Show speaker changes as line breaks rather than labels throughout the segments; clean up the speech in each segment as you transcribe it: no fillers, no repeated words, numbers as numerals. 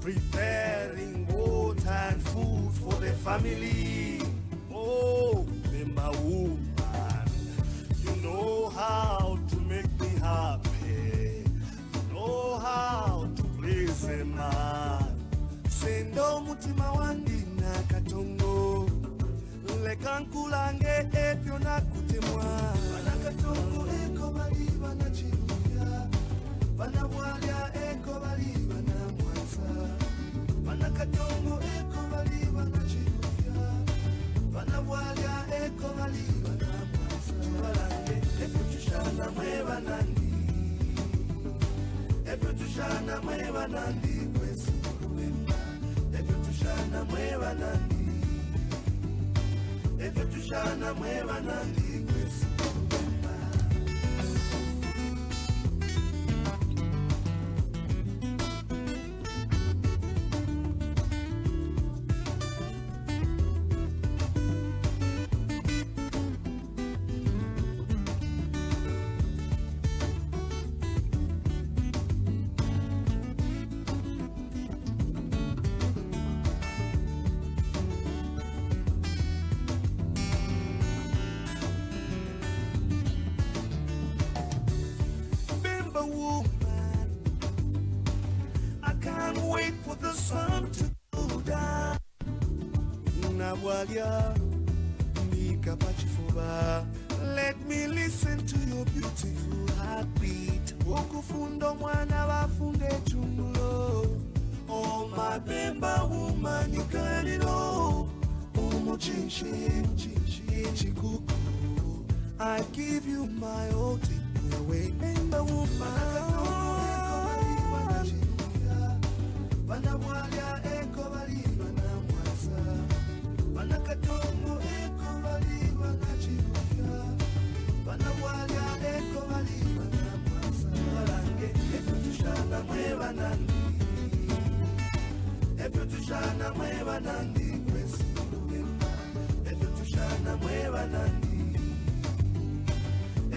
preparing water and food for the family. Oh, Bemba woman, you know how to make me happy. You know how to please a man. Sendo mutima wandi na katongo, lekankulange epyo na kutemwa. Bana katongo eko bali bana chirufya, bana bwalya eko bali bana mwanza. Bana katongo eko bali bana chirufya, bana bwalya eko bali bana mwanza. Balange epyo tushana mwe banandi, epyo tushana mwe banandi kwesu kurubemba. Epyo tushana mwe banandi, epyo tushana mwe banandi kwesu kurubemba. Wait for the sun to go down. Nabwalia nikapachifuba. Let me listen to your beautiful heartbeat. Okufundo mwana wafunde chumulo. Oh my Bemba woman, you got it all. Umo chinchi kuku. I give you my all, take me away, Bemba woman. Bana bwalya eko bali bana mwanza. Bana katongo eko bali bana chirufya, bana bwalya eko bali bana mwanza. Balange epyo tushana mwe banandi, epyo tushana mwe banandi kwesu kurubemba. Epyo tushana mwe banandi,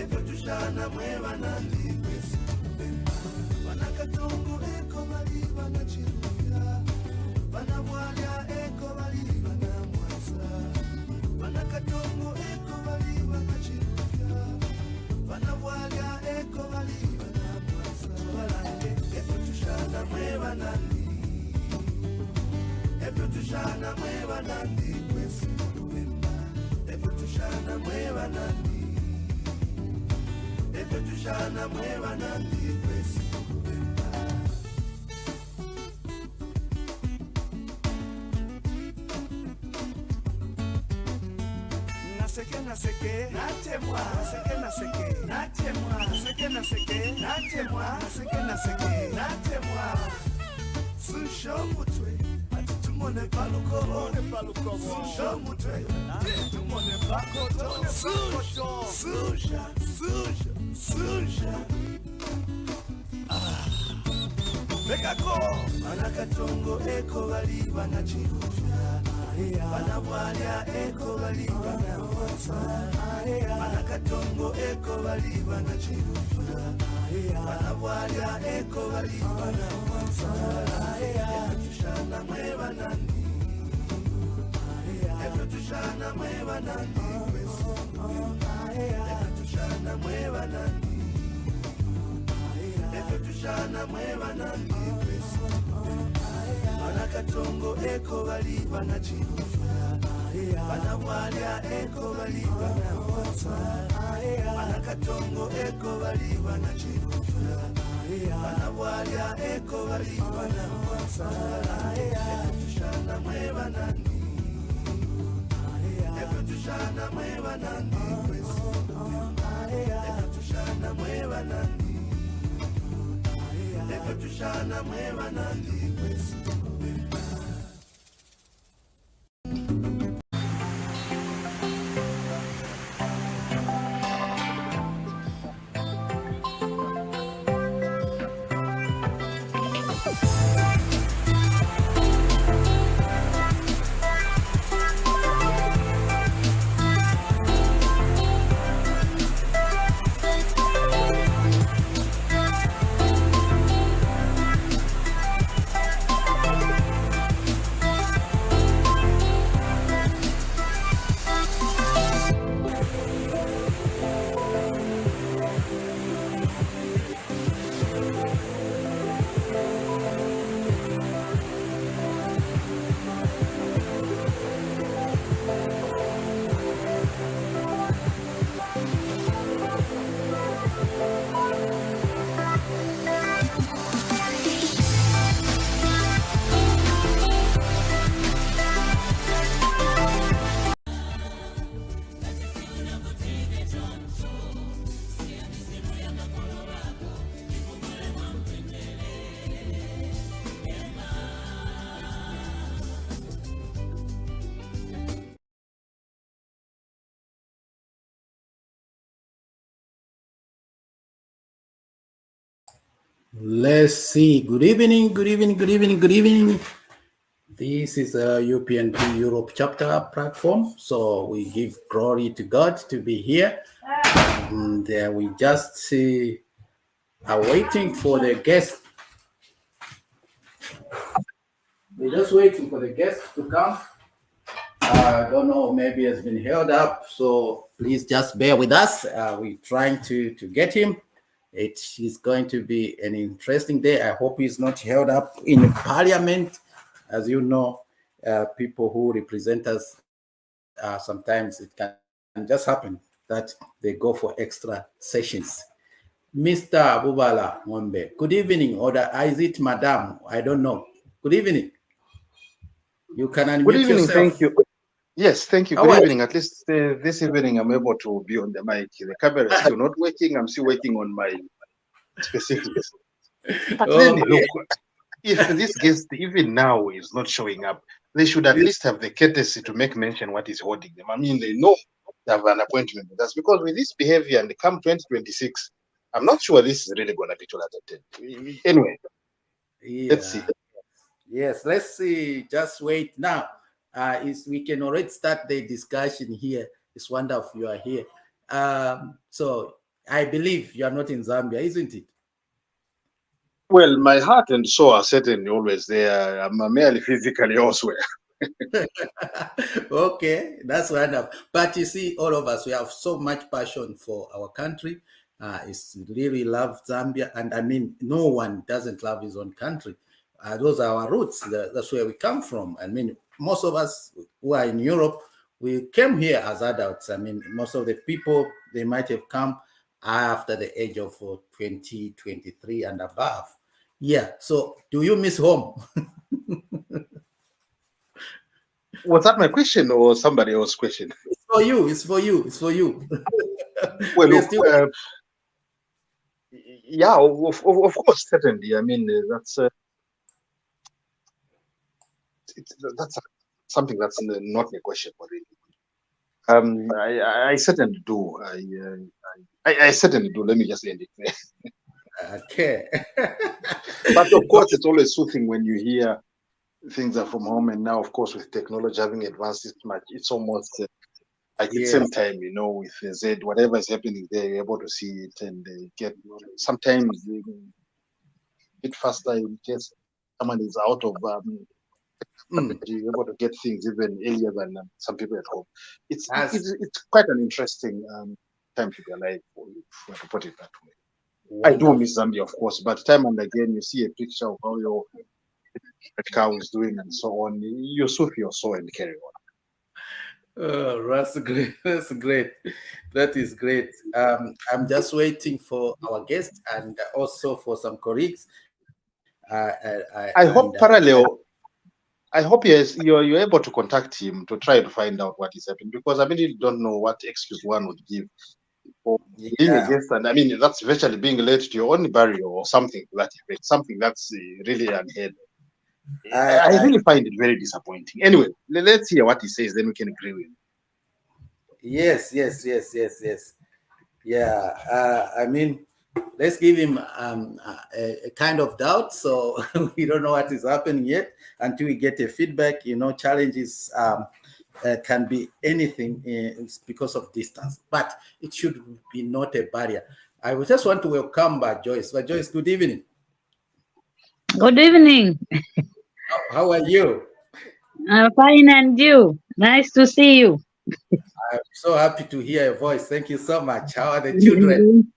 epyo tushana mwe banandi kwesu kurubemba. Bana katongo eko bali bana chirufya, bana bwalya eko bali bana mwanza. Bana katongo eko bali bana chirufya, bana bwalya eko bali bana mwanza. Balange epyo tushana mwe banandi, epyo tushana mwe banandi kwesu kurubemba. Epyo tushana mwe banandi, epyo tushana mwe banandi kwesu kurubemba. Naseke, natemwa. Naseke, natemwa. Naseke, natemwa. Naseke, natemwa. Susho mutwe, ati tumone paluko. Susho mutwe, ati tumone pakoto. Susha. Bekako, bana katongo eko bali bana chirufya, bana bwalya eko bali bana mwanza. Bana katongo eko bali bana chirufya, bana bwalya eko bali bana mwanza. Epyo tushana mwe banandi, epyo tushana mwe banandi kwesu kurubemba. Epyo tushana mwe banandi, epyo tushana mwe banandi kwesu kurubemba. Bana katongo eko bali bana chirufya, bana bwalya eko bali bana mwanza. Bana katongo eko bali bana chirufya, bana bwalya eko bali bana mwanza. Epyo tushana mwe banandi, epyo tushana mwe banandi kwesu kurubemba. Epyo tushana mwe banandi, epyo tushana mwe banandi kwesu kurubemba.
Let's see. Good evening, good evening, good evening, good evening. This is a Upnd Europe chapter platform. So we give glory to God to be here. And we just are waiting for the guest. We're just waiting for the guest to come. I don't know, maybe it's been held up. So please just bear with us. We're trying to get him. It is going to be an interesting day. I hope he's not held up in Parliament. As you know, people who represent us, sometimes it can just happen that they go for extra sessions. Mr. Abubala Mwembe, good evening, or is it Madam? I don't know. Good evening. You can
Good
unmute
evening,
yourself.
thank you. Yes, thank you.
How
Good
are you?
evening. At least this evening I'm able to be on the mic. The camera is still not working. I'm still working on my specifics. But then,
Okay.
look, if this guest even now is not showing up, they should at least have the courtesy to make mention what is holding them. I mean, they know they have an appointment with us, because with this behavior and come 2026, I'm not sure this is really going to be tolerated. Anyway, let's see.
Yeah. Yes, let's see. Just wait now. Is we can already start the discussion here. It's wonderful you are here. So I believe you are not in Zambia, isn't it?
Well, my heart and soul are certainly always there. I'm merely physically elsewhere.
Okay, that's wonderful. But you see, all of us, we have so much passion for our country. It's really love Zambia, and I mean, no one doesn't love his own country. Those are our roots. That's where we come from. I mean, most of us who are in Europe, we came here as adults. I mean, most of the people they might have come after the age of 20, 23 and above. Yeah. So, do you miss home?
Was that my question or somebody else's question?
It's for you. It's for you. It's for you.
Well,
We are
look,
still.
yeah, of course, certainly. I mean, that's something that's not negotiable, really. I certainly do. I certainly do. Let me just end it there.
Okay.
But of course, it's always soothing when you hear things are from home, and now, of course, with technology having advanced this much, it's almost like at the
Yes.
same time, with Z, whatever is happening there, you're able to see it and get sometimes a bit faster in case someone is out of you're able to get things even earlier than some people at home. It's
That's
it's quite an interesting time to be alive, if I put it that way. I do
wonderful.
miss Zambia, of course, but time and again you see a picture of how your cow is doing and so on. You soothe your soul and carry on.
Oh, that's great. That's great. That is great. I'm just waiting for our guest and also for some colleagues.
I hope parallel. I hope you're able to contact him to try to find out what is happening, because I really don't know what excuse one would give for being a
Yeah,
guest, and I mean that's virtually being late to your own burial or something to that effect, something that's really unheard. I
I
really find it very disappointing. Anyway, let's hear what he says, then we can agree with him.
yes, yes, yes, yes, yes. Yeah. I mean, let's give him a kind of doubt. So we don't know what is happening yet until we get a feedback. Challenges can be anything it's because of distance, but it should be not a barrier. I would just want to welcome Joyce. Joyce, good evening.
Good evening.
How are you?
I'm fine, and you? Nice to see you.
I'm so happy to hear your voice. Thank you so much. How are the children?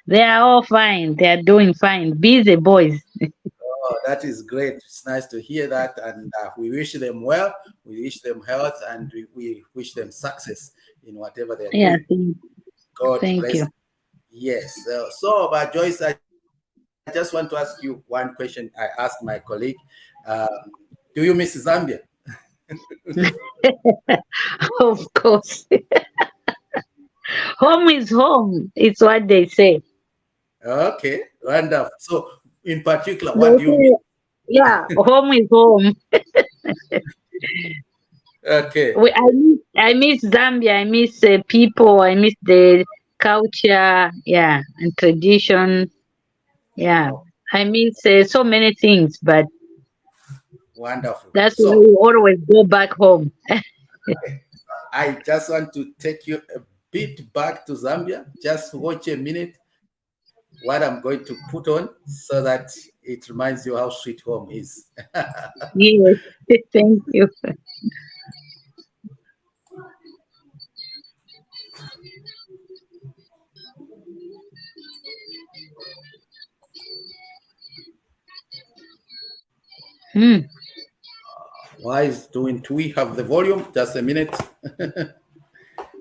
They are all fine. They are doing fine. Busy boys.
Oh, that is great. It's nice to hear that. And we wish them well. We wish them health and we wish them success in whatever they're
Yeah,
doing. God
thank
bless.
you.
Yes. So, Joyce, I just want to ask you one question I asked my colleague. Um, do you miss Zambia?
Of course. Home is home. It's what they say.
Okay, wonderful. So, in particular, what
They
do you
say, yeah, home is home.
Okay.
I miss Zambia. I miss people. I miss the culture. Yeah, and tradition. Yeah. I miss so many things, but
Wonderful.
that's why
So
we always go back home.
I just want to take you a bit back to Zambia. Just watch a minute what I'm going to put on so that it reminds you how sweet home is.
Yes, thank you. Hmm.
Why is doing we have the volume? Just a minute.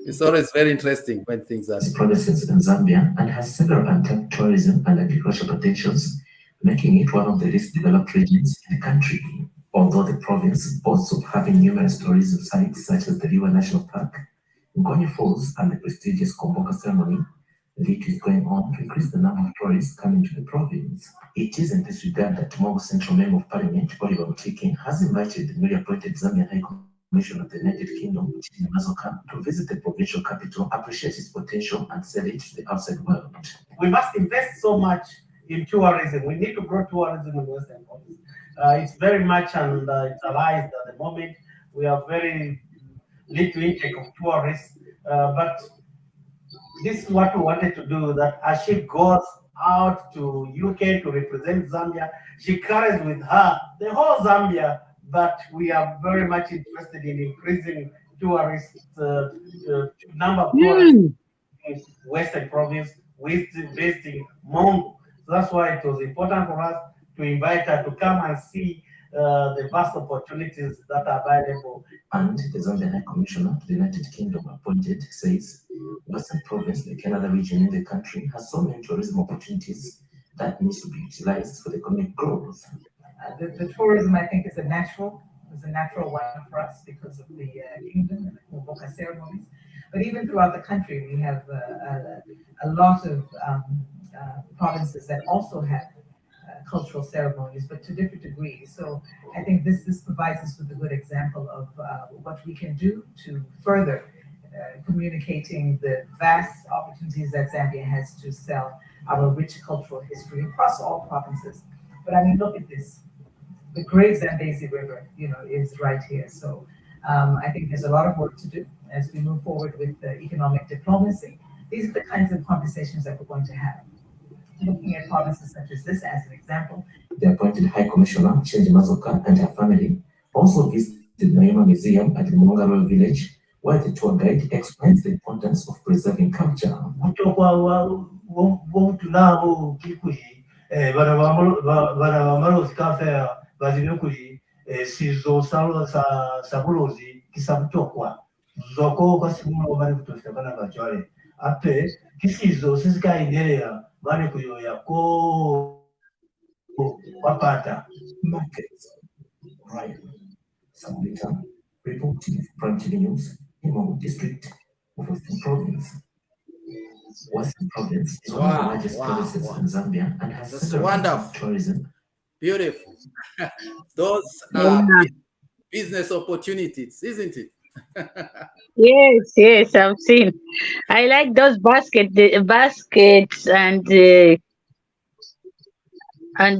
It's always very interesting when things are
provinces in Zambia and has several untapped tourism and agricultural potentials, making it one of the least developed regions in the country. Although the province boasts of having numerous tourism sites such as the River National Park, Ngoni Falls, and the prestigious Komboka ceremony, Leak is going on to increase the number of tourists coming to the province. It is in this regard that Tomorrow Central Member of Parliament, Oliver Mutiki, has invited the newly appointed Zambian High Commissioner of the United Kingdom, Mazoka, to visit the provincial capital, appreciate its potential, and sell it to the outside world.
We must invest so much in tourism. We need to grow tourism in Western Province. It's very much underutilized at the moment. We have very little intake of tourists, but this is what we wanted to do, that as she goes out to UK to represent Zambia, she carries with her the whole Zambia, but we are very much interested in increasing tourist number of tourists
Hmm.
in Western Province with visiting Mongo. So that's why it was important for us to invite her to come and see the vast opportunities that are available.
And the Zambian High Commissioner to the United Kingdom appointed says Western Province, like another region in the country, has so many tourism opportunities that needs to be utilized for the economic growth.
The tourism, I think, is a natural one for us because of the kingdom and the Kumboka ceremonies. But even throughout the country, we have a lot of provinces that also have cultural ceremonies, but to different degrees. So I think this provides us with a good example of what we can do to further communicating the vast opportunities that Zambia has to sell our rich cultural history across all provinces. But I mean, look at this. The Great Zambezi River, is right here. So I think there's a lot of work to do as we move forward with economic diplomacy. These are the kinds of conversations that we're going to have. Looking at provinces such as this as an example.
The appointed High Commissioner, Chenji Mazoka, and her family also visited the Naima Museum at the Mongaro village, where the tour guide explains the importance of preserving culture. Markets, Ryan, Sambuita, reporting from TV News, Imo district of Western Province. Western Province is one of the largest provinces in Zambia and has
That's
several
wonderful.
tourism.
Beautiful. Those
Yeah.
are business opportunities, isn't it?
Yes, yes, I've seen. I like those baskets and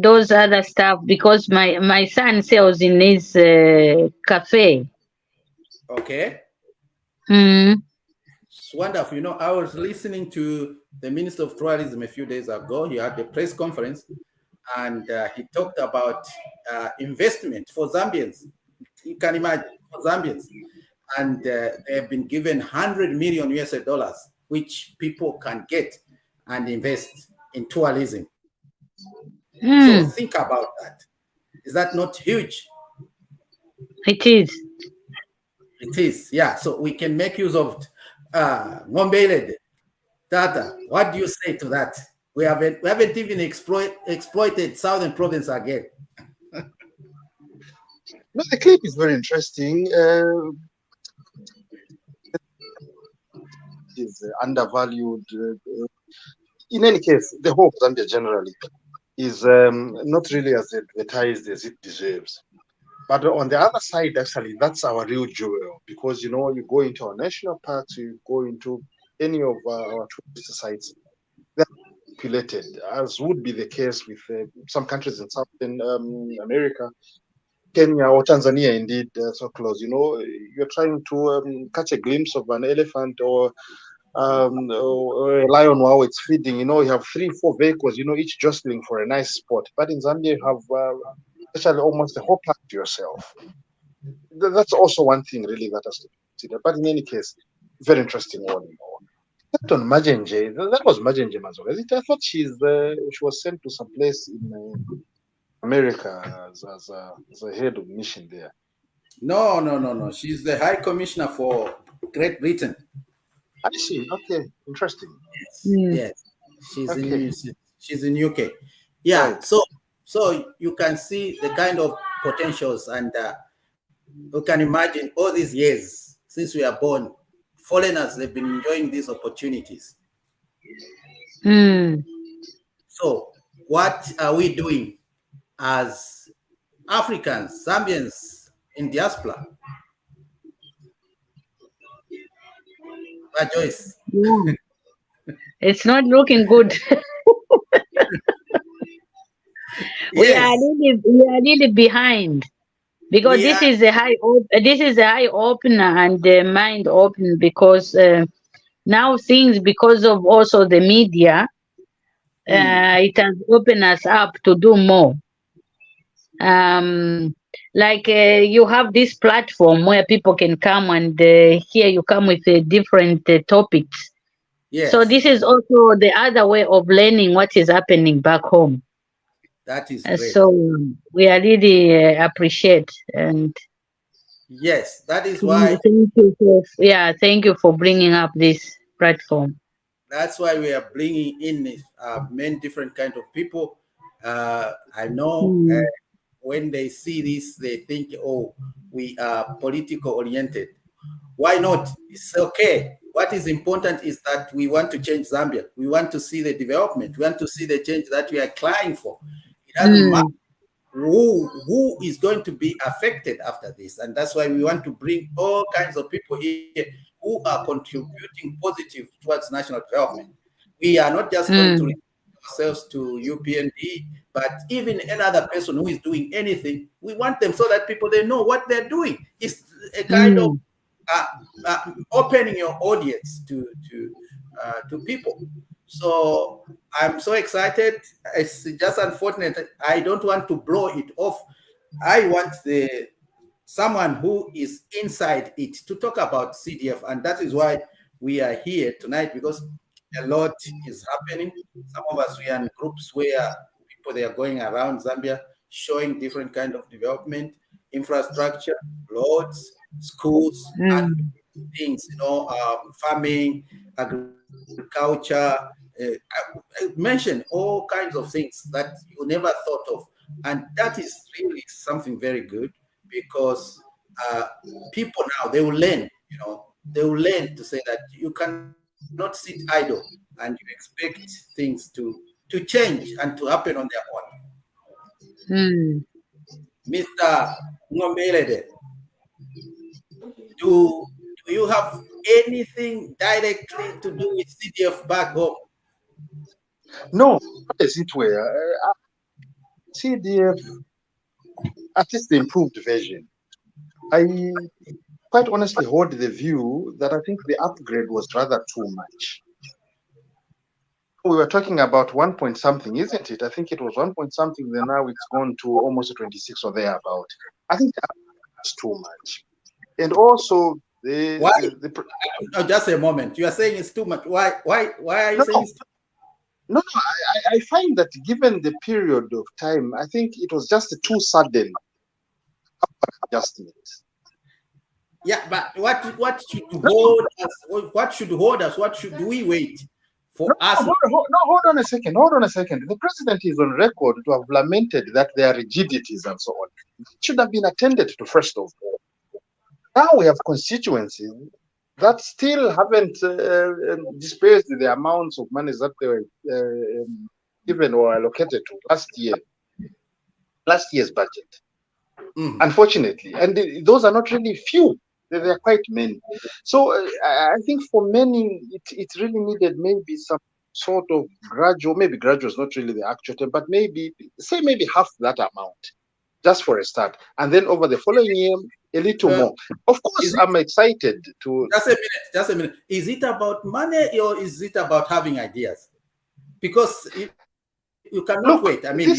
those other stuff because my son sells in his cafe.
Okay.
Mm.
It's wonderful. I was listening to the Minister of Tourism a few days ago. He had a press conference and he talked about investment for Zambians. You can imagine, for Zambians. And they have been given 100 million US dollars, which people can get and invest in tourism. So think about that. Is that not huge?
It is.
It is, yeah. So we can make use of Ngombele data. What do you say to that? We haven't even exploited Southern Province again.
No, the clip is very interesting. Is undervalued. In any case, the whole of Zambia generally is not really as advertised as it deserves. But on the other side, actually, that's our real jewel because you go into our national parks, you go into any of our tourist sites. There are populated, as would be the case with some countries in Southern America, Kenya or Tanzania, indeed, so close. You know, you're trying to catch a glimpse of an elephant or a lion while it's feeding. You know, you have 3-4 vehicles, you know, each jostling for a nice spot. But in Zambia, you have actually almost a whole park to yourself. That's also one thing really that has to be considered. But in any case, very interesting one. On Majenje, that was Majenje Mazola, is it? I thought she was sent to some place in America as a head of mission there.
No. She's the High Commissioner for Great Britain.
I see. Okay, interesting.
Yes. She's in UK. Yeah. Right. So you can see the kind of potentials, and you can imagine all these years since we are born, foreigners, they've been enjoying these opportunities. So what are we doing as Africans, Zambians in diaspora? Joyce.
Yeah. It's not looking good. We are really behind, because this is a high opener and mind open, because now things, because of also the media, it has opened us up to do more. Like you have this platform where people can come, and here you come with different topics. Yes. So this is also the other way of learning what is happening back home.
That is great.
So we are really appreciate, and
yes, that is why.
Thank you for bringing up this platform.
That's why we are bringing in many different kind of people. I know when they see this, they think, oh, we are political oriented. Why not? It's okay. What is important is that we want to change Zambia. We want to see the development. We want to see the change that we are crying for. It doesn't matter who is going to be affected after this. And that's why we want to bring all kinds of people here who are contributing positive towards national development. We are not just going to limit ourselves to Upnd, but even another person who is doing anything, we want them so that people, they know what they're doing. It's a kind of opening your audience to people. So I'm so excited. It's just unfortunate. I don't want to blow it off. I want someone who is inside it to talk about CDF, and that is why we are here tonight, because a lot is happening. Some of us, we are in groups where people, they are going around Zambia showing different kind of development, infrastructure, roads, schools, and things, farming, agriculture. I mentioned all kinds of things that you never thought of, and that is really something very good, because people now, they will learn. They will learn to say that you cannot sit idle and you expect things to change and to happen on their own. Mr. Ngombelede, do you have anything directly to do with CDF back home?
No, as it were. CDF, at least the improved version. I quite honestly hold the view that I think the upgrade was rather too much. We were talking about 1 point something, isn't it? I think it was 1 point something, then now it's gone to almost 26 or thereabout. I think that's too much. And also,
just a moment. You are saying it's too much. Why are you saying it's too much?
No, I find that given the period of time, I think it was just too sudden adjustment.
Yeah, but what should hold us? What should hold us? What should we wait for us?
Hold on a second. The president is on record to have lamented that there are rigidities and so on. It should have been attended to first of all. Now we have constituencies that still haven't dispersed the amounts of money that they were given or allocated to last year's budget. Unfortunately, and those are not really few. They are quite many. So I think for many, it really needed maybe some sort of gradual, maybe gradual is not really the actual term, but maybe half that amount, just for a start, and then over the following year a little more. Of course, I'm excited to.
Just a minute. Is it about money or is it about having ideas? Because you cannot wait. I mean,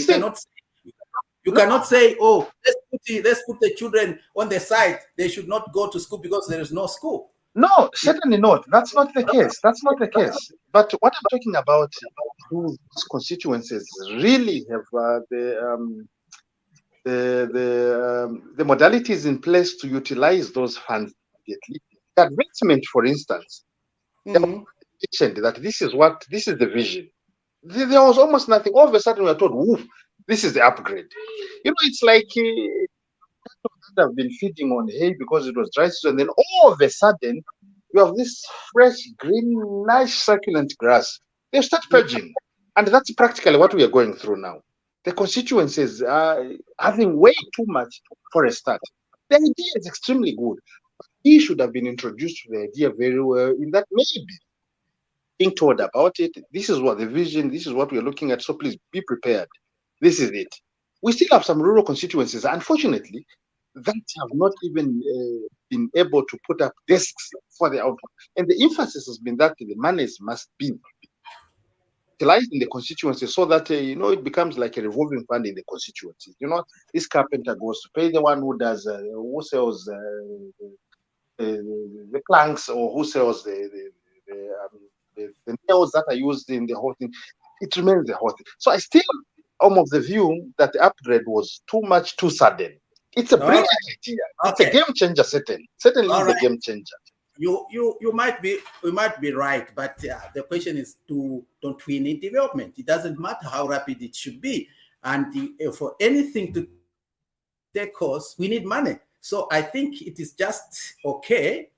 you cannot say, oh, let's put the children on the side. They should not go to school because there is no school.
No, certainly not. That's not the case. That's not the case. But what I'm talking about, whose constituencies really have the modalities in place to utilize those funds immediately. The advancement, for instance, mentioned that this is the vision. There was almost nothing. All of a sudden, we are told, "Woof, this is the upgrade." You know, it's like have been feeding on hay because it was dry season, and then all of a sudden, you have this fresh, green, nice, succulent grass. They start purging, and that's practically what we are going through now. The constituencies are having way too much for a start. The idea is extremely good. He should have been introduced to the idea very well, in that maybe being told about it. This is what the vision, this is what we're looking at. So please be prepared. This is it. We still have some rural constituencies, unfortunately, that have not even been able to put up desks for the output. And the emphasis has been that the monies must be utilized in the constituency so that, it becomes like a revolving fund in the constituency. This carpenter goes to pay the one who does, who sells the planks, or who sells the nails that are used in the whole thing. It remains the whole thing. So I still am of the view that the upgrade was too sudden. It's a brilliant idea. It's a game changer, certainly. Certainly is a game changer.
You might be right, but the question is, don't we need development? It doesn't matter how rapid it should be, and for anything to take course, we need money. So I think it is just okay.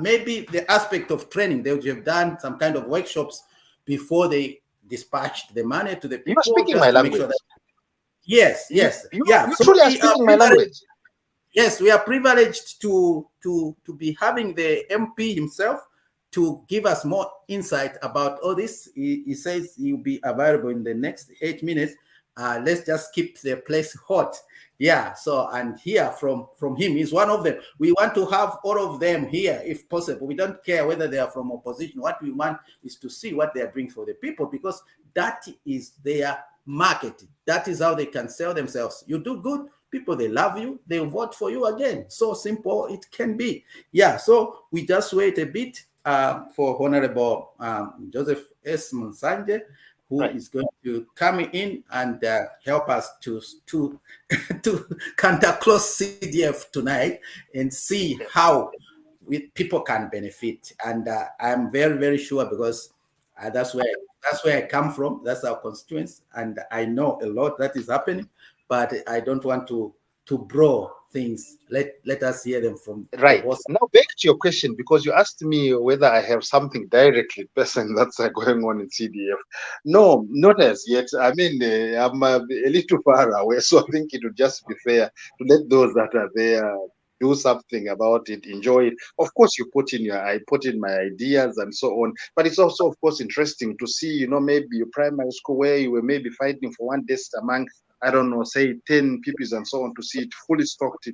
Maybe the aspect of training, they would have done some kind of workshops before they dispatched the money to the people.
You're speaking my language.
Yes.
You truly are speaking my language.
Yes, we are privileged to be having the MP himself to give us more insight about all this. He says he will be available in the next 8 minutes. Let's just keep the place hot. Yeah, so, and hear from him. He's one of them. We want to have all of them here if possible. We don't care whether they are from opposition. What we want is to see what they are doing for the people, because that is their marketing. That is how they can sell themselves. You do good, people, they love you, they vote for you again. So simple it can be. Yeah, so we just wait a bit for Honorable JOSEPH.S.MUNSANJE, who is going to come in and help us to contact close CDF tonight and see how people can benefit. And I'm very, very sure, because that's where I come from. That's our constituents, and I know a lot that is happening, but I don't want to bro things. Let us hear them from
right. Now back to your question, because you asked me whether I have something directly person that's going on in CDF. No, not as yet. I mean, I'm a little far away, so I think it would just be fair to let those that are there do something about it, enjoy it. Of course, I put in my ideas and so on, but it's also, of course, interesting to see, maybe your primary school where you were maybe fighting for one desk among, I don't know, say 10 pupils and so on, to see it fully stocked,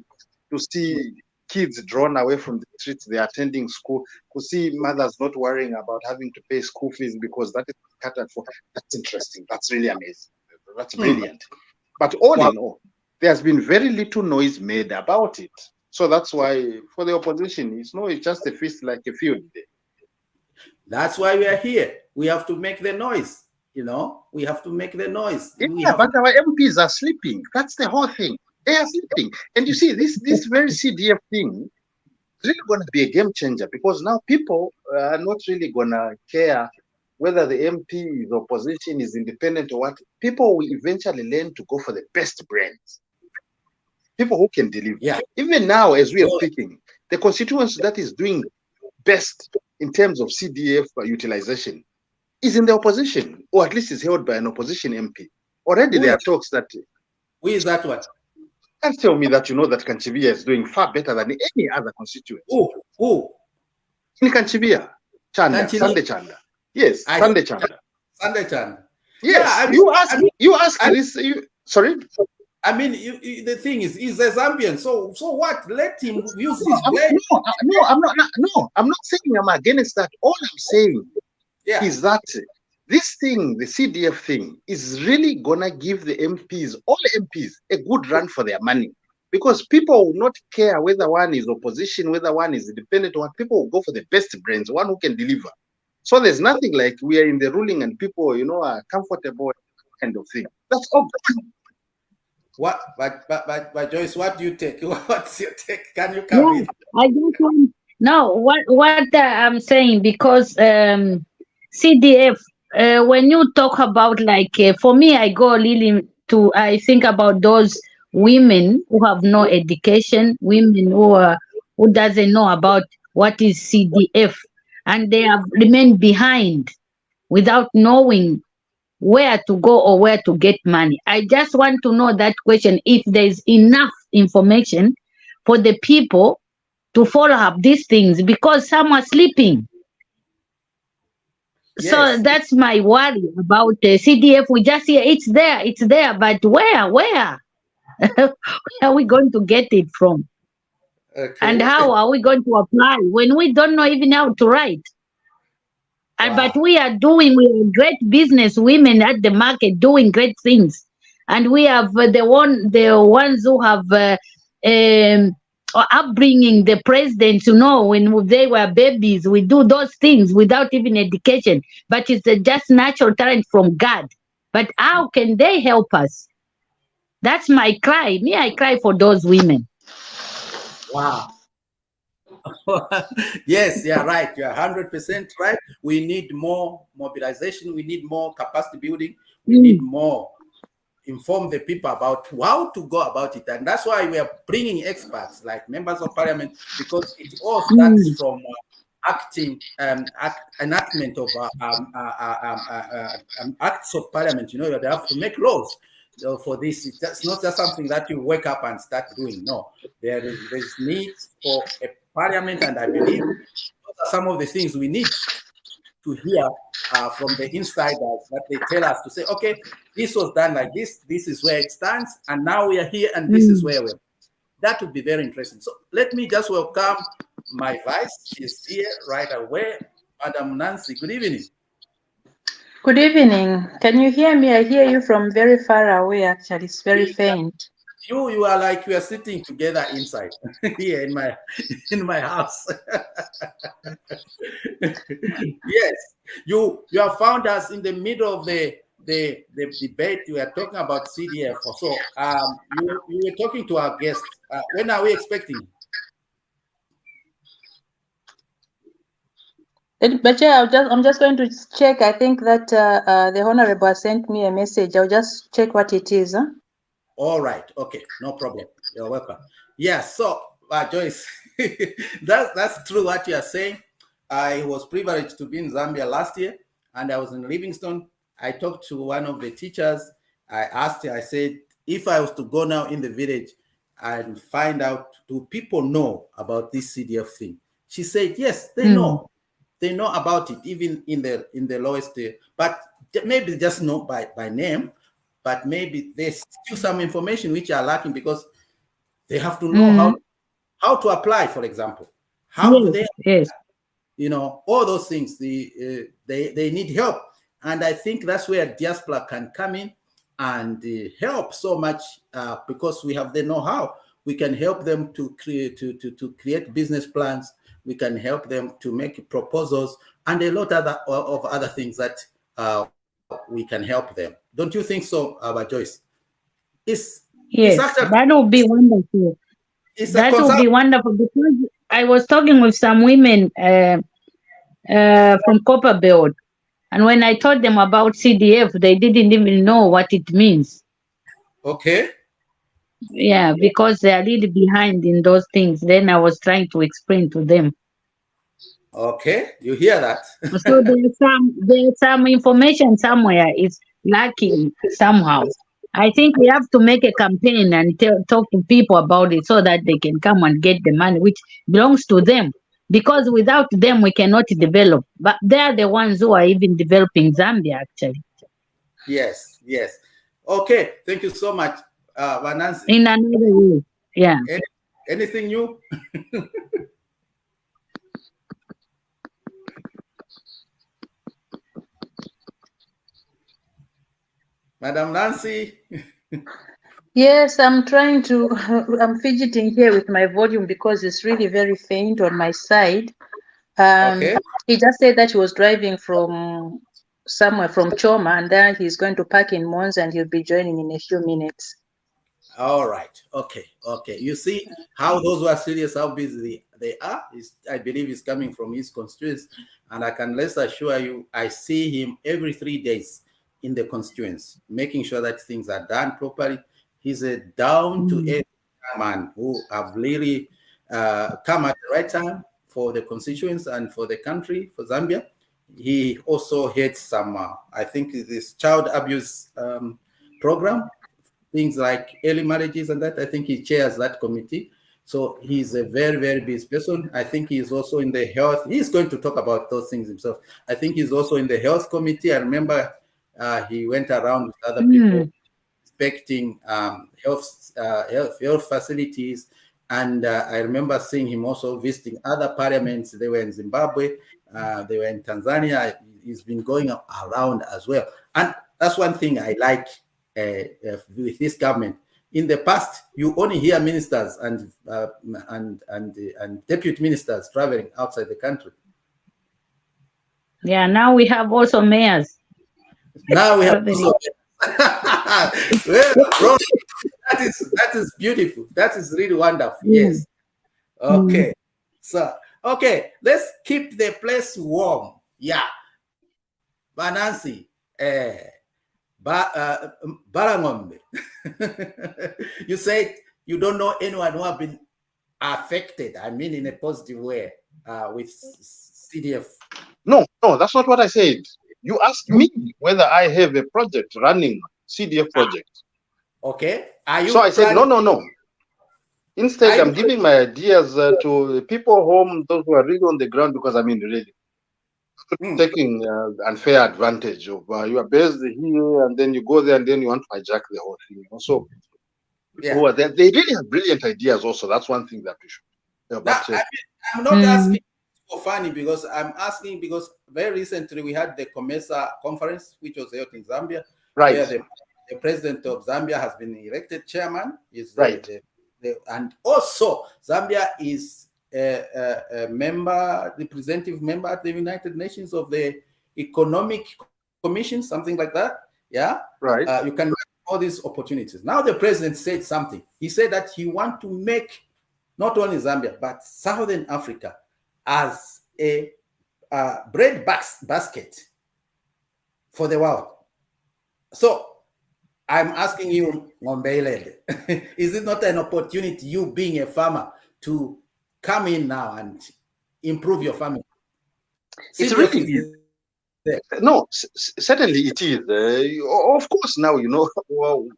to see kids drawn away from the streets, they're attending school, to see mothers not worrying about having to pay school fees because that is catered for. That's interesting. That's really amazing. That's brilliant. But all in all, there's been very little noise made about it. So that's why for the opposition, it's just a feast like a field day.
That's why we are here. We have to make the noise. We have to make the noise.
Yeah, but our MPs are sleeping. That's the whole thing. They are sleeping. And you see, this very CDF thing is really going to be a game changer, because now people are not really going to care whether the MP is opposition, is independent or what. People will eventually learn to go for the best brains. People who can deliver.
Yeah.
Even now, as we are speaking, the constituency that is doing best in terms of CDF utilization is in the opposition, or at least is held by an opposition MP. Already there are talks that.
Who is that one?
Can't tell me that that Kanchibia is doing far better than any other constituency.
Who?
In Kanchibia, Chanda, Sunday Chanda. Yes, Sunday Chanda.
Sandechan.
Yes,
I mean,
you ask this. Sorry.
I mean, the thing is, he's a Zambian. So what? Let him use his
I'm
brain.
I'm not saying I'm against that. All I'm saying is that this thing, the CDF thing, is really gonna give the MPs, all MPs, a good run for their money. Because people will not care whether one is opposition, whether one is independent, or what. People will go for the best brains, one who can deliver. So there's nothing like we are in the ruling and people, are comfortable kind of thing. That's all.
What? But Joyce, what do you take? What's your take? Can you come in?
I just want what I'm saying, because CDF. When you talk about, like, for me, I think about those women who have no education, women who doesn't know about what is CDF, and they have remained behind without knowing where to go or where to get money. I just want to know that question, if there's enough information for the people to follow up these things, because some are sleeping.
Yes.
So that's my worry about CDF. We just hear it's there, but where? Where are we going to get it from?
Okay.
And how are we going to apply when we don't know even how to write? But we are great business women at the market, doing great things, and we have the ones who have upbringing the presidents. When they were babies, we do those things without even education. But it's just natural talent from God. But how can they help us? That's my cry. I cry for those women.
Wow. Yes, you're right. You're 100% right. We need more mobilization. We need more capacity building. We need more inform the people about how to go about it. And that's why we are bringing experts like members of parliament, because it all starts from enactment of acts of parliament. They have to make laws. So for this, it's not just something that you wake up and start doing. No, there's need for a parliament, and I believe those are some of the things we need to hear from the insiders, that they tell us to say, okay, this was done like this is where it stands, and now we are here, and this is where we're. That would be very interesting. So let me just welcome my vice. She's here right away, Madam Nancy. Good evening.
Good evening. Can you hear me? I hear you from very far away, actually. It's very faint.
You are like we are sitting together inside here in my house. Yes, you have found us in the middle of the debate. We are talking about CDF. So you were talking to our guest. When are we expecting?
But yeah, I'm just going to check. I think that the Honorable sent me a message. I'll just check what it is. Huh?
All right. Okay. No problem. You're welcome. Yeah. So, Joyce, that's true what you are saying. I was privileged to be in Zambia last year, and I was in Livingstone. I talked to one of the teachers. I asked her, I said, if I was to go now in the village and find out, do people know about this CDF thing? She said, yes, they know. They know about it, even in the lowest, but maybe just not by name, but maybe there's still some information which are lacking, because they have to know how to apply, for example. How do they, all those things, they need help. And I think that's where diaspora can come in and help so much, because we have the know-how. We can help them to create business plans. We can help them to make proposals, and a lot of other things that we can help them. Don't you think so, Joyce?
Yes, that would be wonderful. That would be wonderful, because I was talking with some women from Copperbelt, and when I told them about CDF, they didn't even know what it means.
Okay.
Yeah, because they are really behind in those things. Then I was trying to explain to them.
Okay, you hear that?
So there's some information somewhere is lacking somehow. I think we have to make a campaign and talk to people about it, so that they can come and get the money which belongs to them. because without them we cannot develop. But they are the ones who are even developing Zambia, actually.
Yes, yes. Okay, thank you so much, Vanansi.
In another way, yeah.
Anything new? Madam Nancy?
Yes, I'm trying to, I'm fidgeting here with my volume because it's really very faint on my side.
Okay.
He just said that he was driving from somewhere from Choma, and then he's going to park in Mons and he'll be joining in a few minutes.
All right. Okay. Okay. You see how those who are serious, how busy they are. I believe he's coming from his constituents, and I can let's assure you, I see him every 3 days in the constituents, making sure that things are done properly. He's a down-to-earth man who have really come at the right time for the constituents and for the country, for Zambia. He also heads some, I think, this child abuse program, things like early marriages and that. I think he chairs that committee. So he's a very, very busy person. I think he's also in the health. He's going to talk about those things himself. I think he's also in the health committee. I remember he went around with other people inspecting health facilities. And I remember seeing him also visiting other parliaments. They were in Zimbabwe. They were in Tanzania. He's been going around as well. And that's one thing I like with this government. In the past, you only hear ministers and deputy ministers traveling outside the country.
Yeah, now we have also mayors.
Now we have also well, bro, that is beautiful. That is really wonderful. Yes. Okay. So okay, let's keep the place warm. Yeah. Vanansi, Barangombe. You said you don't know anyone who have been affected. I mean, in a positive way, with CDF.
No, that's not what I said. You asked me whether I have a project running, CDF project.
Okay. Are you?
So I said no. Instead, I'm giving my ideas to people home, those who are really on the ground, because I mean, really taking unfair advantage of you are based here and then you go there and then you want to hijack the whole thing. Also, who are there, they really have brilliant ideas. Also, that's one thing that we should. But,
I'm not asking for funny, because I'm asking because very recently we had the COMESA conference, which was held in Zambia.
Right.
Where the president of Zambia has been elected chairman.
Right.
And also Zambia is a member, representative member at the United Nations of the Economic Commission, something like that. Yeah.
Right.
You can have all these opportunities. Now the president said something. He said that he wants to make not only Zambia, but Southern Africa as a bread basket for the world. So I'm asking you, Ngombele, is it not an opportunity, you being a farmer, to come in now and improve your farming?
It's really no, certainly it is. Of course, now,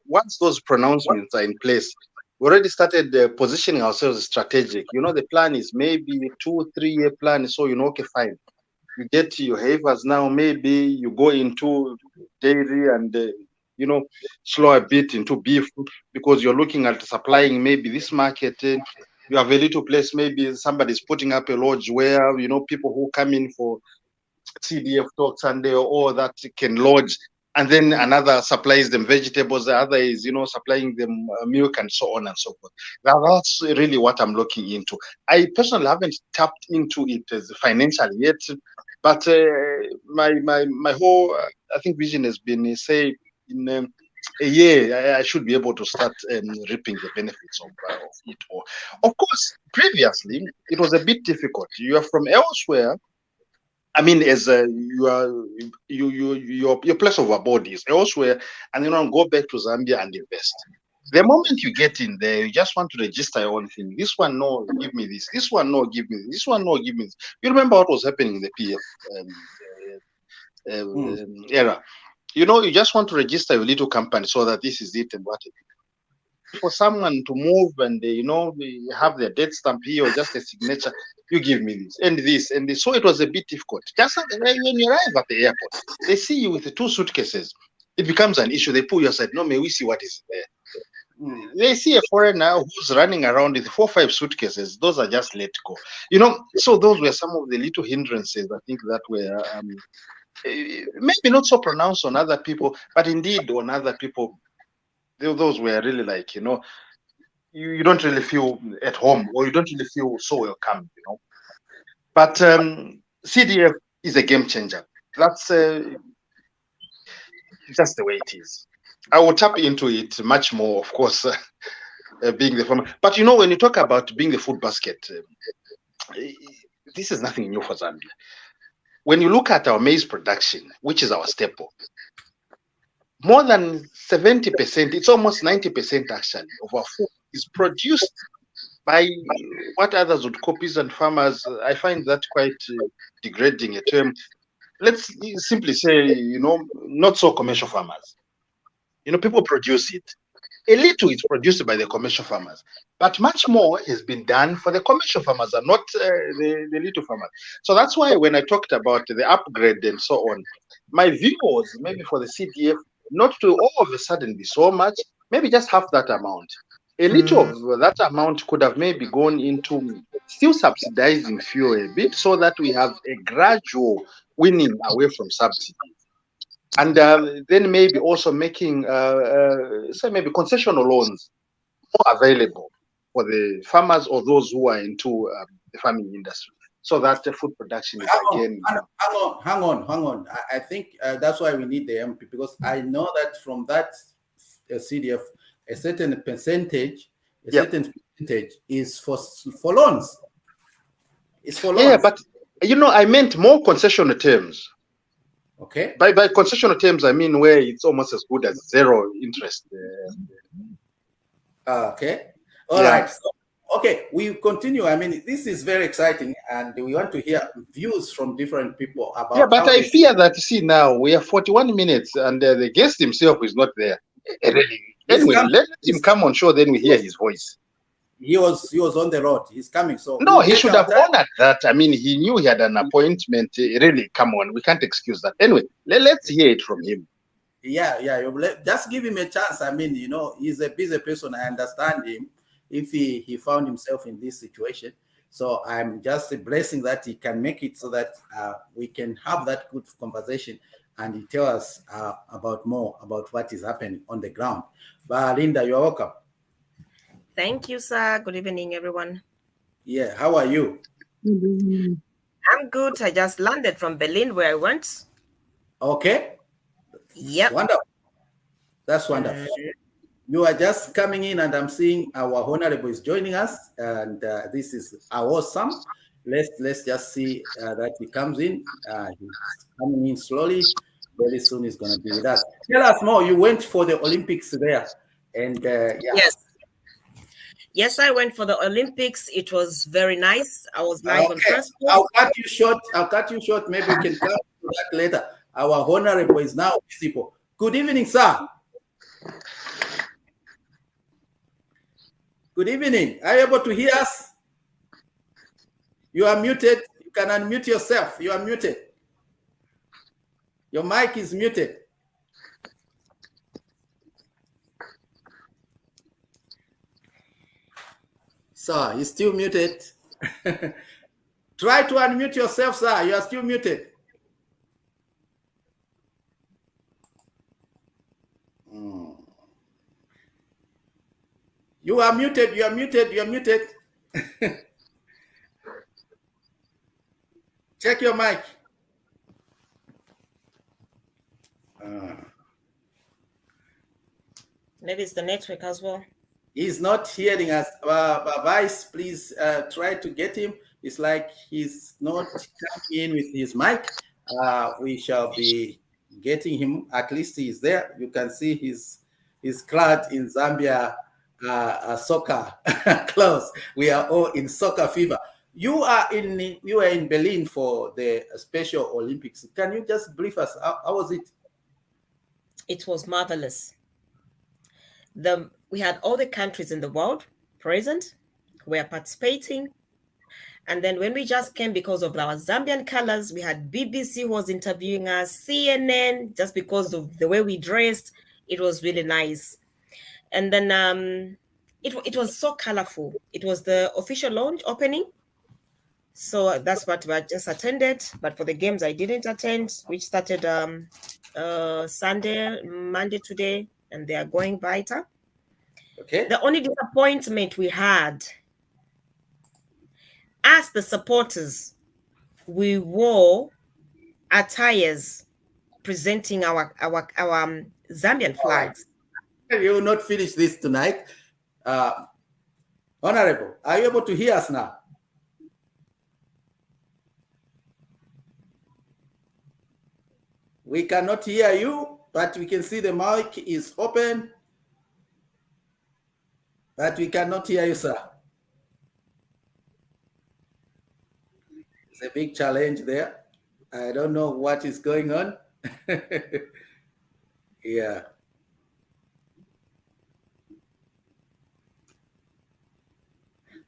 once those pronouncements are in place, we already started positioning ourselves strategic. The plan is maybe 2-3 year plan. So, okay, fine. You get your havers now, maybe you go into dairy and, slow a bit into beef, because you're looking at supplying maybe this market. You have a little place, maybe somebody's putting up a lodge where, people who come in for CDF talks and all that can lodge, and then another supplies them vegetables, the other is supplying them milk and so on and so forth. Now that's really what I'm looking into. I personally haven't tapped into it as financially yet, but my whole I think vision has been say in a year I should be able to start reaping the benefits of it all. Of course, previously it was a bit difficult. You are from elsewhere. I mean, as your place of abode is elsewhere, and go back to Zambia and invest. The moment you get in there, you just want to register your own thing. This one, no, give me this. This one, no, give me this. This one, no, give me this. You remember what was happening in the PF era? You just want to register your little company so that this is it and what it is. for someone to move and they have their death stamp here or just a signature, you give me this and this and this. So it was a bit difficult. Just when you arrive at the airport, they see you with the 2 suitcases. It becomes an issue. They pull you aside. No, may we see what is there. They see a foreigner who's running around with 4 or 5 suitcases. Those are just let go. So those were some of the little hindrances, I think, that were maybe not so pronounced on other people, but indeed on other people, those were really like, you don't really feel at home, or you don't really feel so welcome, But CDF is a game changer. That's just the way it is. I will tap into it much more, of course, being the farmer. But when you talk about being the food basket, this is nothing new for Zambia. When you look at our maize production, which is our staple, more than 70%, it's almost 90% actually, of our food is produced by what others would call peasant farmers. I find that quite degrading a term. Let's simply say, not so commercial farmers. People produce it. A little is produced by the commercial farmers, but much more has been done for the commercial farmers and not the little farmers. So that's why when I talked about the upgrade and so on, my view was maybe for the CDF not to all of a sudden be so much, maybe just half that amount. A little of that amount could have maybe gone into still subsidizing fuel a bit, so that we have a gradual winning away from subsidies. And then maybe also making, say, maybe concessional loans more available for the farmers or those who are into the farming industry, so that the food production is again.
Hang on. I think that's why we need the MP, because I know that from that CDF, a certain percentage is for loans. It's for loans.
Yeah, but I meant more concessional terms.
Okay.
By concessional terms, I mean where it's almost as good as zero interest.
Okay. All right. So, okay, we continue. I mean, this is very exciting, and we want to hear views from different people about.
Yeah, but I fear that, now we are 41 minutes, and the guest himself is not there. Anyway, let him come on show, then we hear his voice.
He was on the road. He's coming. So
no, he should have honored that. I mean, he knew he had an appointment. Really, come on, we can't excuse that. Anyway, let's hear it from him.
Yeah. Just give him a chance. I mean, he's a busy person. I understand him if he found himself in this situation. So I'm just blessing that he can make it, so that we can have that good conversation, and he tell us more about what is happening on the ground. But Linda, you're welcome.
Thank you, sir. Good evening, everyone.
Yeah, how are you?
I'm good. I just landed from Berlin, where I went.
Okay.
Yep.
Wonderful. That's wonderful. You are just coming in, and I'm seeing our honorable is joining us, and this is awesome. Let's just see that he comes in. He's coming in slowly. Very soon he's going to be with us. Tell us more. You went for the Olympics there, and
Yes, I went for the Olympics. It was very nice. I was live on first.
I'll cut you short. Maybe we can come to that later. Our honorable is now visible. Good evening, sir. Good evening. Are you able to hear us? You are muted. You can unmute yourself. You are muted. Your mic is muted. Sir, he's still muted. Try to unmute yourself, sir. You are still muted. You are muted. You are muted. You are muted. Check your mic.
Maybe it's the network as well.
He's not hearing us. Vice, please try to get him. It's like he's not coming in with his mic. We shall be getting him. At least he's there. You can see he's clad in Zambia soccer clothes. We are all in soccer fever. You are in Berlin for the Special Olympics. Can you just brief us? How was it?
It was marvelous. The we had all the countries in the world present, were participating. And then when we just came, because of our Zambian colors, we had BBC who was interviewing us, CNN, just because of the way we dressed. It was really nice. And then it was so colorful. It was the official launch opening. So that's what I just attended. But for the games, I didn't attend, which started Sunday, Monday today, and they are going vital.
Okay.
The only disappointment we had, as the supporters, we wore attires presenting our Zambian flags.
You will not finish this tonight. Honorable, are you able to hear us now? We cannot hear you, but we can see the mic is open. But we cannot hear you, sir. It's a big challenge there. I don't know what is going on. Yeah.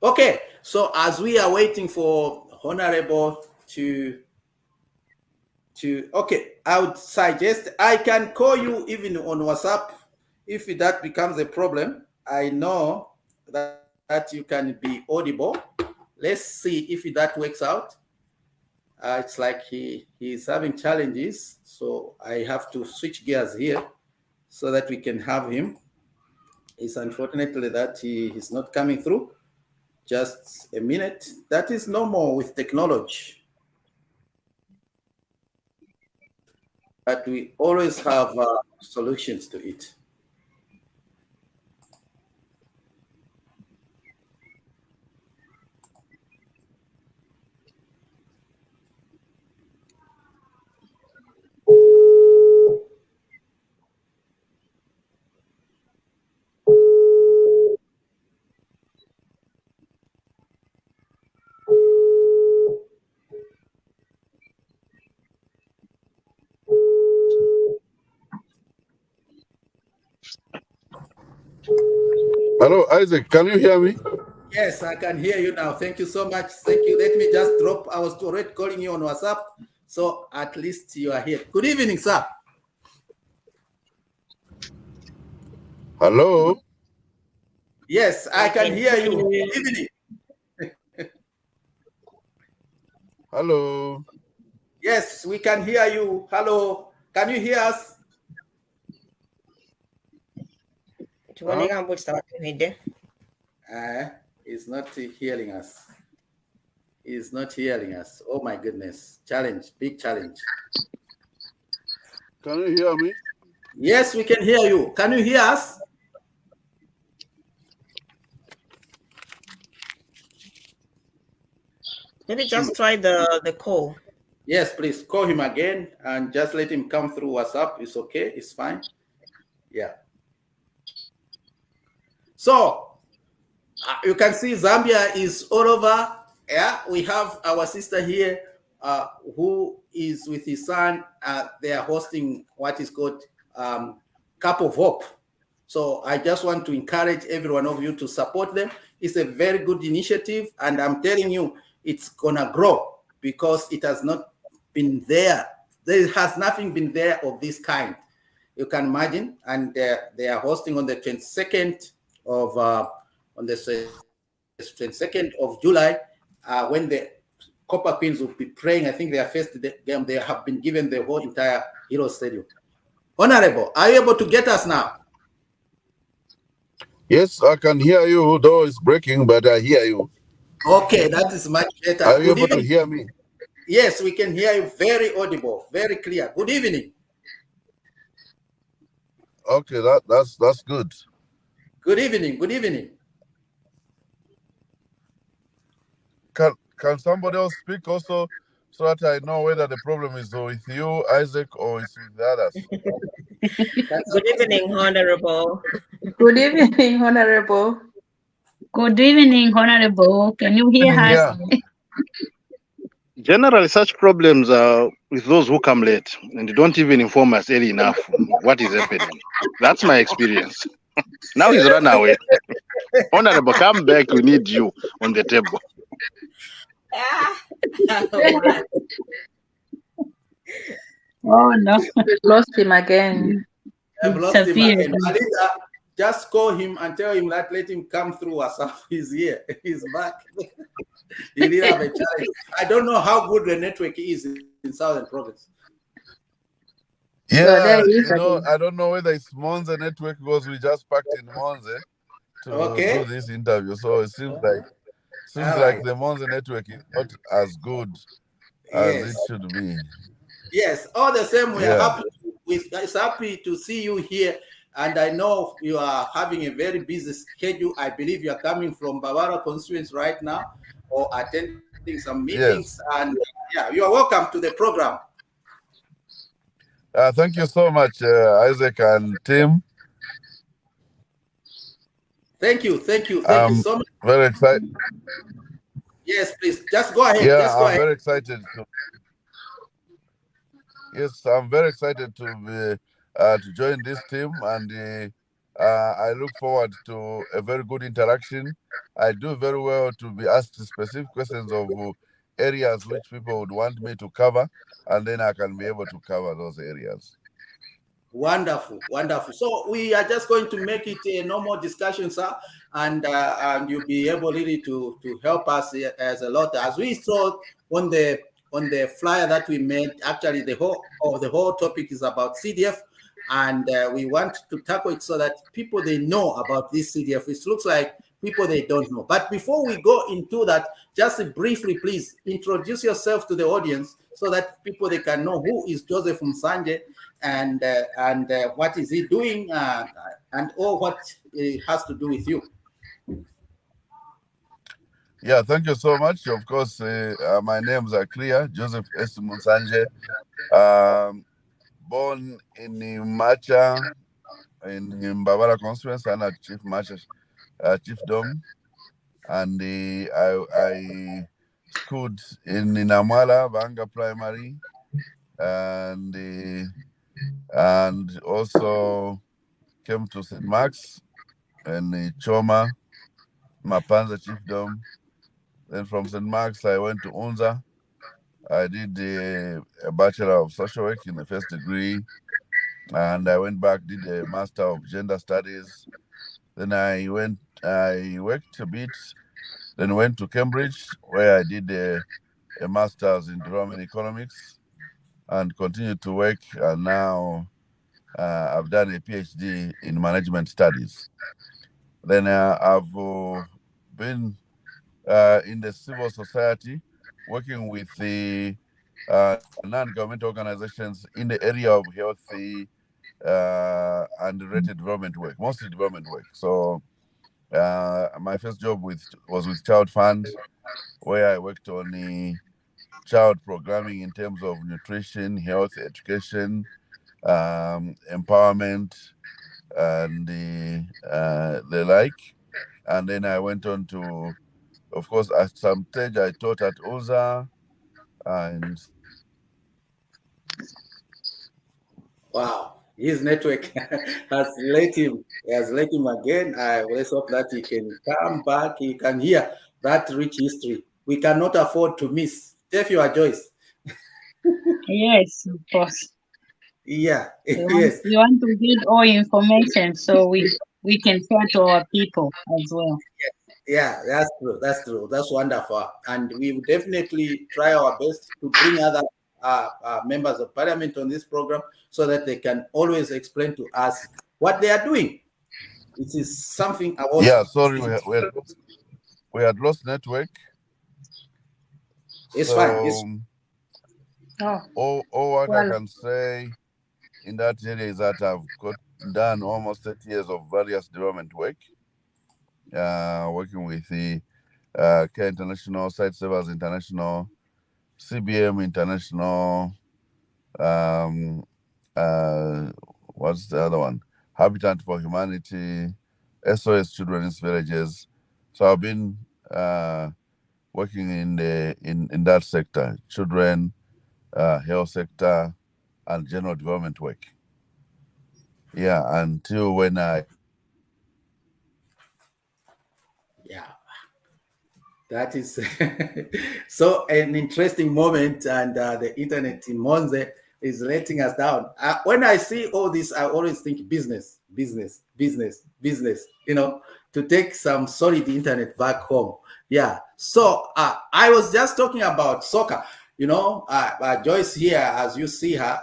Okay, so as we are waiting for Honorable to okay, I would suggest I can call you even on WhatsApp if that becomes a problem. I know that you can be audible. Let's see if that works out. It's like he's having challenges, so I have to switch gears here so that we can have him. It's unfortunately that he is not coming through. Just a minute. That is normal with technology. But we always have solutions to it.
Hello, Isaac, can you hear me?
Yes, I can hear you now. Thank you so much. Thank you. Let me just drop. I was already calling you on WhatsApp, so at least you are here. Good evening, sir.
Hello?
Yes, I can hear you. Good evening.
Hello?
Yes, we can hear you. Hello. Can you hear us? He's not hearing us. He's not hearing us. Oh my goodness. Challenge, big challenge.
Can you hear me?
Yes, we can hear you. Can you hear us?
Maybe just try the call.
Yes, please call him again and just let him come through WhatsApp. It's okay. It's fine. Yeah. So you can see Zambia is all over. Yeah, we have our sister here who is with his son. They are hosting what is called Cup of Hope. So I just want to encourage every one of you to support them. It's a very good initiative, and I'm telling you, it's gonna grow because it has not been there. There has nothing been there of this kind. You can imagine, and they are hosting on the 22nd of on the 22nd of July, when the Copper Queens will be playing. I think their first game. They have been given the whole entire Hero Stadium. Honorable, are you able to get us now?
Yes, I can hear you, though it's breaking, but I hear you.
Okay, that is much better.
Are you able to hear me?
Yes, we can hear you very audible, very clear. Good evening.
Okay, that's good.
Good evening. Good evening.
Can somebody else speak also, so that I know whether the problem is with you, Isaac, or it's with the others?
Good evening, Honorable.
Good evening, Honorable.
Good evening, Honorable. Can you hear us?
Yeah. Generally, such problems are with those who come late and don't even inform us early enough what is happening. That's my experience. Now he's run away. Honorable, come back. We need you on the table.
Oh no.
Lost him again.
I've lost him
Disappeared.
again. Alinda, just call him and tell him that let him come through WhatsApp. He's here. He's back. He didn't have a challenge. I don't know how good the network is in Southern Province.
Yeah, I don't know whether it's Monza network because we just packed in Monza to do this interview. So it seems like the Monza network is not as good as it should be.
Yes, all the same, we are happy. It's happy to see you here. And I know you are having a very busy schedule. I believe you are coming from MBABALA constituency right now or attending some meetings.
Yes.
And you are welcome to the program.
Thank you so much, Isaac and Tim.
Thank you so much.
Very excited.
Yes, please, just go ahead.
Yeah, I'm very excited. Yes, I'm very excited to be to join this team, and I look forward to a very good interaction. I do very well to be asked specific questions of areas which people would want me to cover, and then I can be able to cover those areas.
Wonderful. So we are just going to make it a normal discussion, sir, and you'll be able really to help us as a lot. As we saw on the flyer that we made, actually the whole topic is about CDF, and we want to tackle it so that people they know about this CDF. It looks like people they don't know. But before we go into that, just briefly, please introduce yourself to the audience so that people they can know who is Joseph.S.MUNSANJE and what is he doing and all what it has to do with you.
Yeah, thank you so much. Of course, my names are clear, JOSEPH.S.MUNSANJE, born in Macha, in MBABALA constituency, and at Chief Macha Chiefdom, and I schooled in Namwala, Banga Primary, and also came to St. Mark's and Choma, Mapanza Chiefdom. Then from St. Mark's, I went to Unza. I did a Bachelor of Social Work in the first degree, and I went back, did a Master of Gender Studies. Then I worked a bit, then went to Cambridge, where I did a Master's in Development Economics, and continued to work, and now I've done a PhD in Management Studies. Then I've been in the civil society, working with the non-government organizations in the area of healthy and related development work, mostly development work. So my first job was with Child Fund, where I worked on the child programming in terms of nutrition, health, education, empowerment, and the like. And then I went on to, of course, at some stage I taught at UZA, and
wow, his network has let him again. Let's hope that he can come back. He can hear that rich history. We cannot afford to miss. If you are Joyce.
Yes, of course.
Yeah.
Yes. We want to get all information so we can share to our people as well.
Yeah, that's true. That's wonderful. And we will definitely try our best to bring other members of parliament on this program so that they can always explain to us what they are doing. It is something about.
Yeah, sorry, we had lost network.
It's fine.
All what I can say in that area is that I've done almost 30 years of various development work, working with the Care International, Site Savers International, CBM International, what's the other one? Habitat for Humanity, SOS Children's Villages. So I've been working in that sector, children, health sector, and general development work. Yeah, until when I
That is so an interesting moment, and the internet in Monze is letting us down. When I see all this, I always think business, business, business, business, to take some solid internet back home. Yeah. So I was just talking about soccer. Joyce here, as you see her,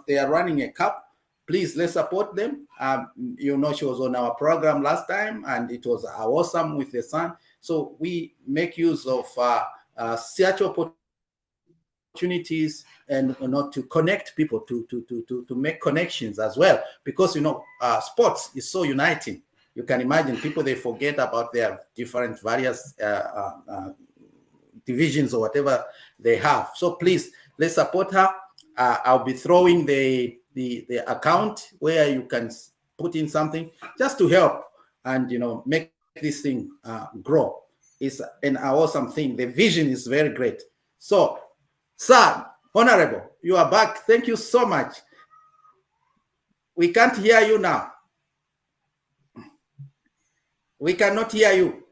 they are running a cup. Please, let's support them. She was on our program last time, and it was awesome with the son. So we make use of such opportunities and to connect people, to make connections as well, because sports is so uniting. You can imagine people, they forget about their different various divisions or whatever they have. So please, let's support her. I'll be throwing the account where you can put in something just to help and make this thing grow. It's an awesome thing. The vision is very great. So, sir, Honorable, you are back. Thank you so much. We can't hear you now. We cannot hear you.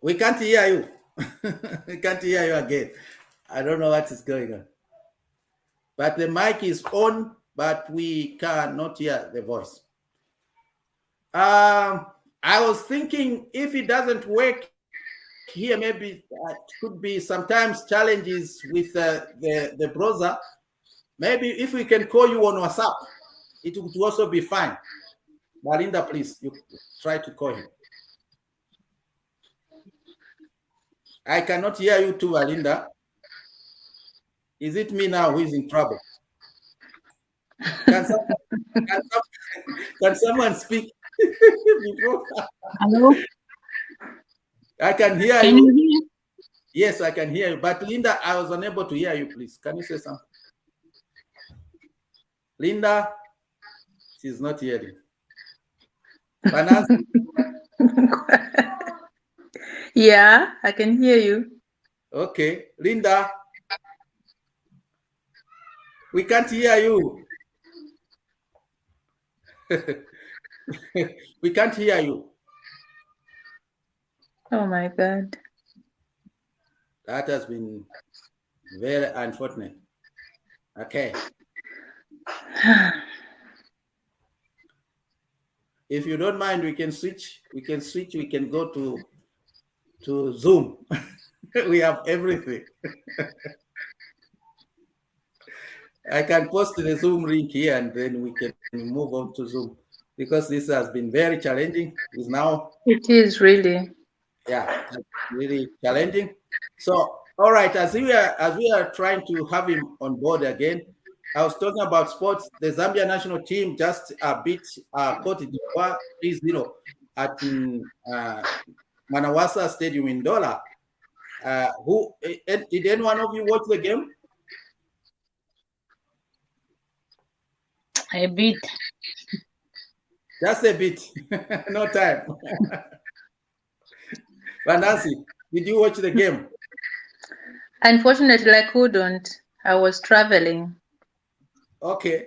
We can't hear you. We can't hear you again. I don't know what is going on. But the mic is on, but we cannot hear the voice. I was thinking if it doesn't work here, maybe it could be sometimes challenges with the browser. Maybe if we can call you on WhatsApp, it would also be fine. Malinda, please, you try to call him. I cannot hear you too, Malinda. Is it me now who is in trouble? Can someone speak?
Hello?
I can hear
Can you hear?
Yes, I can hear you. But Linda, I was unable to hear you, please. Can you say something? Linda, she's not hearing.
Yeah, I can hear you.
Okay. Linda, we can't hear you. We can't hear you.
Oh my God.
That has been very unfortunate. Okay. If you don't mind, we can switch. We can go to Zoom. We have everything. I can post the Zoom link here, and then we can move on to Zoom, because this has been very challenging. It's now.
It is really.
Yeah, really challenging. So, all right, as we are trying to have him on board again, I was talking about sports. The Zambia national team just beat Cote d'Ivoire 3-0 at Manawasa Stadium in Dola. Did any one of you watch the game?
A bit.
Just a bit. No time. But Nancy, did you watch the game?
Unfortunately, I couldn't. I was traveling.
Okay.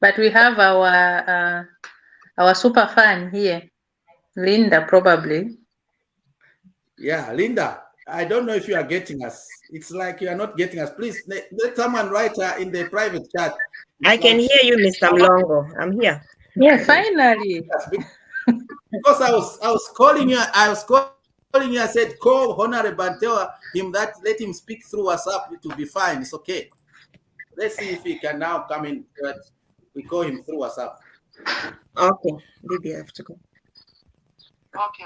But we have our super fan here, Linda, probably.
Yeah, Linda, I don't know if you are getting us. It's like you are not getting us. Please let someone write in the private chat.
I can hear you, Mr. Mlongo. I'm here.
Yeah, finally.
Because I was calling you. I said, call Honorable and tell him that let him speak through WhatsApp. It will be fine. It's okay. Let's see if he can now come in. We call him through WhatsApp.
Okay, maybe I have to go.
Okay.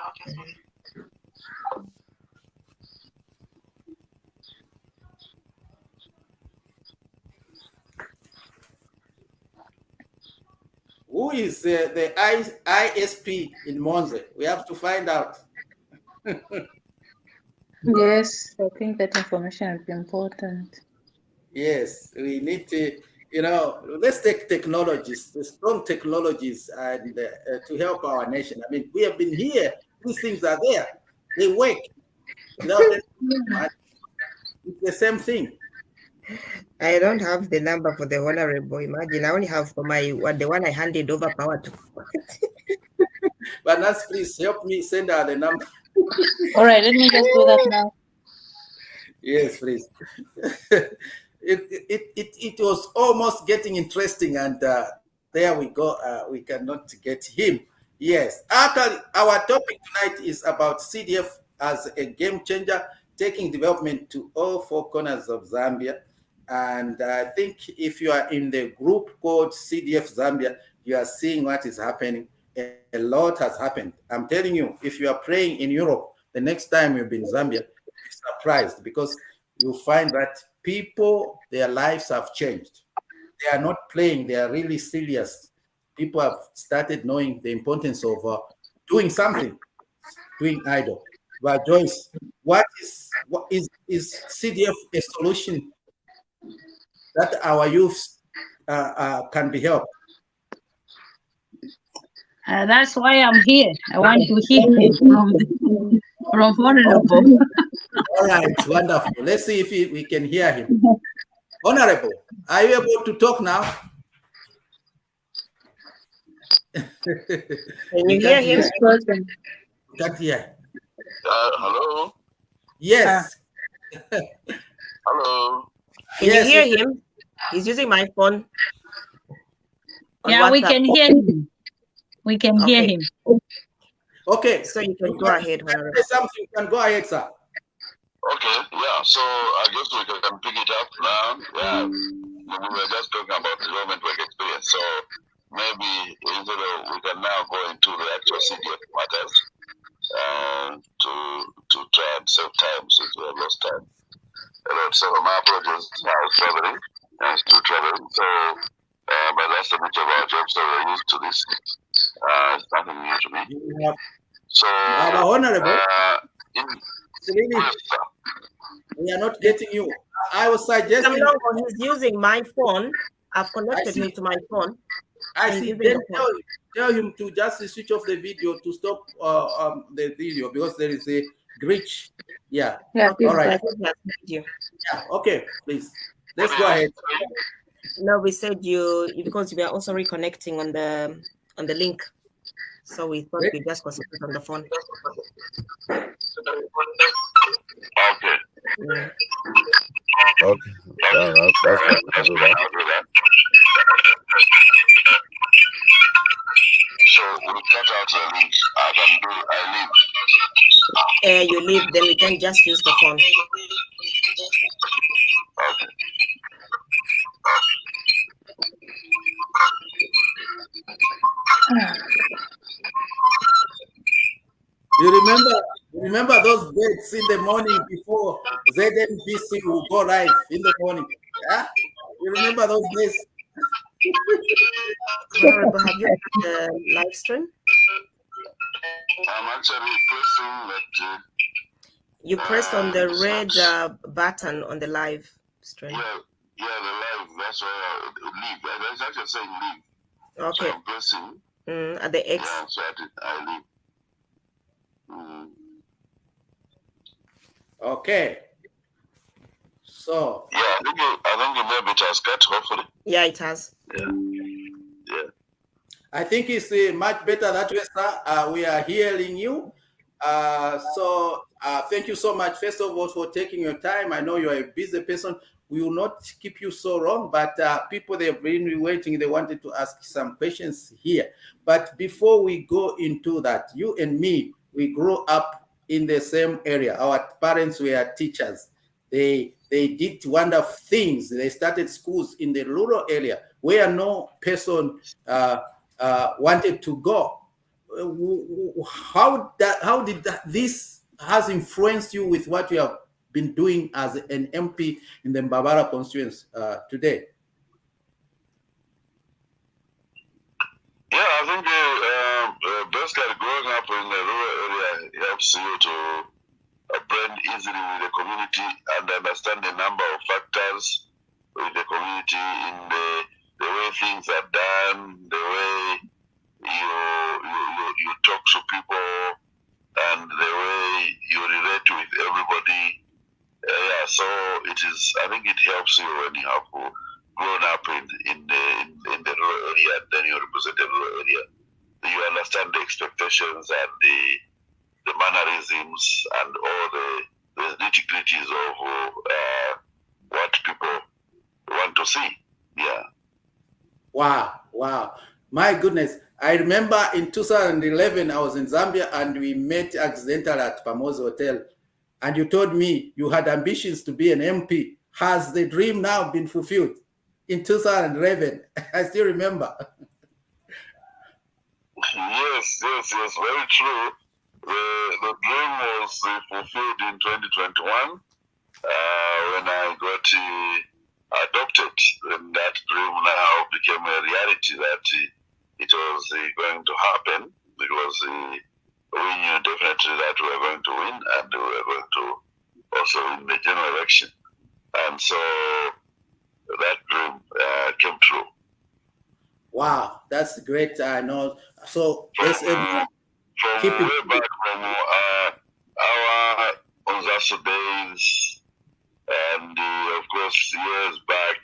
Who is the ISP in Monze? We have to find out.
Yes, I think that information is important.
Yes, we need to, let's take technologies, the strong technologies, and to help our nation. I mean, we have been here. These things are there. They work. It's the same thing.
I don't have the number for the honorable. Imagine, I only have for the one I handed over power to.
But Nancy, please help me send her the number.
All right, let me just do that now.
Yes, please. It was almost getting interesting, and there we go. We cannot get him. Yes, actually, our topic tonight is about CDF as a game changer, taking development to all four corners of Zambia. And I think if you are in the group called CDF Zambia, you are seeing what is happening. A lot has happened. I'm telling you, if you are praying in Europe, the next time you'll be in Zambia, you'll be surprised because you find that people, their lives have changed. They are not playing, they are really serious. People have started knowing the importance of doing something, doing idle. But Joyce, what is CDF a solution that our youth can be helped?
That's why I'm here. I want to hear from Honorable.
All right, wonderful. Let's see if we can hear him. Honorable, are you able to talk now?
Can you hear him?
Can't hear.
Hello?
Yes.
Hello?
Can you hear him? He's using my phone.
Yeah, we can hear him. We can hear him.
Okay.
So you can go ahead, Honorable.
Something, you can go ahead, sir.
Okay, yeah, so I guess we can pick it up now. Yeah, we were just talking about development work experience, so maybe instead of, we can now go into the actual CDF matters to try and save time since we have lost time. So my apologies, I was traveling, I'm still traveling, so but that's the nature of our job, so we're used to this. It's nothing new to me.
Yeah.
So,
Honorable, we are not getting you. I was suggesting.
He's using my phone. I've connected him to my phone.
I see. Then tell him to just switch off the video to stop the video because there is a glitch. Yeah. All right.
Yeah.
Okay. Please. Let's go ahead.
No, we said you because we are also reconnecting on the link, so we thought we just concentrate on the phone.
Okay.
Yeah.
Okay. That's fine. I'll do that. So we cut out the link. I leave.
You leave, then we can just use the phone.
Okay.
You remember those dates in the morning before ZNBC will go live in the morning? Yeah? You remember those days?
Honorable, have you got the live stream?
I'm actually pressing that.
You pressed on the red button on the live stream.
Yeah, the live. That's why leave. That's actually saying leave.
Okay.
So I'm pressing.
At the X.
Yeah, so I leave.
Okay. So.
Yeah, I think maybe it has cut. Hopefully.
Yeah, it has.
Yeah.
I think it's much better that way, sir. We are hearing you. So thank you so much, first of all, for taking your time. I know you're a busy person. We will not keep you so long, but people, they've been waiting. They wanted to ask some questions here. But before we go into that, you and me, we grew up in the same area. Our parents were teachers. They did wonderful things. They started schools in the rural area where no person wanted to go. How did this has influenced you with what you have been doing as an MP in the MBABALA constituency today?
Yeah, I think basically growing up in the rural area helps you to blend easily with the community and understand the number of factors with the community in the way things are done, the way you talk to people, and the way you relate with everybody. Yeah, So it is. I think it helps you when you have grown up in the rural area, and then you represent the rural area. You understand the expectations and the mannerisms and all the nitty-gritties of what people want to see. Yeah.
Wow. My goodness. I remember in 2011, I was in Zambia and we met accidentally at Pamoza Hotel. And you told me you had ambitions to be an MP. Has the dream now been fulfilled? In 2011, I still remember.
Yes, very true. The dream was fulfilled in 2021 when I got adopted, and that dream now became a reality that it was going to happen, because we knew definitely that we were going to win, and we were going to also win the general election. And so that dream came true.
Wow, that's great. I know. So
from way back from our Onzaso days, and of course years back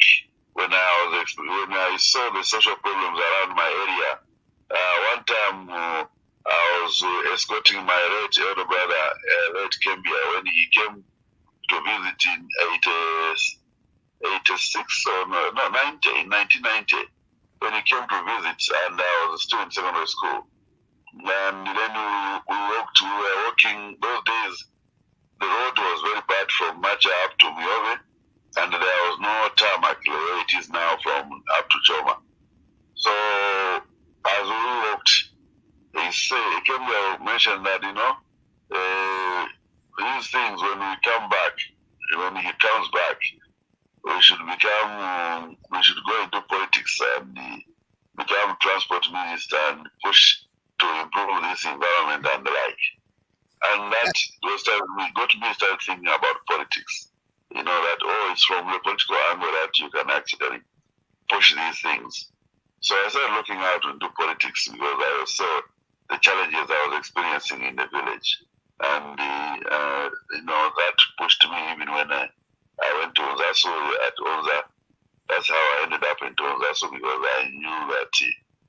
when I saw the social problems around my area. One time I was escorting my late elder brother, late Kembia, when he came to visit in 86 or no, 90, in 1990, when he came to visit, and I was still in secondary school. And then we were walking. Those days, the road was very bad from Macha up to Miove, and there was no tarmac the way it is now from up to Choma. So as we walked, he came there, mentioned that, these things, when we come back, when he comes back, we should go into politics and become transport minister and push to improve this environment and the like. And that got me started thinking about politics. That, it's from the political angle that you can actually push these things. So I started looking out into politics because I saw the challenges I was experiencing in the village. And, that pushed me even when I went to Onzaso at Onza. That's how I ended up in Onzaso, because I knew that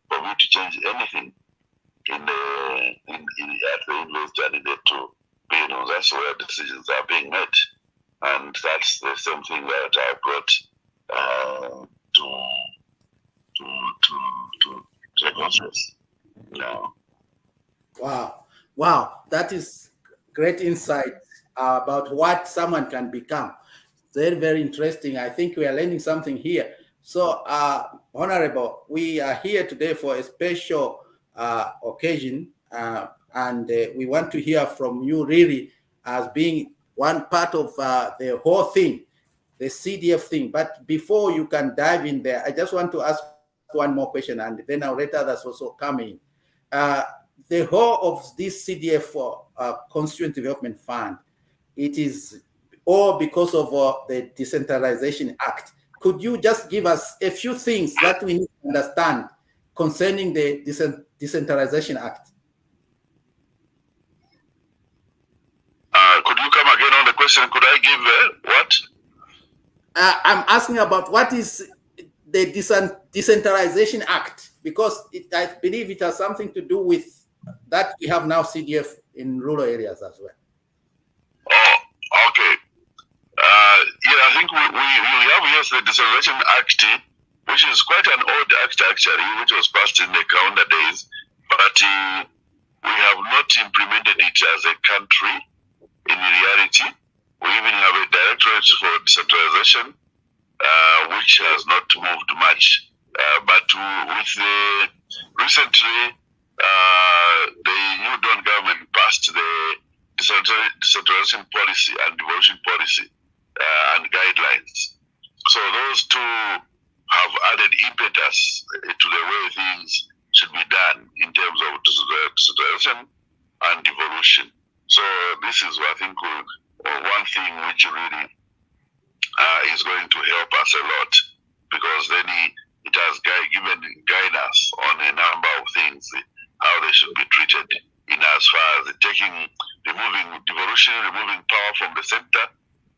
for me to change anything at the university, I needed to be in Onzaso where decisions are being made. And that's the same thing that I brought to the conference. No.
Wow, that is great insight about what someone can become. Very, very interesting. I think we are learning something here. So, Honorable, we are here today for a special occasion, and we want to hear from you really as being one part of the whole thing, the CDF thing. But before you can dive in there, I just want to ask one more question, and then I'll let others also come in. The whole of this CDF Constituent Development Fund, it is all because of the Decentralization Act. Could you just give us a few things that we need to understand concerning the Decentralization Act?
Could you come again on the question? Could I give what?
I'm asking about what is the Decentralization Act, because I believe it has something to do with that we have now CDF in rural areas as well.
Oh, okay. I think we have, yes, the Decentralization Act, which is quite an old act actually, which was passed in the calendar days, but we have not implemented it as a country in reality. We even have a directorate for decentralization, which has not moved much. But with recently, the new Dawn government passed the decentralization policy and devolution policy and guidelines. So those two have added impetus to the way things should be done in terms of decentralization and devolution. So this is, I think, one thing which really is going to help us a lot, because then it has given guidance on a number of things, how they should be treated, in as far as removing devolution, removing power from the center,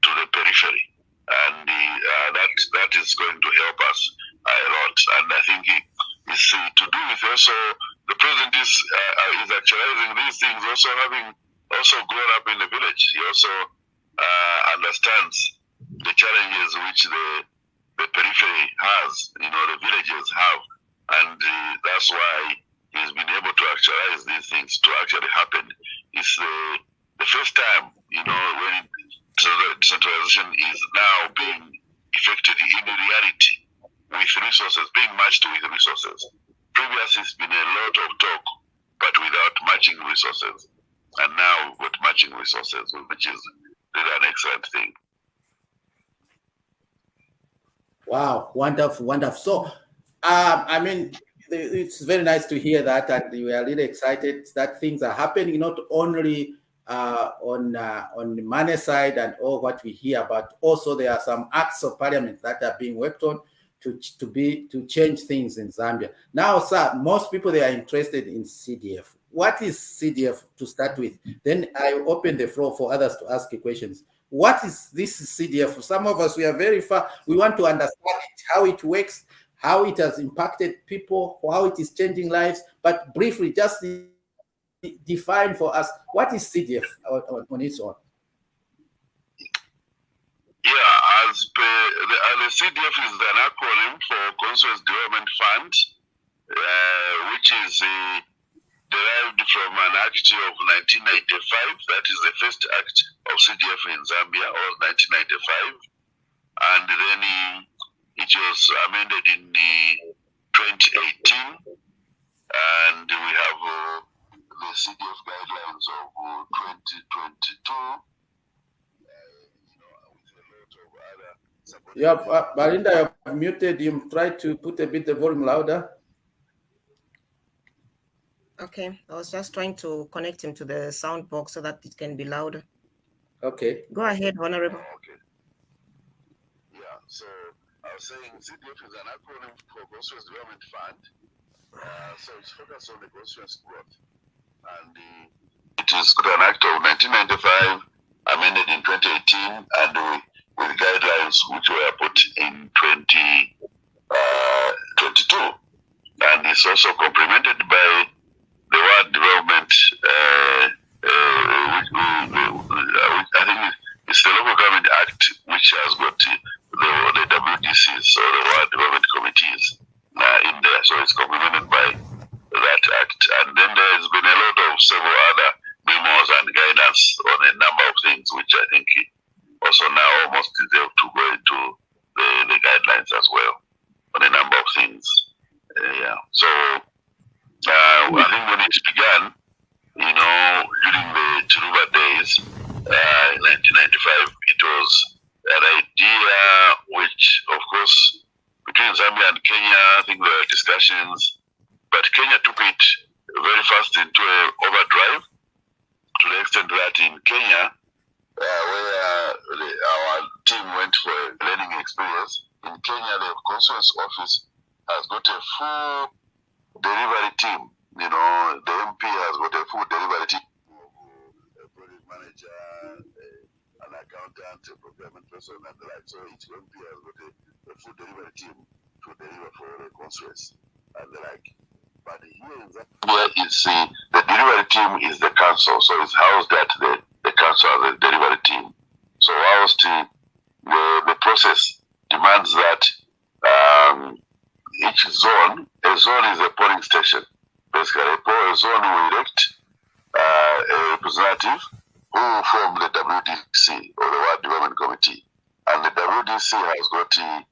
to the periphery, and that is going to help us a lot. And I think it's to do with also the president is actualizing these things, also having grown up in the village. He also understands the challenges which the periphery has, the villages have, and that's why he's been able to actualize these things to actually happen. It's the first time, when decentralization is now being effected in reality with resources, being matched with resources. Previously, it's been a lot of talk, but without matching resources. And now we've got matching resources, which is really an excellent thing.
Wow, wonderful, wonderful. So, I mean, it's very nice to hear that, and we are really excited that things are happening, not only on the money side and all what we hear, but also there are some acts of parliament that are being worked on to change things in Zambia. Now, sir, most people, they are interested in CDF. What is CDF to start with? Then I open the floor for others to ask questions. What is this CDF? Some of us, we are very far. We want to understand it, how it works, how it has impacted people, how it is changing lives. But briefly, just define for us, what is CDF on its own?
Yeah, the CDF is an acronym for Constituency Development Fund, which is derived from an act of 1995. That is the first act of CDF in Zambia, or 1995. And then it was amended in 2018. And we have the CDF guidelines of 2022.
Yeah, Barinda, you're muted. You try to put a bit the volume louder.
Okay, I was just trying to connect him to the sound box so that it can be louder.
Okay.
Go ahead, Honorable.
Okay. Yeah, so I was saying CDF is an acronym for Constituency Development Fund. So it's focused on the constituency growth. And it is an act of 1995, amended in 2018, and with guidelines which were put in 2022. And it's also complemented by the World Development, I think it's the Local Government Act, which has got the WDCs, so the World Development Committees, in there. So it's complemented by that act. And then there's been a lot of several other memos and guidance on a number of things, which I think also now almost deserve to go into the guidelines as well on a number of things. Yeah. So I think when it began, during the Chiluba days, in 1995, it was an idea which, of course, between Zambia and Kenya, I think there were discussions, but Kenya took it very fast into an overdrive, to the extent that in Kenya, where our team went for a learning experience, in Kenya, the constituency office has got a full delivery team. The MP has got a full delivery team. A project manager, an accountant, a procurement person, and the like. So each MP has got a full delivery team to deliver for the constituency and the like. But here in Zambia, the delivery team is the council, so it's housed at the council as a delivery team. So whilst the process demands that each zone, a zone is a polling station. Basically, a zone will elect a representative who form the WDC, or the World Development Committee. And the WDC has got the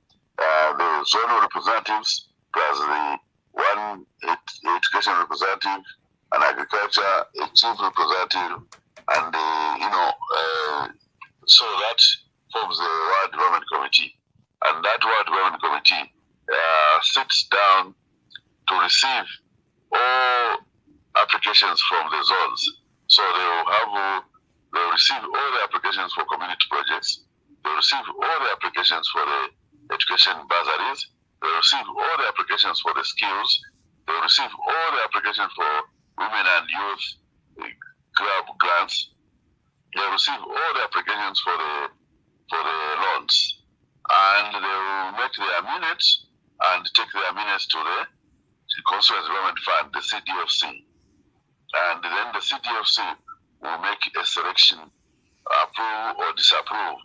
zonal representatives plus the one education representative, an agriculture, a chief representative, and so that forms the World Development Committee. And that World Development Committee sits down to receive all applications from the zones. So they will receive all the applications for community projects. They will receive all the applications for the education bursaries. They will receive all the applications for the skills. They will receive all the applications for women and youth club grants. They will receive all the applications for the for the loans. And they will make their minutes and take their minutes to the Consular Development Fund, the CDFC. And then the CDFC will make a selection, approve or disapprove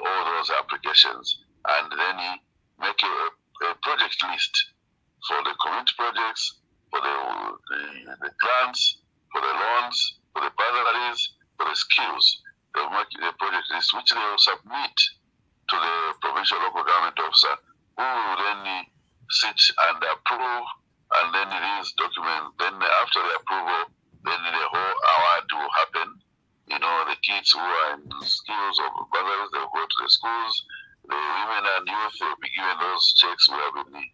all those applications, and then make a project list for the community projects, for the grants, for the loans, for the bursaries, for the skills. They will make a project list which they will submit to the provincial local government officer, who will then sit and approve and then release documents. Then after the approval, then the whole award will happen. You know, the kids who are in skills or bursaries, they will go to the schools. The women and youth will be given those checks we have been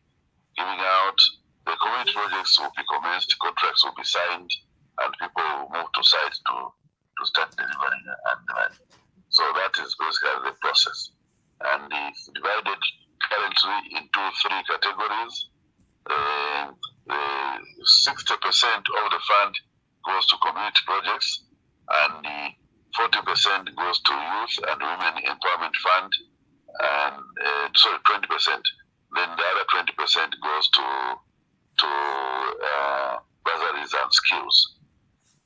giving out. The community projects will be commenced, contracts will be signed, and people will move to site to start delivering and so that is basically the process. And it's divided currently into 3 categories. 60% of the fund goes to community projects, and 40% goes to youth and women empowerment fund, and 20%. Then the other 20% goes to bursaries and skills.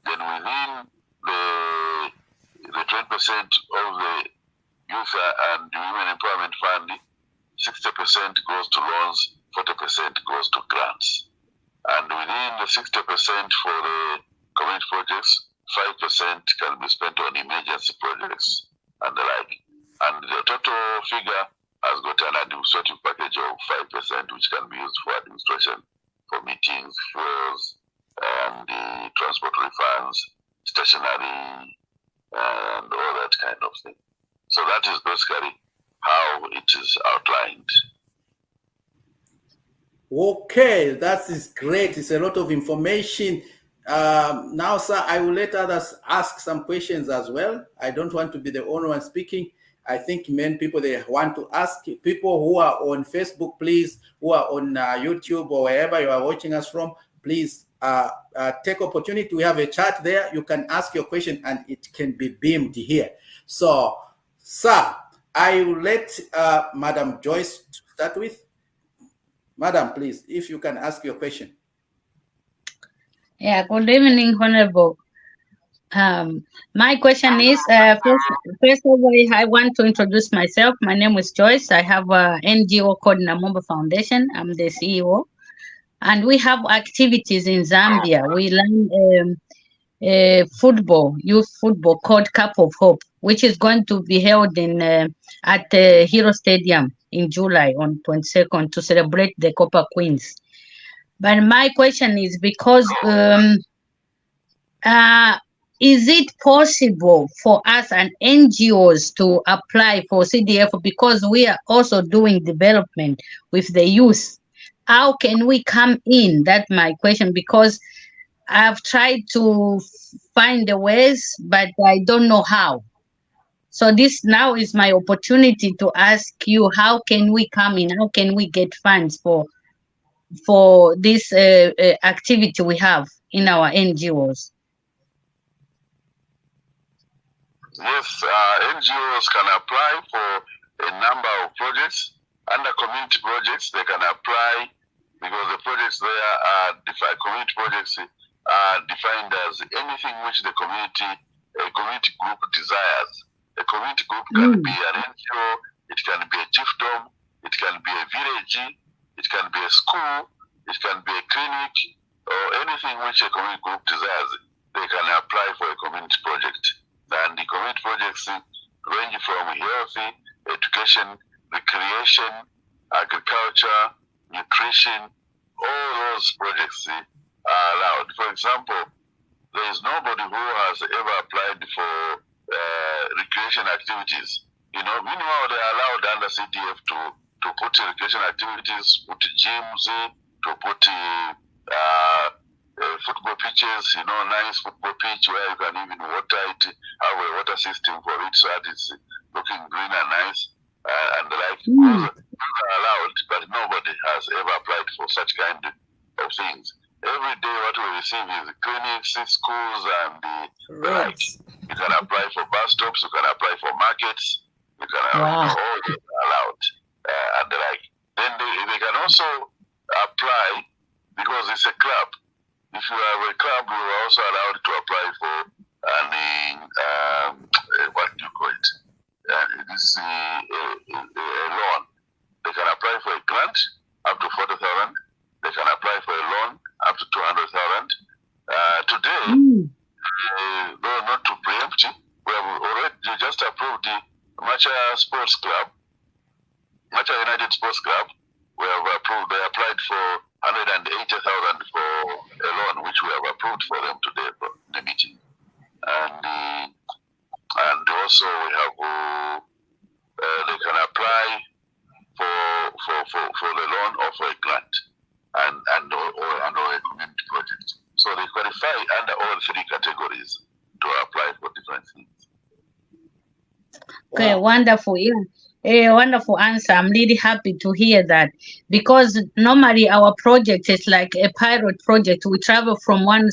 Then within the 20% of the youth and women empowerment fund, 60% goes to loans, 40% goes to grants. And within the 60% for the community projects, 5% can be spent on emergency projects and the like. And the total figure has got an administrative package of 5%, which can be used for administration, for meetings, fuels, and the transport refunds, stationery, and all that kind of thing. So that is basically how it is outlined.
Okay, that is great. It's a lot of information. Now, sir, I will let others ask some questions as well. I don't want to be the only one speaking. I think many people, they want to ask. People who are on Facebook, please, who are on YouTube or wherever you are watching us from, please take opportunity. We have a chat there. You can ask your question and it can be beamed here. So, sir, I will let Madam Joyce start with. Madam, please, if you can ask your question.
Yeah, good evening, Honorable. My question is, first of all, I want to introduce myself. My name is Joyce. I have an NGO called Namombo Foundation. I'm the CEO. And we have activities in Zambia. We learn football, youth football called Cup of Hope, which is going to be held in at the Hero Stadium in July on 22nd to celebrate the Copper Queens. But my question is, because is it possible for us and NGOs to apply for CDF, because we are also doing development with the youth? How can we come in? That's my question, because I've tried to find the ways, but I don't know how. So this now is my opportunity to ask you, how can we come in? How can we get funds for this activity we have in our NGOs?
Yes, NGOs can apply for a number of projects. Under community projects, they can apply because the projects there are defined. Community projects are defined as anything which the community group desires. A community group can be an NGO, it can be a chiefdom, it can be a village, it can be a school, it can be a clinic, or anything which a community group desires. They can apply for a community project. And the community projects range from health, education, recreation, agriculture, nutrition. All those projects are allowed. For example, there is nobody who has ever applied for recreation activities. You know, meanwhile, they are allowed under CDF to put recreation activities, put gyms, to put football pitches, you know, nice football pitch where you can even water it, have a water system for it so that it's looking green and nice, and like those are allowed, but nobody has ever applied for such kind of things. Every day what we receive is clinics, schools, and the like. You can apply for bus stops, you can apply for markets, you
Wow.
all allowed and the like. Then they can also apply, because it's a club. If you have a club, you are also allowed to apply for what do you call it? This a loan. They can apply for a grant up to 40,000. They can apply for a loan up to 200,000. Today, though not to preempt, we have already just approved the Macha Sports Club, Macha United Sports Club. We have approved. They applied for 180,000 for a loan, which we have approved for them today for the meeting. And also we have they can apply for the loan or for a grant and or a community project. So they qualify under all three categories to apply for different things.
Okay, wonderful. Yeah. A wonderful answer. I'm really happy to hear that, because normally our project is like a pilot project. We travel from one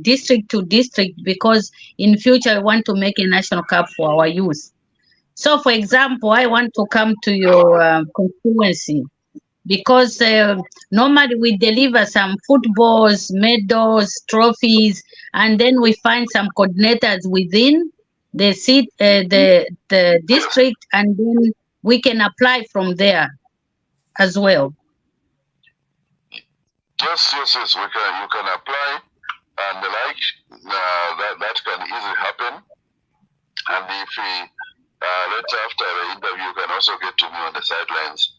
district to district, because in future I want to make a national cup for our youth. So, for example, I want to come to your constituency, because normally we deliver some footballs, medals, trophies, and then we find some coordinators within the district, and then we can apply from there as well.
Yes, you can apply and the like. That can easily happen. And if later after the interview, you can also get to me on the sidelines,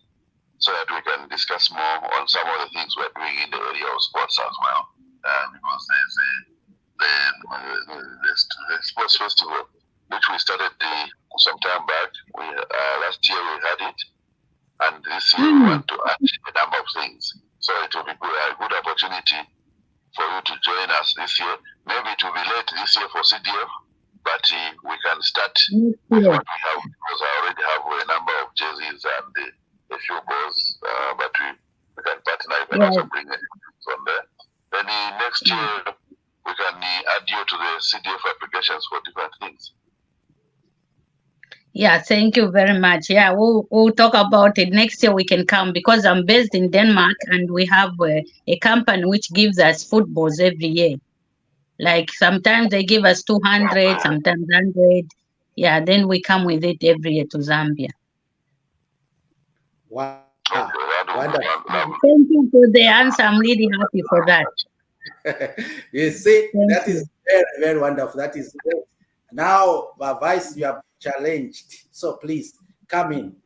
so that we can discuss more on some of the things we're doing in the area of sports as well. Because there's the sports festival, which we started some time back. Last year we had it, and this year we want to add a number of things. So it will be a good opportunity for you to join us this year. Maybe it will be late this year for CDF, but we can start with what we have, because I already have a number of jerseys and a few balls, but we can partner. You can also bring it from there. Then next year we can add you to the CDF applications for different things.
Yeah, thank you very much. Yeah, we'll talk about it next year. We can come, because I'm based in Denmark, and we have a company which gives us footballs every year. Like sometimes they give us 200, sometimes 100. Yeah, then we come with it every year to Zambia.
Wow.
Wonderful. Thank you for the answer. I'm really happy for that.
You see, that is very, very wonderful. That is great. Now, Vice, you are challenged. So please come in.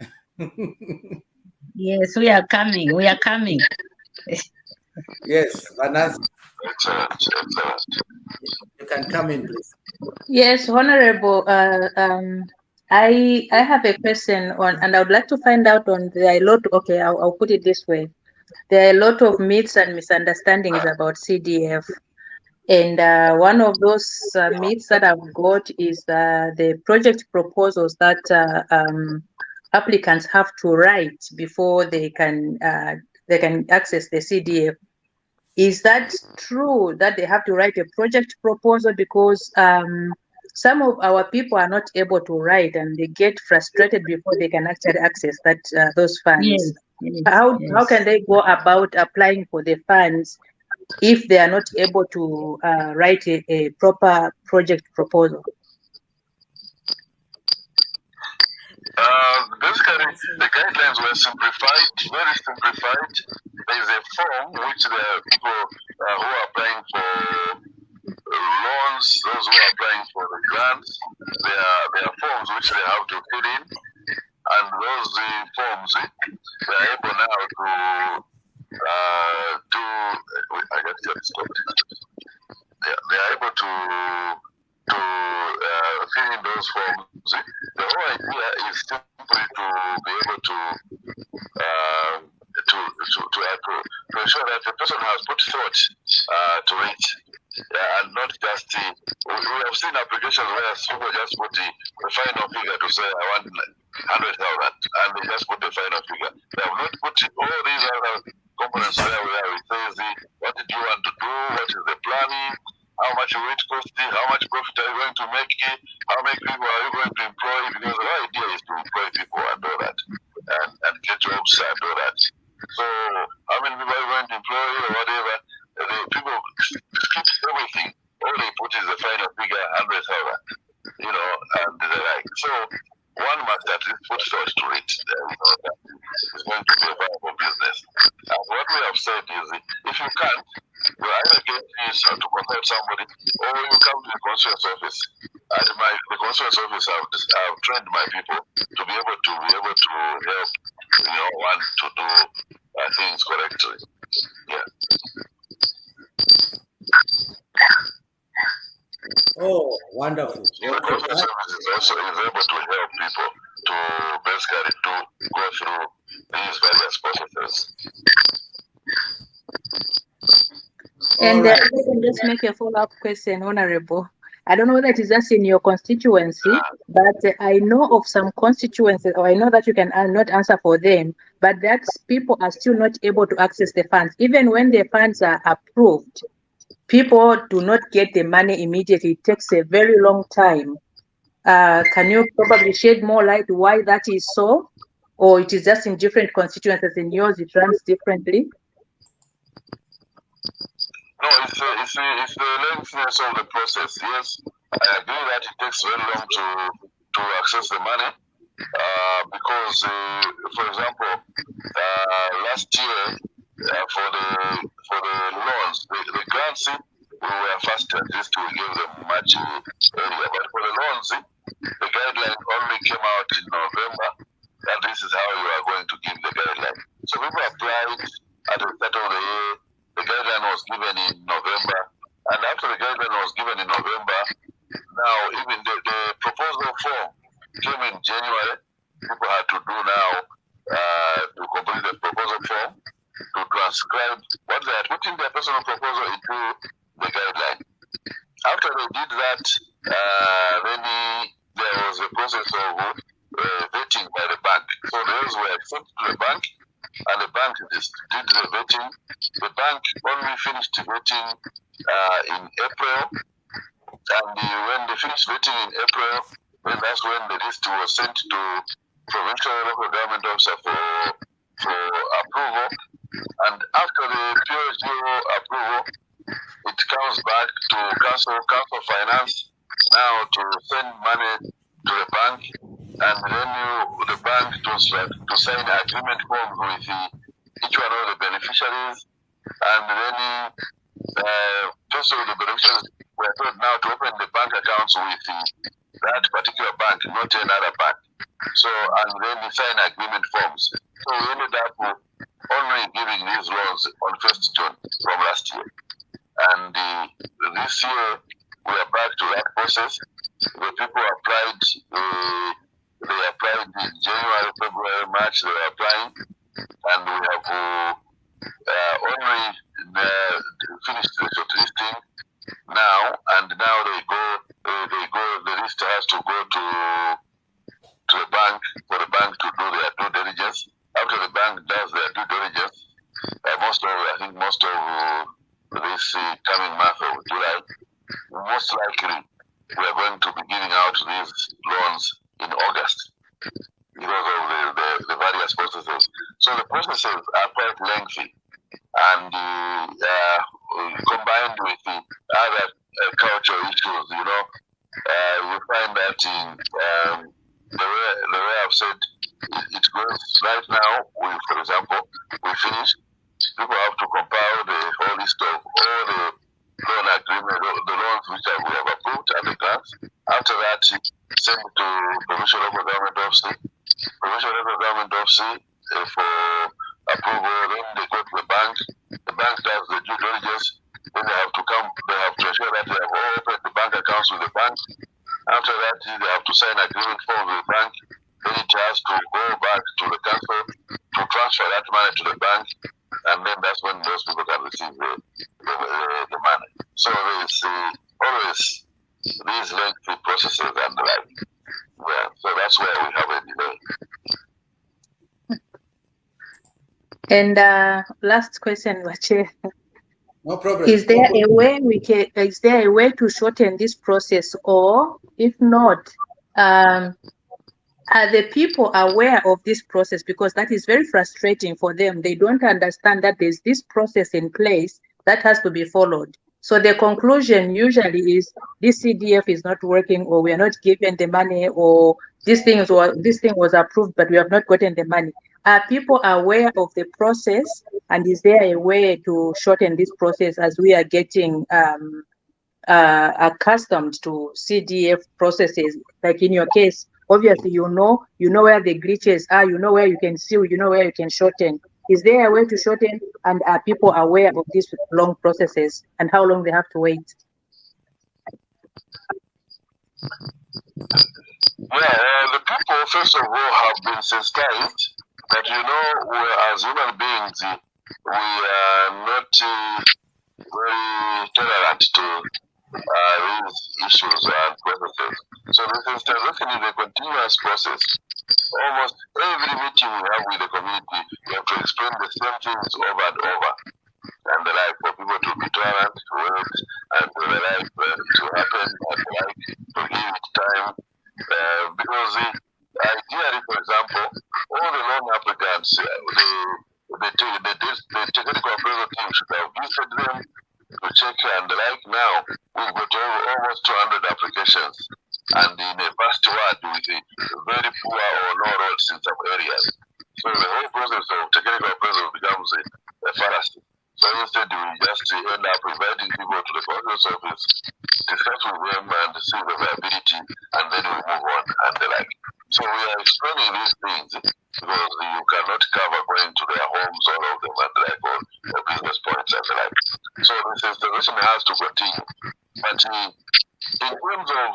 Yes, we are coming. We are coming.
Yes, Vanas. You can come in, please.
Yes, Honorable. I have a question on, and I would like to find out on. There are a lot. Okay, I'll put it this way. There are a lot of myths and misunderstandings about CDF. And one of those myths that I've got is the project proposals that applicants have to write before they can access the CDF. Is that true that they have to write a project proposal? Because some of our people are not able to write, and they get frustrated before they can actually access those funds.
Yes.
How can they go about applying for the funds if they are not able to write a proper project proposal?
Basically, the guidelines were simplified, very simplified. There is a form which the people who are applying for loans, those who are applying for the grants, there are forms which they have to fill in, and those forms they are able now to do. I guess they are able to fill in those forms. The whole idea is simply to be able to ensure that the person has put thought to it, and not just we have seen applications where people just put the final figure to say I want 100,000, and they just put the final figure. They have not put all these other components where it says what do you want to do, what is the planning, how much will it cost, how much profit are you going to make, how many people are you going to employ, because the idea business. And what we have said is, if you can't, you either get this to consult somebody, or you come to the consul's office. And the consul's office have trained my people to be able to help, one to do things correctly. Yeah.
Oh, wonderful.
The consul's office is also able to help people to basically go through these various processes.
And if I can just make a follow-up question, Honorable. I don't know whether it is just in your constituency, but I know of some constituencies, or I know that you can not answer for them, but that people are still not able to access the funds. Even when the funds are approved, people do not get the money immediately. It takes a very long time. Can you probably shed more light why that is so? Or it is just in different constituencies? In yours, it runs differently?
No, it's the lengthiness of the process. Yes, I agree that it takes very long to access the money. Because, for example, last year for the loans, the grants, we were fast at least to give them much earlier. But for the loans, the guideline only came out in November, and this is how you are going to give the guideline. So people applied at the start of the year. The guideline was given in November, and after the guideline was given in November, now even the proposal form came in January. People had to do now to complete the proposal form to transcribe what they had put in their personal proposal into the guideline. After they did that, then there was a process of vetting by the bank. So those were sent to the bank, and the bank did the vetting. The bank only finished vetting in April, and when they finished vetting in April, then that's when the list was sent to provincial local government officer for approval. And after the POGO approval, it comes back to council finance now to send money to the bank, and then the bank to sign agreement forms with each one of the beneficiaries, and then also the beneficiaries were told now to open the bank accounts with that particular bank, not another bank. So, and then they sign agreement forms. So we ended up only giving these loans on 1st June from last year. And this year, we are back to that process. The people applied, they applied in January, February, March, they were applying, and we have only finished the shortlisting now, and now the list has to go to the bank for the bank to do their due diligence. After the bank does their due diligence, I think most of this coming month of July, most likely we are going to be giving out these loans in August because of the various processes. So the processes are quite lengthy, and combined with the other cultural issues, you find that in the way I've said, it goes right now. For example, we finished. People have to compile the whole list of all the loan agreement, the loans which we have approved and the grants. After that, send it to provincial local government office. Provincial local government office for approval. Then they go to the bank. The bank does the due diligence. Then they have to ensure that they have all opened the bank accounts with the bank. After that, they have to sign agreement form with the bank. Then it has to go back to the council to transfer that money to the bank, and then that's when those people can receive the money. So there's always these lengthy processes and the like. Yeah, so that's where we have a delay.
And last question, Wache.
No problem.
Is there a way to shorten this process, or if not, are the people aware of this process? Because that is very frustrating for them. They don't understand that there's this process in place that has to be followed. So the conclusion usually is this CDF is not working, or we are not given the money, or this thing was approved, but we have not gotten the money. are people aware of the process, and is there a way to shorten this process as we are getting accustomed to CDF processes? Like in your case, obviously you know where the glitches are, you know where you can seal, you know where you can shorten. Is there a way to shorten, and are people aware of these long processes and how long they have to wait?
Yeah, the people, first of all, have been sensitized that, we as human beings, we are not very tolerant to these issues and processes. So the sensitization is a continuous process. Almost every meeting we have with the community, we have to explain the same things over and over. And the like for people to be tolerant to it, and the like to happen, and the like to give it time. Because ideally, for example, all the loan applicants, the technical appraisal team should have visited them to check, and the like. Now we've got almost 200 applications, and in a vast word with very poor or no roads in some areas. So the whole process of technical appraisal becomes a fallacy. So instead, we just end up inviting people to the conference office, discuss with them and see the viability, and then we move on and the like. So we are explaining these things because you cannot cover going to their homes, all of them, and the like, or business points and the like. So this installation has to continue. But in terms of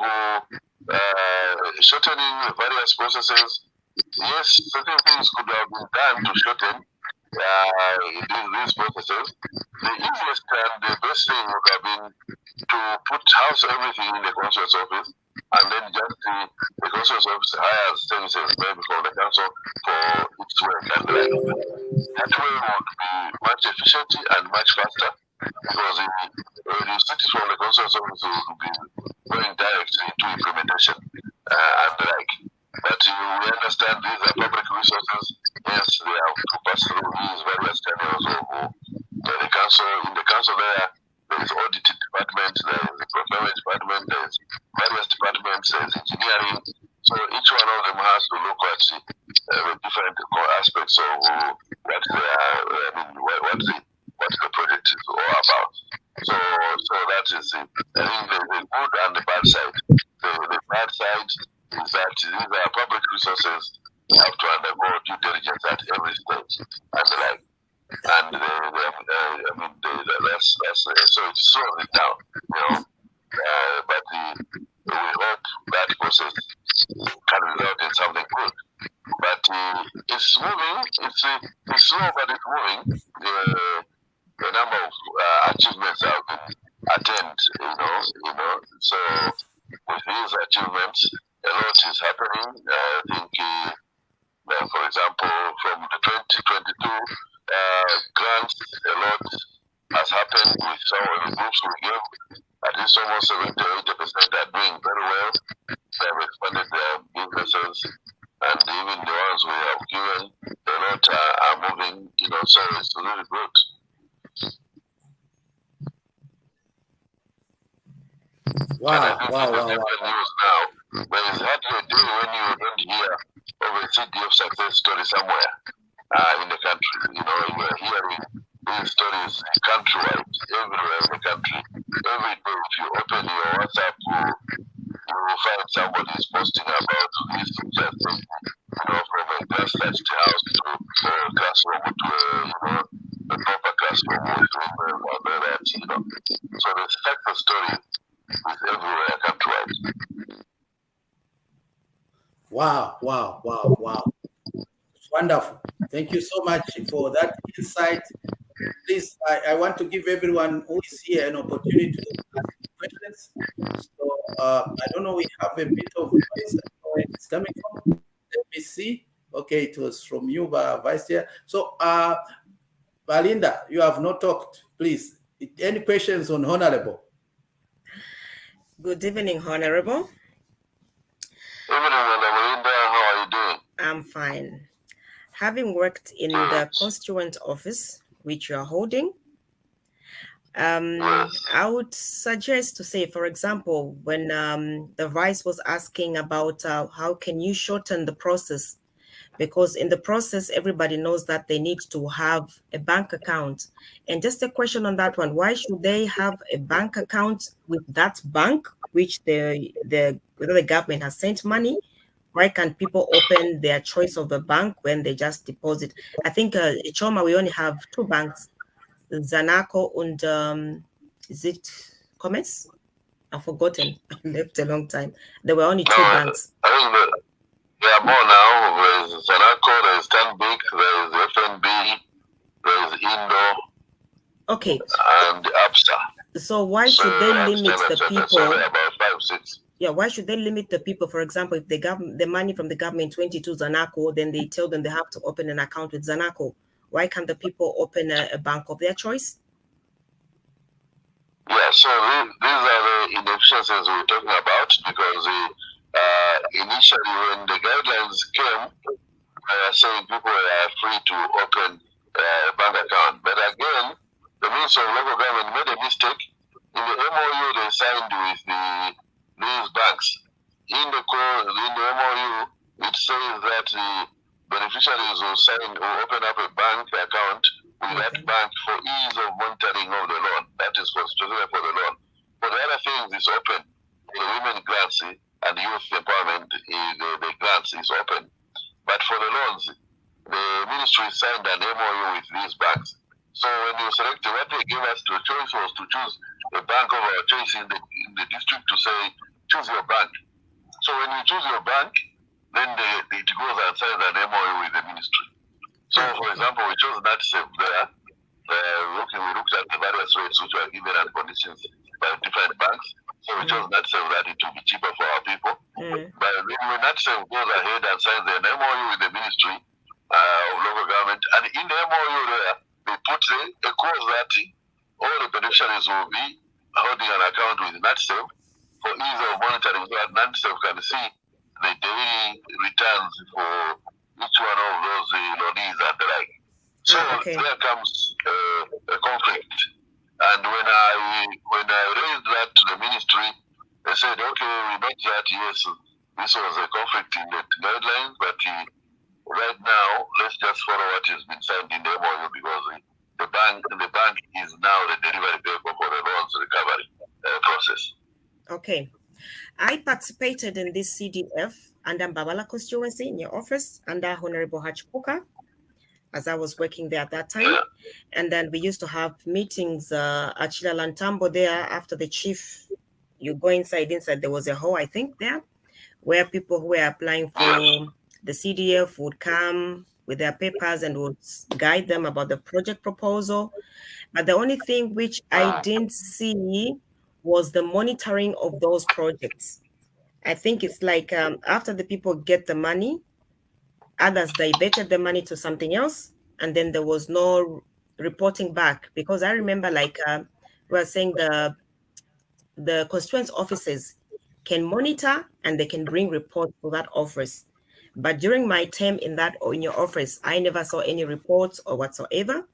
shortening various processes, yes, certain things could have been done to shorten these processes. The easiest and the best thing would have been to house everything in the consul's office, and then just the consul's office hires services maybe from the council for its work and the like. That way would be much efficient and much faster, because when you sit from the consul's office, you will be going directly to implementation and the like. But we understand these are public resources. Yes, they have to pass through these various channels of the council. In the council there is audit department, there is the procurement department, there is various departments, there is engineering. So each one of them has to look at the different aspects of what the project is all about. So that is it. I think the good and the bad side. The bad side is that these are public resources. You have to undergo due diligence at every stage and the like. And so it slows it down, but we hope that process can result in something good. But it's moving. It's slow, but it's moving. The number of achievements have been attained, So with these achievements, a lot is happening. I think, for example, from the 2022 grants, a lot has happened with some of the groups we gave. At least almost 70 or 80% are doing very well. They have expanded their businesses, and even the ones we have given, a lot are moving, so it's really good.
Wow.
News now. There is hardly a day when you don't hear of a CDF success story somewhere in the country. You are hearing these stories countrywide, everywhere in the country. Every day, if you open your WhatsApp, you will find somebody is posting about this success thing, from a class-touched house to a classroom to a proper classroom with women and that, So the success story is everywhere countrywide.
Wow. Wonderful. Thank you so much for that insight. Please, I want to give everyone who is here an opportunity to ask questions. So I don't know, we have a bit of noise where it's coming from. Let me see. Okay, it was from you, Vice Chair. So, Belinda, you have not talked. Please, any questions on Honorable?
Good evening, Honorable.
Evening, Belinda. How are you doing?
I'm fine. Having worked in the constituent office, which you are holding, I would suggest to say, for example, when the Vice was asking about how can you shorten the process, because in the process, everybody knows that they need to have a bank account. And just a question on that one, why should they have a bank account with that bank, which the government has sent money? Why can't people open their choice of a bank when they just deposit? I think Choma, we only have two banks, Zanaco and is it Commerce? I've forgotten. I left a long time. There were only two banks.
I think there are more now. There is Zanaco, there is Stanbic, there is FNB, there is Indo.
Okay.
And ABSA.
So why should they limit the people?
About 5, 6.
Yeah, why should they limit the people? For example, if they got the money from the government 22 Zanaco, then they tell them they have to open an account with Zanaco. Why can't the people open a bank of their choice?
Yeah, so these are the inefficiencies we're talking about, because initially when the guidelines came, saying people are free to open a bank account. But again, the Minister of Local Government made a mistake. In the MOU they signed with these banks. In the MOU, it says that the beneficiaries will open up a bank account with that bank for ease of monitoring of the loan. That is specifically for the loan. For the other things, it's open. The women grants and youth empowerment, the grants is open. But for the loans, the ministry signed an MOU with these banks. So when you select what they gave us to a choice was to choose a bank of our choice in the district to say, choose your bank. So when you choose your bank, then it goes and signs an MOU with the ministry. So for example, we chose NatSafe there. We looked at the various rates which were given and conditions by different banks. So we chose NatSafe that it will be cheaper for our people. But when NatSafe goes ahead and signs an MOU with the ministry of local government, and in the MOU there, they put a clause that all the beneficiaries will be holding an account with NatSafe for ease of monitoring, so that NatSafe can see the daily returns for each one of those loanees and the like. So there comes a conflict. And when I raised that to the ministry, they said, okay, we know that, yes, this was a conflict in the guidelines, but right now, let's just follow what has been signed in the MOU, because the bank is now the delivery vehicle for the loans recovery process.
Okay. I participated in this CDF under MBABALA constituency in your office under Honorable Hachpuka, as I was working there at that time. And then we used to have meetings at Chila Lantambo there after the chief. You go inside, there was a hall, I think, there, where people who were applying for the CDF would come with their papers and would guide them about the project proposal. But the only thing which I didn't see was the monitoring of those projects. I think it's like after the people get the money, others diverted the money to something else, and then there was no reporting back. Because I remember, we were saying the constituent officers can monitor and they can bring reports to that office. But during my term in your office, I never saw any reports or whatsoever.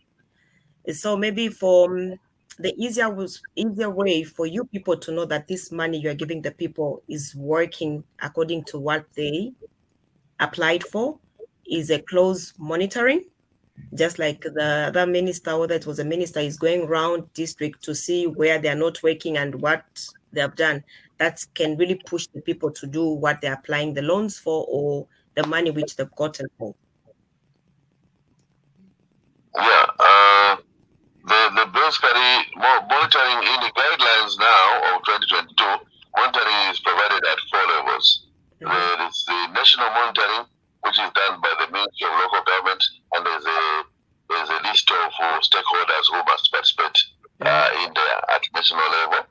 So maybe for the easier way for you people to know that this money you are giving the people is working according to what they applied for is a close monitoring, just like the other minister, whether it was a minister, is going around district to see where they are not working and what they have done. That can really push the people to do what they're applying the loans for or the money which they've gotten for.
Yeah, the basically monitoring in the guidelines now of 2022, monitoring is provided at 4 levels. There is the national monitoring, which is done by the Ministry of Local Government, and there's a list of stakeholders who must participate in there at national level.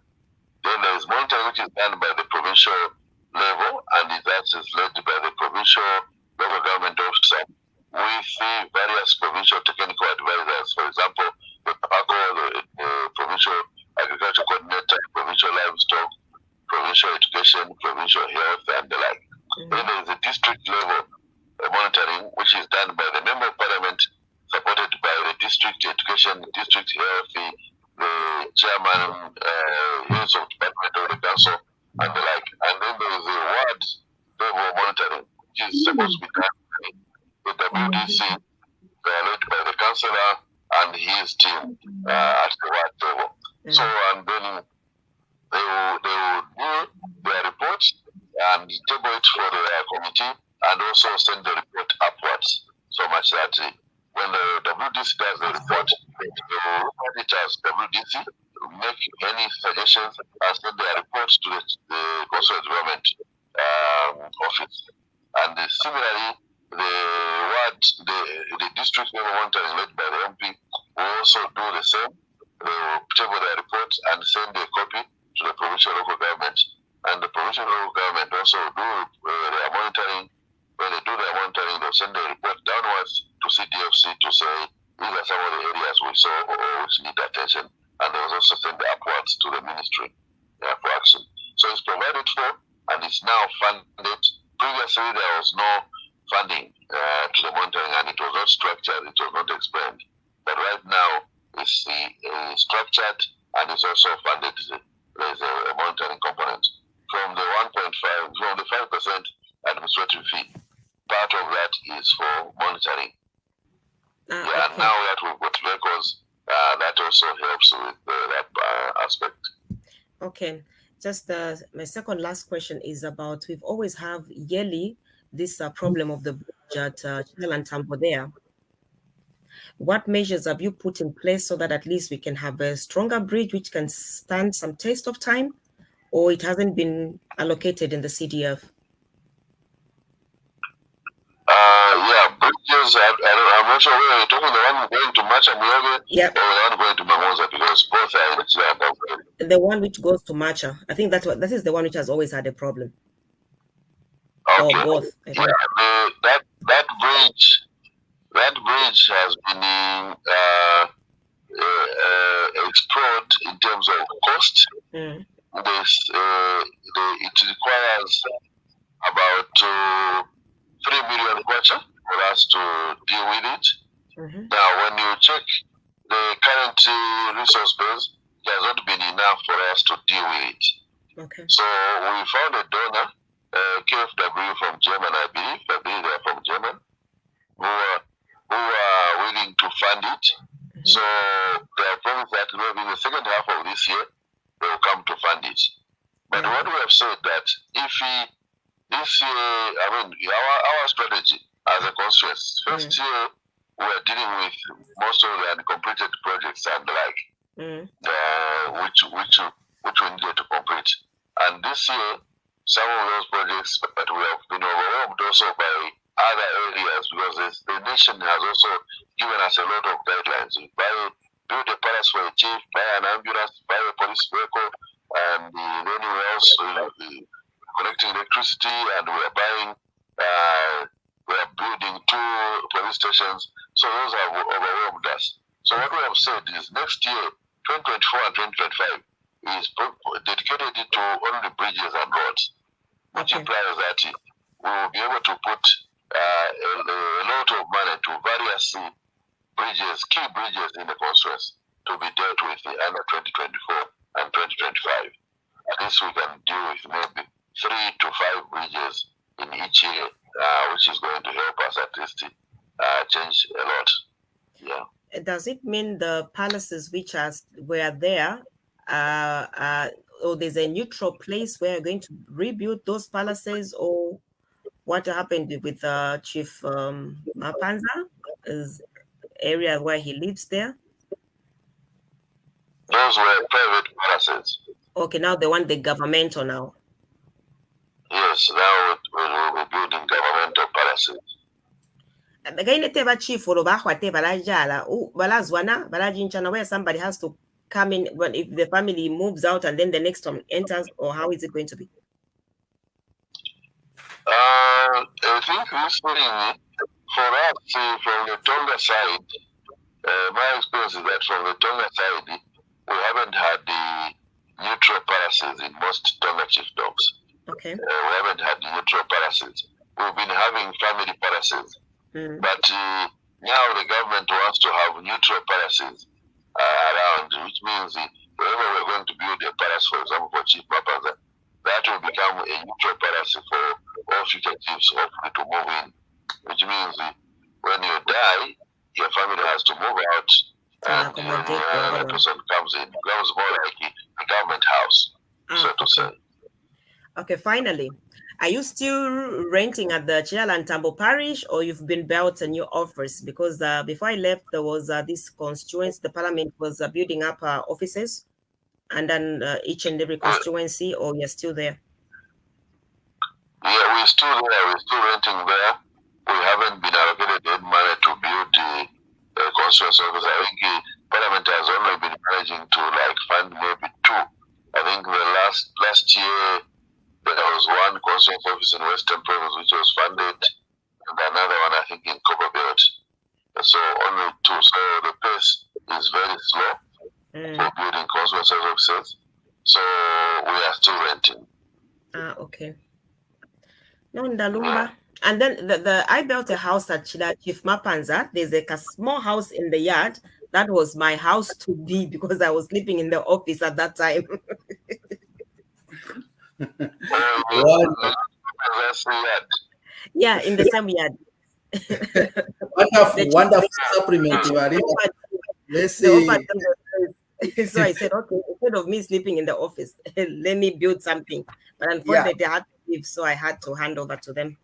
Then there is monitoring which is done by the provincial level, and that is led by the provincial local government officer with the various provincial technical advisors. For example, the PACO, the provincial agriculture coordinator, provincial livestock, provincial education, provincial health, and the like. Then there is a district level monitoring, which is done by the member of parliament, supported by the district education, district health, the chairman, heads of department of the council, and the like. And then there is a ward level monitoring, which is supposed to be done by the WDC, led by the councillor and his team at the ward level. So, and then they will do their reports and table it for the committee and also send the report upwards, so much that when the WDC does the report, they will look at it as WDC, make any suggestions and send their reports to the Coastal Development office. And similarly, the district level monitoring led by the MP will also do the same. They will table their reports and send a copy to the provincial local government. And the provincial local government also do their monitoring. When they do their monitoring, they'll send the report downwards to CDFC to say, these are some of the areas we saw which need attention. And they will also send upwards to the ministry for action. So it's provided for and it's now funded. Previously, there was no funding to the monitoring and it was not structured, it was not explained. But right now, it's structured and it's also funded. There's a monitoring component. From the 1.5, from the 5% administrative fee, part of that is for monitoring. Okay. And now that we've got records, that also helps with that aspect.
Okay. Just my second last question is about, we've always have yearly this problem of the bridge at Chilalantambo there. What measures have you put in place so that at least we can have a stronger bridge which can stand some test of time, or it hasn't been allocated in the CDF?
Yeah, bridges, I'm not sure whether you're talking the one going to Macha
yep.
or the one going to Mamoza, because both are in Chilalantambo.
The one which goes to Macha. I think that is the one which has always had a problem.
Okay.
Or both. I think.
Yeah, that bridge has been explored in terms of cost. It requires about 3 million kwacha for us to deal with it. Now, when you check the current resource base, it has not been enough for us to deal with it.
Okay.
So we found a donor, KFW from German, I believe they're from German, who are willing to fund it. So they have promised that maybe in the second half of this year, they will come to fund it. But what we have said that if this year, our strategy as a constituency, first year we are dealing with most of the uncompleted projects and the like, which we needed to complete. And this year, some of those projects, but we have been overwhelmed also by other areas because the nation has also given us a lot of guidelines. Build a palace for a chief, buy an ambulance, buy a police vehicle, and anywhere else connecting electricity, and we are building 2 police stations. So those have overwhelmed us. So what we have said is next year, 2024 and 2025, is dedicated to only bridges and roads, which implies that we will be able to put a lot of money to various bridges, key bridges in the constituency to be dealt with under 2024 and 2025. At least we can deal with maybe 3 to 5 bridges in each year, which is going to help us at least change a lot. Yeah.
Does it mean the palaces which were there, or there's a neutral place where you're going to rebuild those palaces, or what happened with Chief Mapanza, is area where he lives there?
Those were private palaces.
Okay, now they want the governmental now.
Yes, now we're building governmental palaces.
Chief where somebody has to come in when if the family moves out and then the next one enters, or how is it going to be?
I think this thing for us from the Tonga side, my experience is that from the Tonga side, we haven't had the neutral palaces in most Tonga chiefdoms.
Okay.
We haven't had the neutral palaces. We've been having family palaces. But now the government wants to have neutral palaces around, which means wherever we're going to build a palace, for example, for Chief Mapanza, that will become a neutral palace for all future chiefs hopefully to move in, which means when you die, your family has to move out, and another person comes in. It becomes more like a government house, so to say.
Okay, finally, are you still renting at the Chiala Tambo parish, or you've been built a new office? Because before I left, there was this constituency, the parliament was building up offices, and then each and every constituency, or you're still there?
Yeah, we're still there. We're still renting there. We haven't been allocated any money to build the constituency office. I think parliament has only been managing to fund maybe 2. I think the last year, there was one constituency office in Western Province which was funded, and another one I think in Copperbelt. So only 2. So the pace is very slow for building constituency offices. So we are still renting.
Okay. No, Ndalumba. And then I built a house at Chief Mapanza. There's a small house in the yard. That was my house to be because I was sleeping in the office at that time. Yeah, in the same yard.
Wonderful supplement. Let's see.
So I said, okay, instead of me sleeping in the office, let me build something. But unfortunately, I had to leave, so I had to hand over to them.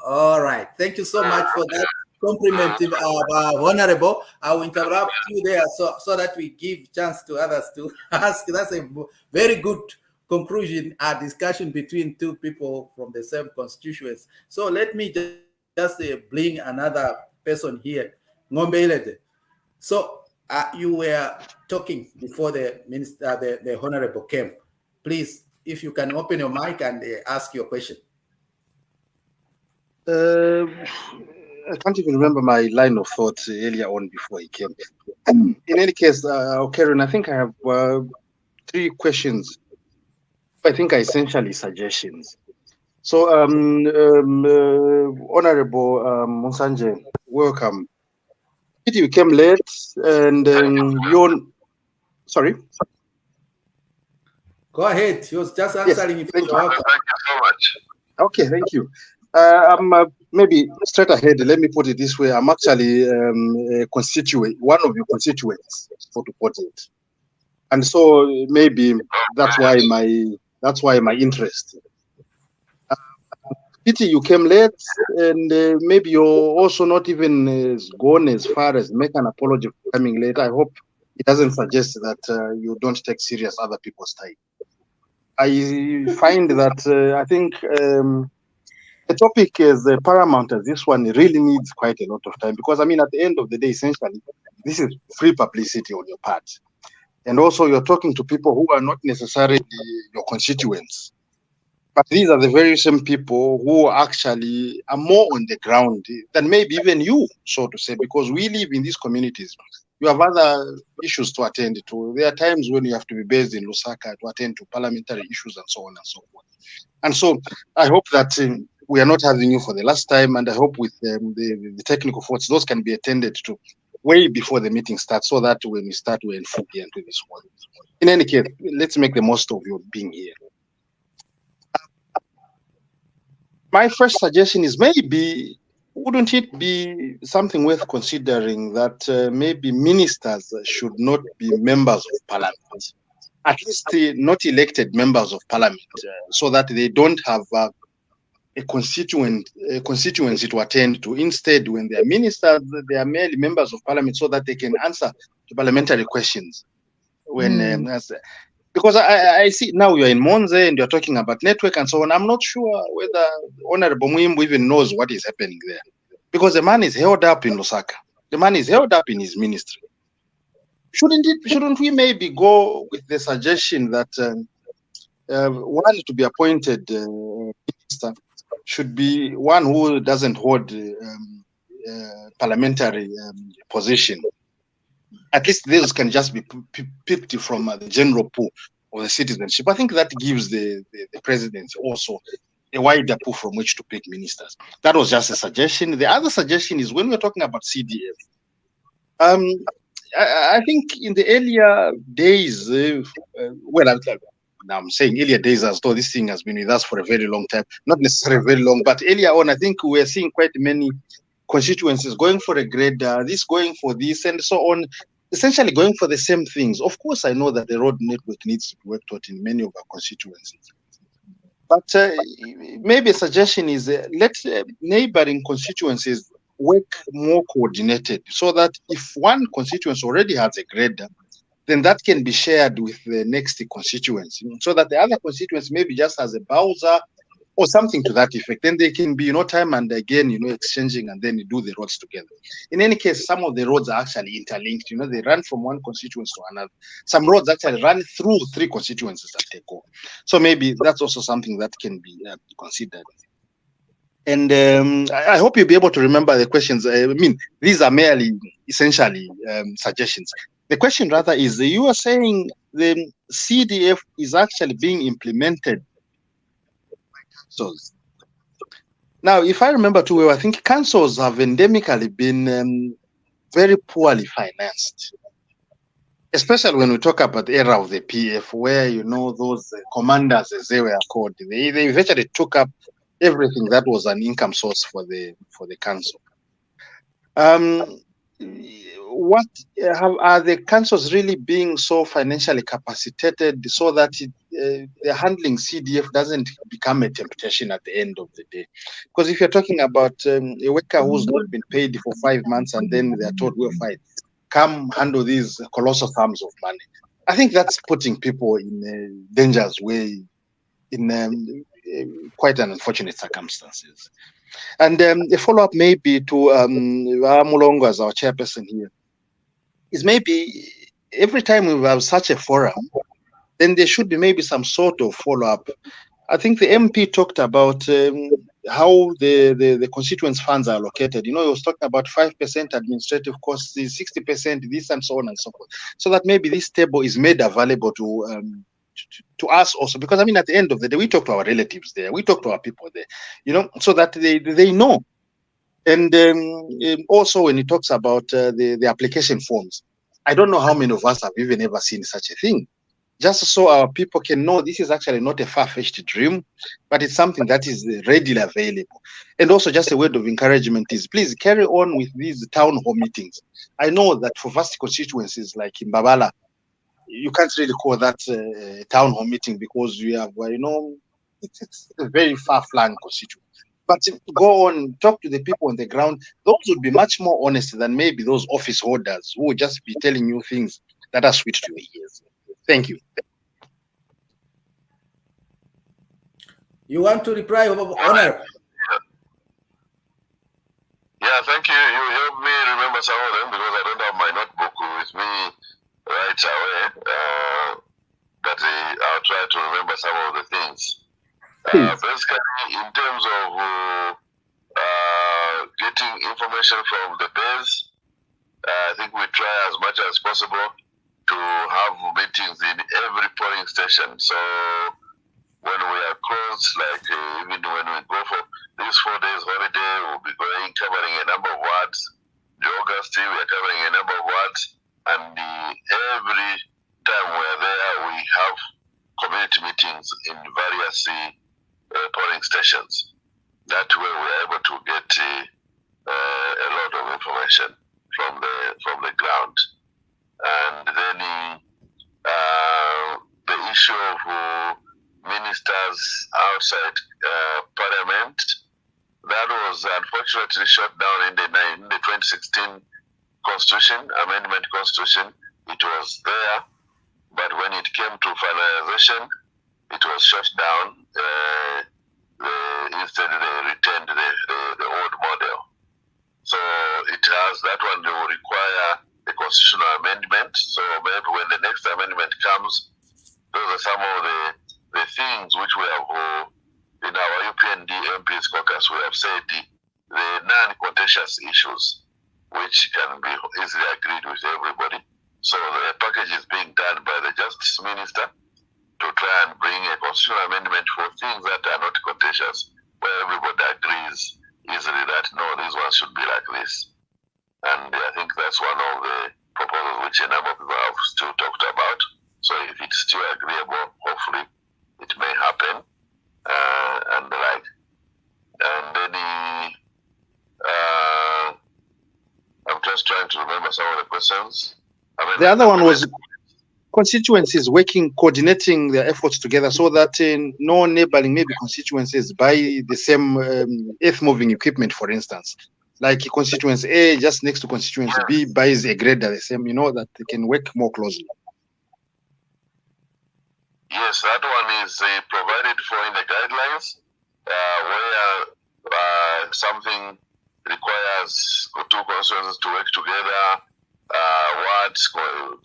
All right. Thank you so much for that compliment, Honorable. I will interrupt you there so that we give chance to others to ask. That's a very good conclusion, a discussion between 2 people from the same constituency. So let me just bring another person here, Ngombe. So you were talking before the minister, the Honorable came. Please, if you can open your mic and ask your question.
I can't even remember my line of thought earlier on before he came. In any case, Karen, I think I have 3 questions. I think are essentially suggestions. So, Honorable Munsanje, welcome. You came late, and you're sorry.
Go ahead. He was just answering.
Yes, thank you so much. Okay, thank you. Maybe straight ahead. Let me put it this way: I'm actually a constituent, one of your constituents, so to put it, and so maybe that's why my interest. Pity you came late, and maybe you're also not even gone as far as make an apology for coming late. I hope it doesn't suggest that you don't take serious other people's time. I find that I think a topic as paramount as this one really needs quite a lot of time, because I mean, at the end of the day, essentially, this is free publicity on your part, and also you're talking to people who are not necessarily your constituents. But these are the very same people who actually are more on the ground than maybe even you, so to say, because we live in these communities. You have other issues to attend to. There are times when you have to be based in Lusaka to attend to parliamentary issues and so on and so forth. And so I hope that we are not having you for the last time, and I hope with the technical faults, those can be attended to way before the meeting starts, so that when we start, we're in full gear into this one. In any case, let's make the most of your being here. My first suggestion is maybe, wouldn't it be something worth considering that maybe ministers should not be members of parliament, at least not elected members of parliament, so that they don't have a constituency to attend to. Instead, when they are ministers, they are merely members of parliament, so that they can answer to parliamentary questions. When because I see now you're in Monze and you're talking about network and so on. I'm not sure whether Honorable Muimbu even knows what is happening there, because the man is held up in Lusaka. The man is held up in his ministry. Shouldn't we maybe go with the suggestion that one to be appointed minister should be one who doesn't hold parliamentary position? At least those can just be picked from the general pool of the citizenship. I think that gives the presidency also a wider pool from which to pick ministers. That was just a suggestion. The other suggestion is when we're talking about CDF. I think in the earlier days, now I'm saying earlier days as though this thing has been with us for a very long time, not necessarily very long, but earlier on, I think we were seeing quite many constituencies, going for a grader, this going for this, and so on, essentially going for the same things. Of course, I know that the road network needs to be worked out in many of our constituencies. But maybe a suggestion is let neighboring constituencies work more coordinated so that if one constituency already has a grader, then that can be shared with the next constituency so that the other constituency maybe just has a Bowser or something to that effect. Then they can be, time and again, exchanging and then do the roads together. In any case, some of the roads are actually interlinked. They run from one constituency to another. Some roads actually run through 3 constituencies that they go. So maybe that's also something that can be considered. And I hope you'll be able to remember the questions. I mean, these are merely essentially suggestions. The question rather is, you are saying the CDF is actually being implemented. So now, if I remember too well, I think councils have endemically been very poorly financed, especially when we talk about the era of the PF, where those commanders, as they were called, they eventually took up everything that was an income source for the council. What are the councils really being so financially capacitated so that the handling CDF doesn't become a temptation at the end of the day? Because if you're talking about a worker who's not been paid for 5 months and then they're told, we're fine, come handle these colossal sums of money, I think that's putting people in a dangerous way, in quite an unfortunate circumstances. And a follow-up maybe to Mulongo as our chairperson here is maybe every time we have such a forum, then there should be maybe some sort of follow-up. I think the MP talked about how the constituents funds are allocated. He was talking about 5% administrative costs, 60% this and so on and so forth. So that maybe this table is made available to us also, because I mean, at the end of the day, we talk to our relatives there, we talk to our people there, so that they know. And also when he talks about the application forms, I don't know how many of us have even ever seen such a thing, just so our people can know this is actually not a far-fetched dream, but it's something that is readily available. And also just a word of encouragement is, please carry on with these town hall meetings. I know that for vast constituencies like in MBABALA, you can't really call that a town hall meeting because you have, it's a very far-flung constituency. But go on, talk to the people on the ground. Those would be much more honest than maybe those office holders who would just be telling you things that are sweet to your ears. Thank you.
You want to reply, Honor?
Yeah, thank you. You helped me remember some of them because I don't have my notebook with me right away. But I'll try to remember some of the things. Basically, in terms of getting information from the base, I think we try as much as possible to have meetings in every polling station. So when we are close, like even when we go for this 4 days holiday, we'll be going covering a number of wards. The August, we are covering a number of wards, and every time we're there, we have community meetings in various polling stations. That way, we're able to get a lot of information from the ground. And then the issue of ministers outside Parliament, that was unfortunately shut down in the 2016 Constitution, Amendment Constitution. It was there, but when it came to finalization, it was shut down. Instead, they retained the old model. So it has that one. They will require a constitutional amendment. So maybe when the next amendment comes, those are some of the things which we have in our Upnd MPs caucus. We have said the non-contentious issues, which can be easily agreed with everybody. So the package is being done by the Justice Minister to try and bring a constitutional amendment for things that are not contentious, where everybody agrees easily that no, these ones should be like this. And I think that's one of the proposals which a number of people have still talked about. So if it's still agreeable, hopefully it may happen. And the like. And then
The other one was constituencies coordinating their efforts together so that no neighboring maybe constituencies buy the same earth-moving equipment, for instance. Like constituency A just next to constituency B buys a grader the same, that they can work more closely.
Yes, that one is provided for in the guidelines, where something requires two constituencies to work together.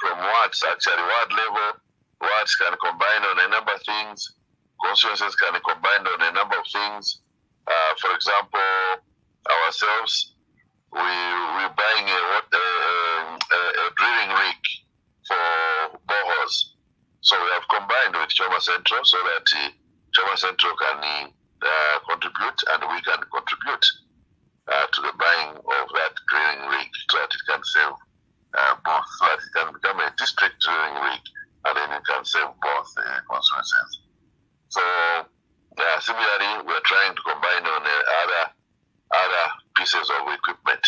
Wards actually, ward level, wards can combine on a number of things. Constituencies can combine on a number of things. For example, ourselves, we're buying a drilling rig for boreholes. So we have combined with Choma Central so that Choma Central can contribute and we can contribute to the buying of that drilling rig so that it can save both, so that it can become a district drilling rig and then it can save both constituencies. So similarly, we're trying to combine on other pieces of equipment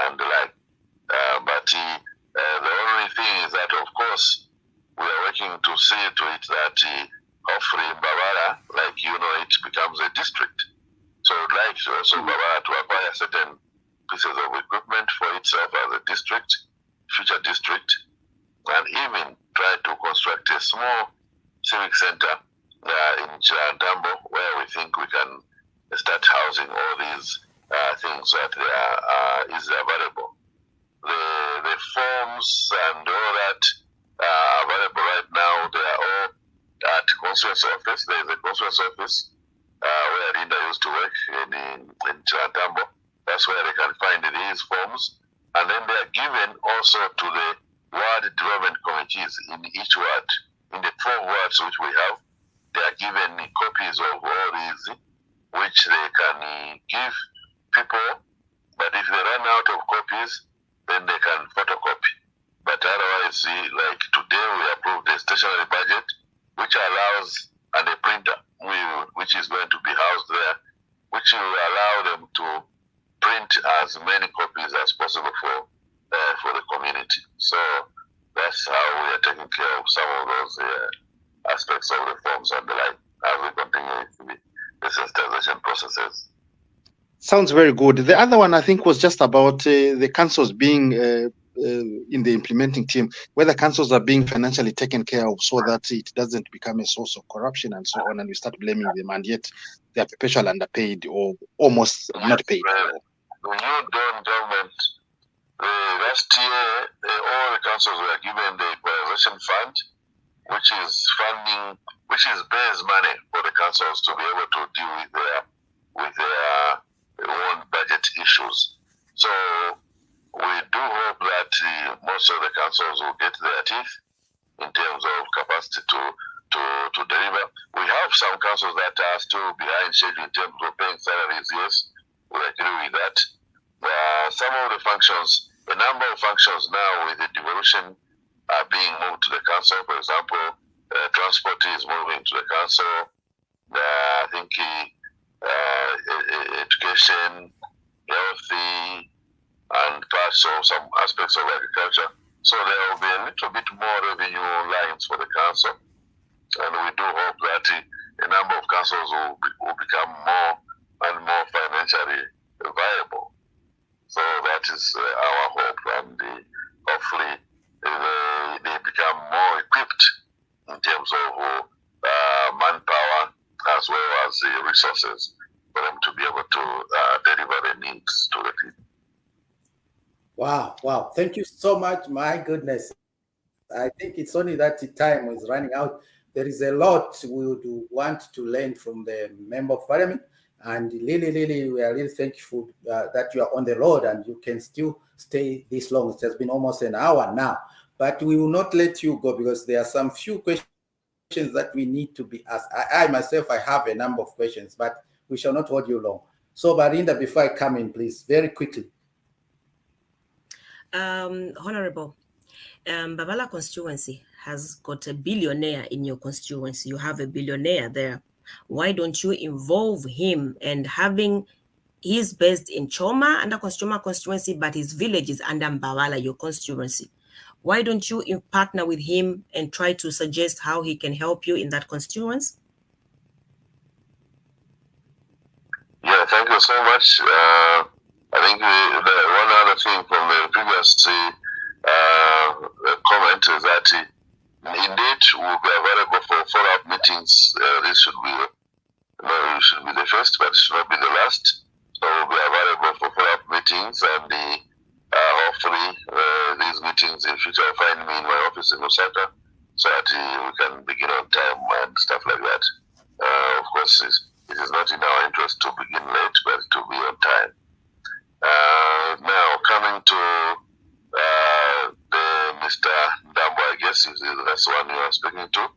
and the like. But the only thing is that, of course, we are working to see to it that hopefully MBABALA, it becomes a district. So we'd like also MBABALA to acquire certain pieces of equipment for itself as a district, future district, and even try to construct a small civic center in Chirantambo where we think we can start housing all these things that is available. The forms and all that are available right now. They are all at constituency office. There is a constituency office where Linda used to work in Chirantambo. That's where they can find these forms. And then they are given also to the ward development committees in each ward. In the 4 wards which we have, they are given copies of all these, which they can give people. But if they run out of copies, then they can photocopy. But otherwise, like today, we approved a stationary budget, which allows, and a printer, which is going to be housed there, which will allow them to print as many copies as possible for the community. So that's how we are taking care of some of those aspects of the forms and the like as we continue the sensitization processes.
Sounds very good. The other one I think was just about the councils being in the implementing team, whether councils are being financially taken care of so that it doesn't become a source of corruption and so on, and we start blaming them, and yet they are perpetually underpaid or almost not paid.
The new Dawn government, last year, all the councils were given the equalization fund, which is base money for the councils to be able to deal with their own budget issues. So we do hope that most of the councils will get their teeth in terms of capacity to deliver. We have some councils that are still behind schedule in terms of paying salaries. Yes, we agree with that. Some of the functions, a number of functions now with the devolution are being moved to the council. For example, transport is moving to the council. I think education, health, and parts of some aspects of agriculture. So there will be a little bit more revenue lines for the council. And we do hope that a number of councils will become more and more financially viable. So that is our hope, and hopefully they become more equipped in terms of manpower as well as resources for them to be able to deliver the needs to the people.
Wow. Thank you so much. My goodness. I think it's only that the time is running out. There is a lot we would want to learn from the Member of Parliament. And really, we are really thankful that you are on the road and you can still stay this long. It has been almost an hour now. But we will not let you go because there are some few questions that we need to be asked. I myself, I have a number of questions, but we shall not hold you long. So, Barinda, before I come in, please, very quickly.
Honorable, MBABALA constituency has got a billionaire in your constituency. You have a billionaire there. Why don't you involve him? And he's based in Choma under Choma constituency, but his village is under MBABALA, your constituency. why don't you partner with him and try to suggest how he can help you in that constituency?
Yeah, thank you so much. I think one other thing from the previous comment is that indeed we'll be available for follow-up meetings. This should be the first, but it should not be the last. So we'll be available for follow-up meetings, and hopefully these meetings in future will find me in my office in Osaka, so that we can begin on time and stuff like that. Of course, it is not in our interest to begin late, but to be on time. Now, coming to the Mr. Ndambo, I guess that's the one you are speaking to.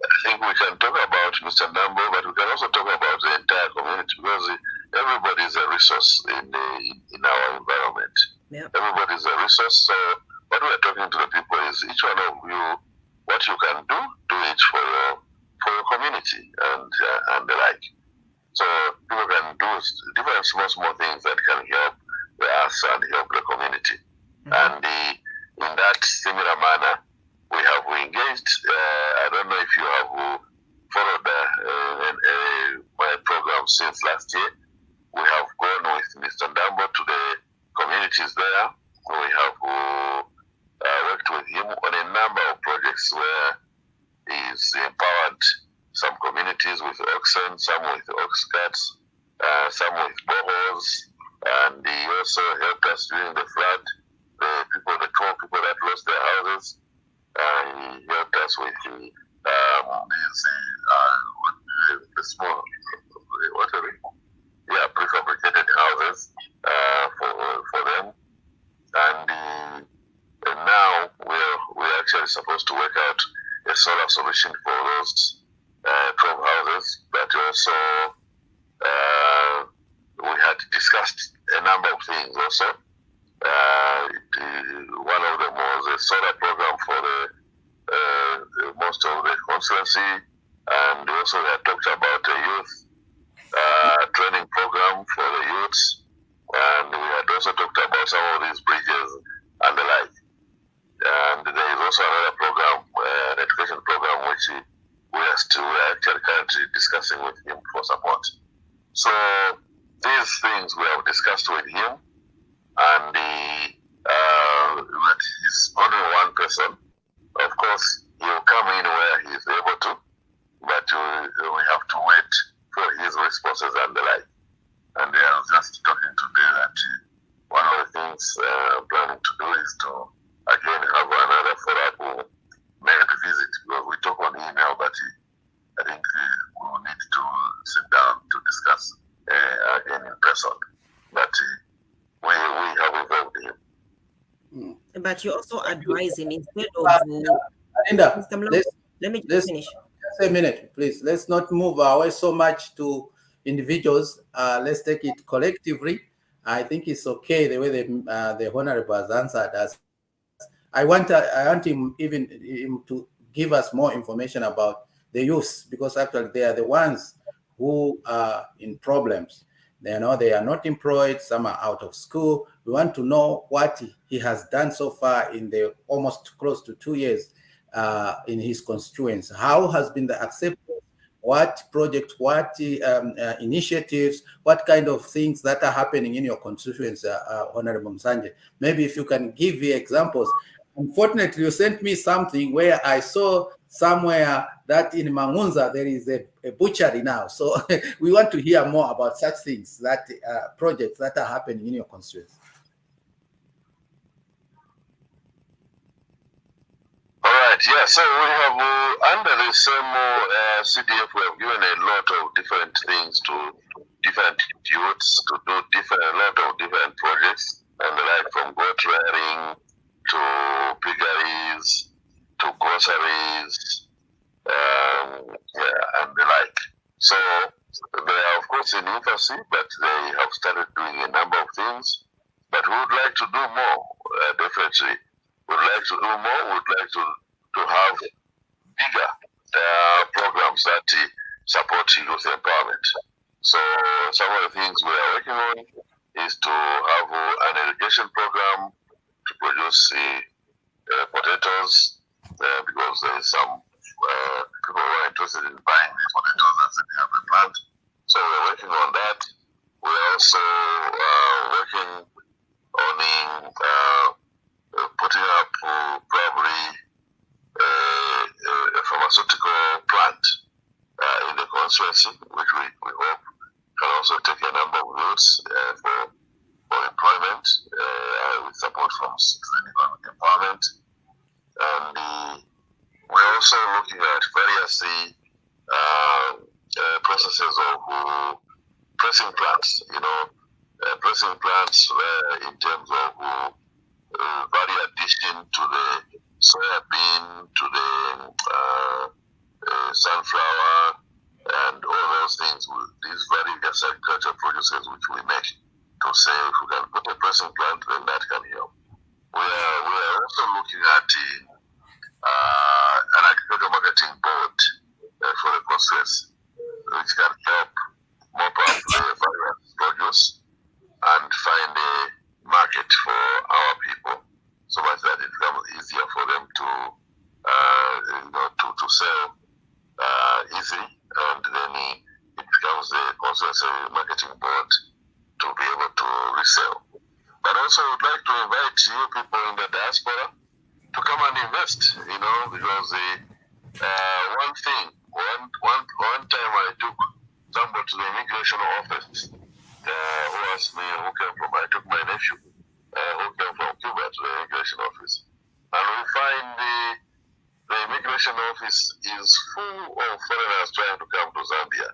I think we can talk about Mr. Ndambo, but we can also talk about the entire community, because everybody is a resource in our environment.
Yeah.
Everybody is a resource. So what we are talking to the people is each one of you, what you can do it for your community and the like. So people can do different small things that can help us and help the community. And in that similar manner, we have engaged. I don't know if you have followed my program since last year. We have gone with Mr. Ndambo to the communities there. We have worked with him on a number of projects where he's empowered some communities with oxen, some with ox carts, some with boreholes, and he also helped us during the flood. The 12 people that lost their houses, he helped us with the small, prefabricated houses for them, and now we're actually supposed to work out a solar solution for those 12 houses, but also we had discussed a number of things also. One of them was a solar program for the most of the constituency, and also we had talked about a youth training program for the youths, and we had also talked about some of these bridges and the like. And there is also another program, an education program, which we are actually currently discussing with him for support. So these things we have discussed with him, and he's only one person. Of course, he will come in where he is able to, but we have to wait for his responses and the like. And I was just talking today that one of the things I'm planning to do is to again have another follow-up maybe visit, because we talk on email, but I think we will need to sit down to discuss again in person. But we have involved him.
But you also advise him instead of
Linda,
let me just finish.
Just a minute, please. Let's not move away so much to individuals. Let's take it collectively. I think it's okay the way the Honorable has answered us. I want him to give us more information about the youth, because actually they are the ones who are in problems. They are not employed. Some are out of school. We want to know what he has done so far in the almost close to 2 years in his constituents. How has been the acceptance? What projects, what initiatives, what kind of things that are happening in your constituents, Honorable Msanje? Maybe if you can give the examples. Unfortunately, you sent me something where I saw somewhere that in Mangunza there is a butchery now. So we want to hear more about such things, that projects that are happening in your constituency.
All right, yeah, so we have, under the same CDF, we have given a lot of different things to different youths to do a lot of different projects, and like from goat rearing to piggeries to groceries, and the like. So they are, of course, in infancy, but they have started doing a number of things. But we would like to do more, definitely. We'd like to do more. We'd like to have bigger programs that support youth empowerment. So some of the things we are working on is to have an irrigation program to produce potatoes because there is some people who are interested in buying potatoes and setting up a plant. So we're working on that. We're also working on putting up probably a pharmaceutical plant in the constituency, which we hope can also take a number of youths for employment with support from economic empowerment. And we're also looking at various processes of pressing plants, pressing plants in terms of value addition to the soybean, to the sunflower, and all those things. These various agricultural produces which we make, to say if we can put a pressing plant, then that can help. We are also looking at an agricultural marketing board for the process, which can help mop up the various produce and find a market for our people, so much that it becomes easier for them to sell easily, and then it becomes the constituency marketing board to be able to resell. But also, I would like to invite you people in the diaspora to come and invest, because one time I took somebody to the immigration office who asked me who came from. I took my nephew who came from Cuba to the immigration office, and we find the immigration office is full of foreigners trying to come to Zambia.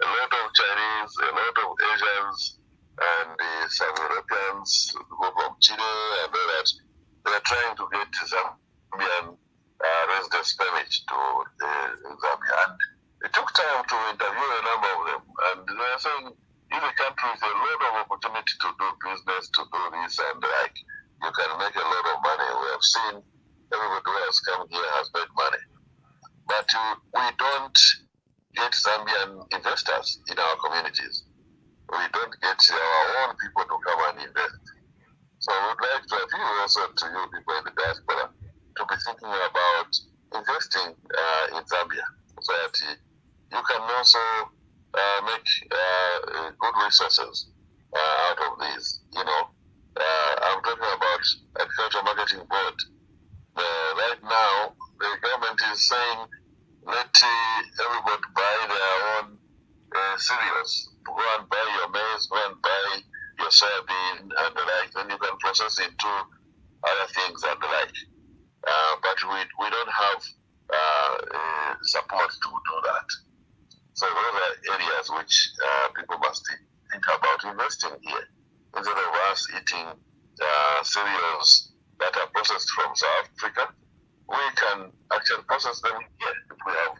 A lot of Chinese, a lot of Asians, and some Europeans, people from Chile and all that. They are trying to get Zambian residence permit to Zambia, and it took time to interview a number of them, and they are saying in the country is a lot of opportunity to do business, to do this and like. You can make a lot of money. We have seen everybody who has come here has made money, but we don't get Zambian investors in our communities. We don't get our own people to come and invest. So I would like to appeal also to you people in the diaspora to be thinking about investing in Zambia, so that you can also make good resources out of these. I'm talking about agricultural marketing board. Right now, the government is saying let everybody buy their own cereals. Go and buy your maize, go and buy your soybean and the like, then you can process it into other things and the like. But we don't have support to do that. So those are areas which people must think about investing here. Instead of us eating cereals that are processed from South Africa, we can actually process them here if we have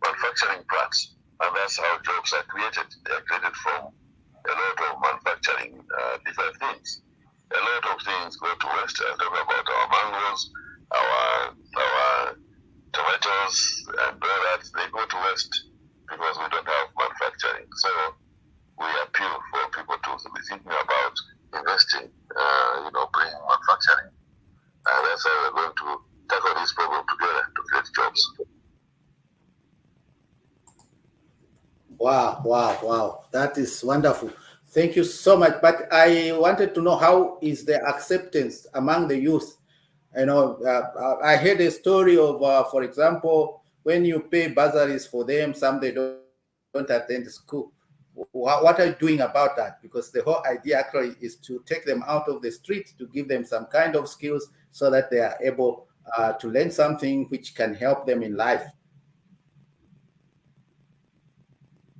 manufacturing plants. And that's how jobs are created. They are created from a lot of manufacturing different things. A lot of things go to waste. I talk about our mangoes, our tomatoes, and all that. They go to waste because we don't have manufacturing. So we appeal for people to be thinking about investing, bringing manufacturing. And that's how we're going to tackle this problem together to create jobs.
Wow. That is wonderful. Thank you so much. But I wanted to know, how is the acceptance among the youth? I heard a story of, for example, when you pay bursaries for them, some they don't attend school. What are you doing about that? Because the whole idea actually is to take them out of the street, to give them some kind of skills so that they are able to learn something which can help them in life.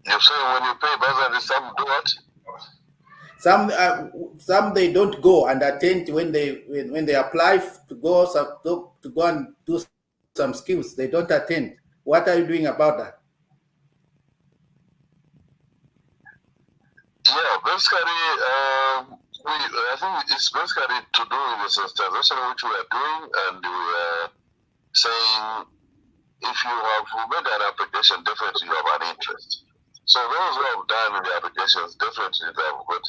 So when you pay bursaries, some do what?
Some they don't go and attend when they apply to go and do some skills. They don't attend. What are you doing about that?
Yeah, basically, I think it's basically to do with the sensitization which we are doing, and we are saying if you have made an application, definitely you have an interest. So those who have done the applications definitely have got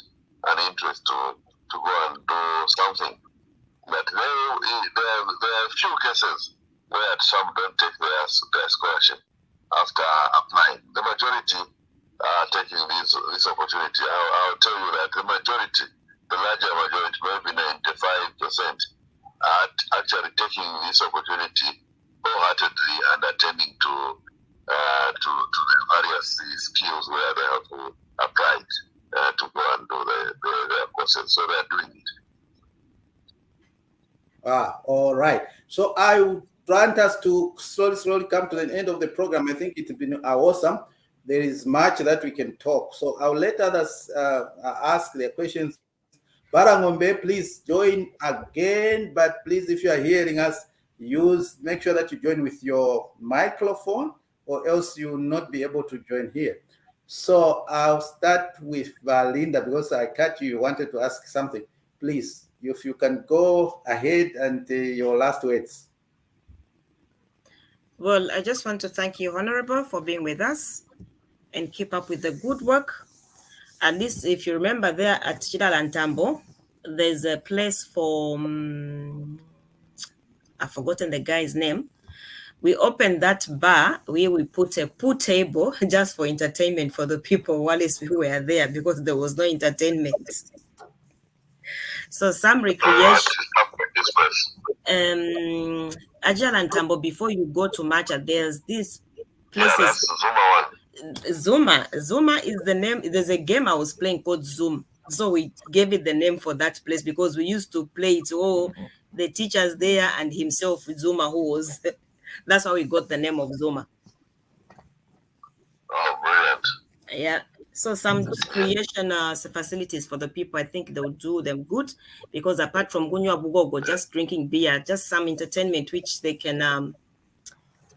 an interest to go and do something. But there are few cases where some don't take their scholarship after applying. The majority are taking this opportunity. I'll tell you that the majority, the larger majority, maybe 95%, are actually taking this opportunity wholeheartedly and attending to the various skills where they have to apply to go and do their courses. So they're doing it.
All right. So I want us to slowly come to the end of the program. I think it's been awesome. There is much that we can talk. So I'll let others ask their questions. Barangombe, please join again. But please, if you are hearing us, make sure that you join with your microphone, or else you will not be able to join here. So I'll start with Linda, because I cut you. You wanted to ask something. Please, if you can go ahead and your last words.
Well, I just want to thank you, Honorable, for being with us and keep up with the good work. At least if you remember there at Chidalantambo, there's a place for, I've forgotten the guy's name. We opened that bar where we put a pool table just for entertainment for the people while who were there, because there was no entertainment. So some recreation. Ajalantambo, before you go to Macha, there's these places. Zuma is the name. There's a game I was playing called Zoom. So we gave it the name for that place because we used to play it. Oh, the teachers there and himself, Zuma, who was, that's how we got the name of Zuma.
Oh, brilliant.
Yeah. So some creation facilities for the people, I think they'll do them good, because apart from Gunywa Bugogo, just drinking beer, just some entertainment which they can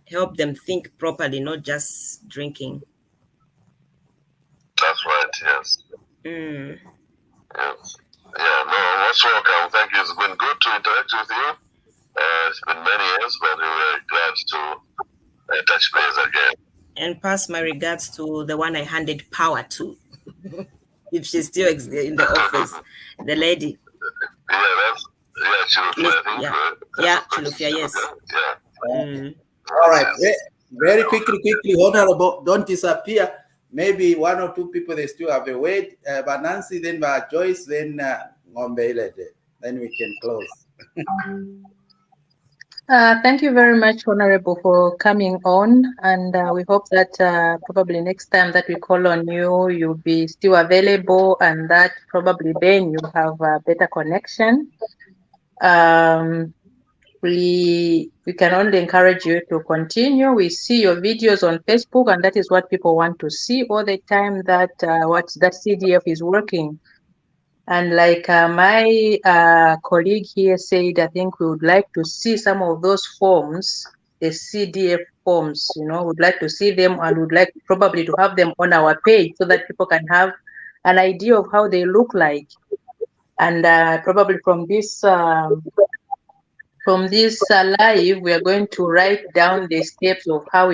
help them think properly, not just drinking.
That's right, yes.
Mm.
Yes. Yeah, no, most welcome. Thank you. It's been good to interact with you. It's been many years, but we were glad to touch base again.
And pass my regards to the one I handed power to, if she's still in the office, the lady.
Yeah, Chilufia,
yeah, Chilufia, yes.
Yeah.
Mm.
All right, very quickly, Honorable, don't disappear. Maybe one or two people, they still have a wait. But Nancy, then by Joyce, then Ngombele, then we can close.
Thank you very much, Honorable, for coming on. And we hope that probably next time that we call on you, you'll be still available, and that probably then you have a better connection. We can only encourage you to continue. We see your videos on Facebook, and that is what people want to see all the time, that what that CDF is working. And like my colleague here said, I think we would like to see some of those forms, the CDF forms, we'd like to see them, and would like probably to have them on our page so that people can have an idea of how they look like. And probably from this live, we are going to write down the steps of how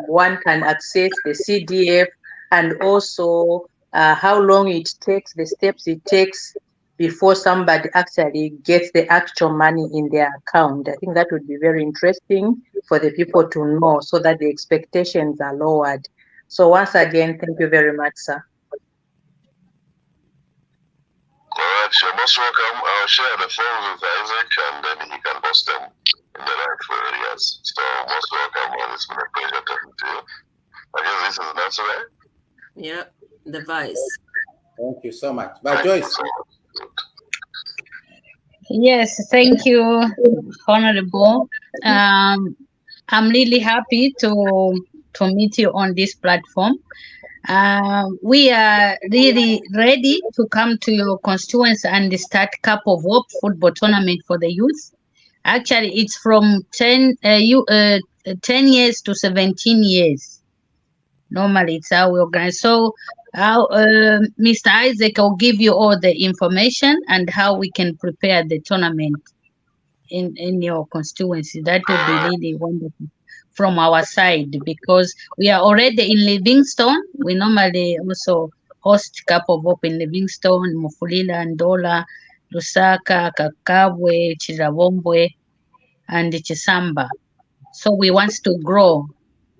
one can access the CDF, and also how long it takes, the steps it takes before somebody actually gets the actual money in their account. I think that would be very interesting for the people to know, so that the expectations are lowered. So once again, thank you very much, sir.
All right, you're most welcome. I'll share the forms with Isaac, and then he can post them in the right areas. So most welcome, and it's been a pleasure talking to you. I guess this is Nancy, right?
Yeah, the vice.
Thank you so much. Bye, Joyce.
Yes, thank you, Honorable. I'm really happy to meet you on this platform. We are really ready to come to your constituents and start Cup of Hope football tournament for the youth. Actually, it's from 10 years to 17 years. Normally, it's how we organize. So, Mr. Isaac, I'll give you all the information and how we can prepare the tournament in your constituency. That would be really wonderful from our side, because we are already in Livingstone. We normally also host Cup of Hope in Livingstone, Mufulira, Ndola, Lusaka, Kakabwe, Chirabombwe, and Chisamba. So we want to grow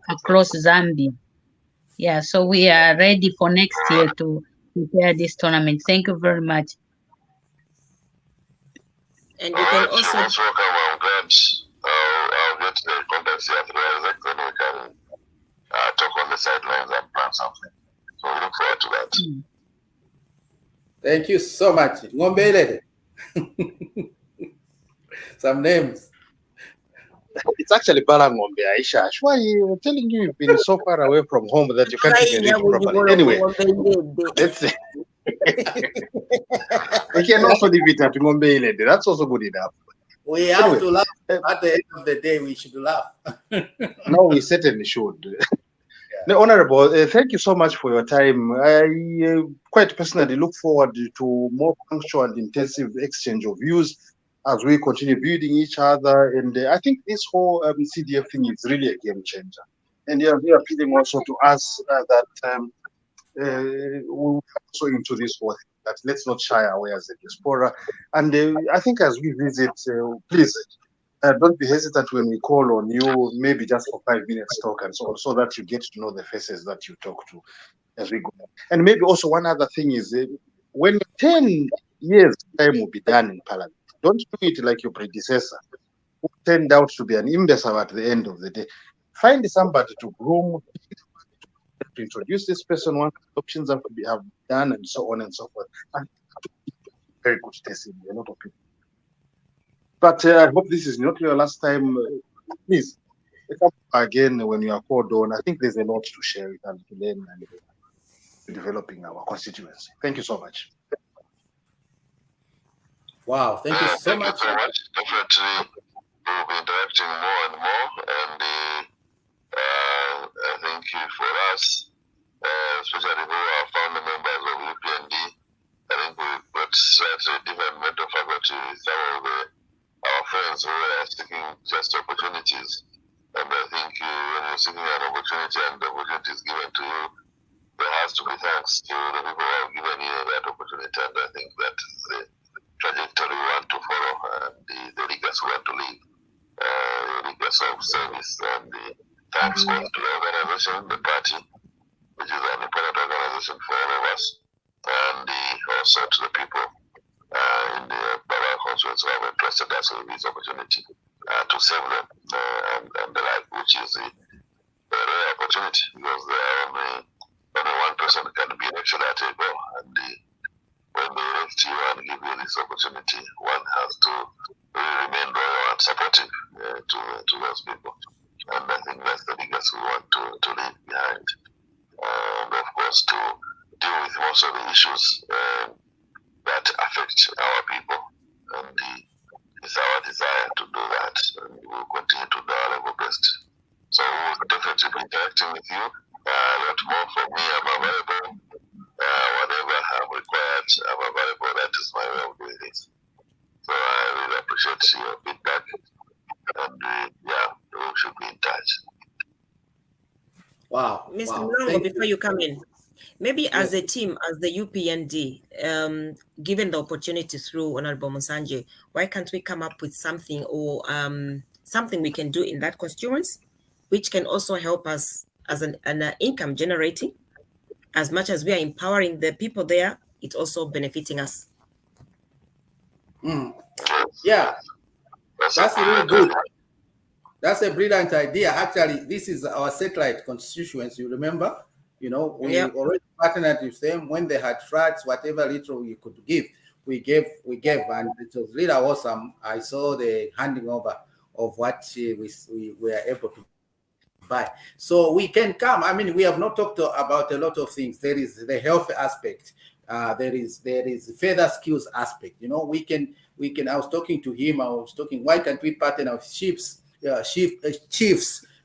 across Zambia. Yeah, so we are ready for next year to prepare this tournament. Thank you very much.
And you can also.
Most welcome. I'm glad. I'll get the contacts here through Isaac, then we can talk on the sidelines and plan something. So we look forward to that.
Thank you so much. Ngombele. Some names.
It's actually Balangombe, Aisha. Why I'm telling you, you've been so far away from home that you can't even read properly. Anyway, let's see. We can also leave it at Ngombele. That's also good enough.
We have to laugh. At the end of the day, we should laugh.
No, we certainly should. Yeah. Honorable, thank you so much for your time. I quite personally look forward to more punctual and intensive exchange of views as we continue building each other. And I think this whole CDF thing is really a game changer. And we are appealing also to us that we're also into this whole thing, that let's not shy away as a diaspora. And I think as we visit, please don't be hesitant when we call on you, maybe just for 5 minutes talk and so on, so that you get to know the faces that you talk to as we go. And maybe also one other thing is when 10 years time will be done in Parliament, don't do it like your predecessor, who turned out to be an imbecile at the end of the day. Find somebody to groom, to introduce this person once options have done, and so on and so forth. And very good testing, a lot of people. But I hope this is not your last time. Please, come again when you are called on. I think there's a lot to share and to learn and developing our constituency. Thank you so much.
Wow, thank you so much.
Thank you so much. Definitely, we'll be interacting more and more. And I think for us, especially who are founder members of Upnd, I think we've got slightly different mental faculty with some of our friends who are seeking just opportunities. And I think when you're seeking an opportunity and the opportunity is given to you, there has to be thanks to the people who have given you that opportunity. And I think that is the trajectory we want to follow, and the leaders we want to lead, leaders of service. And the thanks going to the organization, the party, which is an important organization for all of us, and also to the people in the Baba constituents who have entrusted us with this opportunity to serve them and the like, which is a rare opportunity, because there are only one person can be elected at a go, and when they elect you and give you this opportunity, one has to remain loyal and supportive to those people. And I think that's the biggest we want to leave behind. And of course, to deal with most of the issues that affect our people. And it's our desire to do that, and we'll continue to do our level best. So we'll definitely be interacting with you. A lot more from me. I'm available. Whatever I'm required, I'm available. That is my way of doing this. So I really appreciate your feedback. And we should be in touch.
Wow.
Mr.
Wow.
Mlongo, before you come in, maybe as a team, as the UPND, given the opportunity through Honorable Munsanje, why can't we come up with something or something we can do in that constituency, which can also help us as an income generating? As much as we are empowering the people there, it's also benefiting us.
Yeah, that's really good. That's a brilliant idea. Actually, this is our satellite constituency. You remember? We already partnered with them when they had floods. Whatever little we could give, we gave, and it was really awesome. I saw the handing over of what we were able to buy. So we can come. I mean, we have not talked about a lot of things. There is the health aspect. There is further skills aspect. We can. I was talking to him. Why can't we partner with chiefs?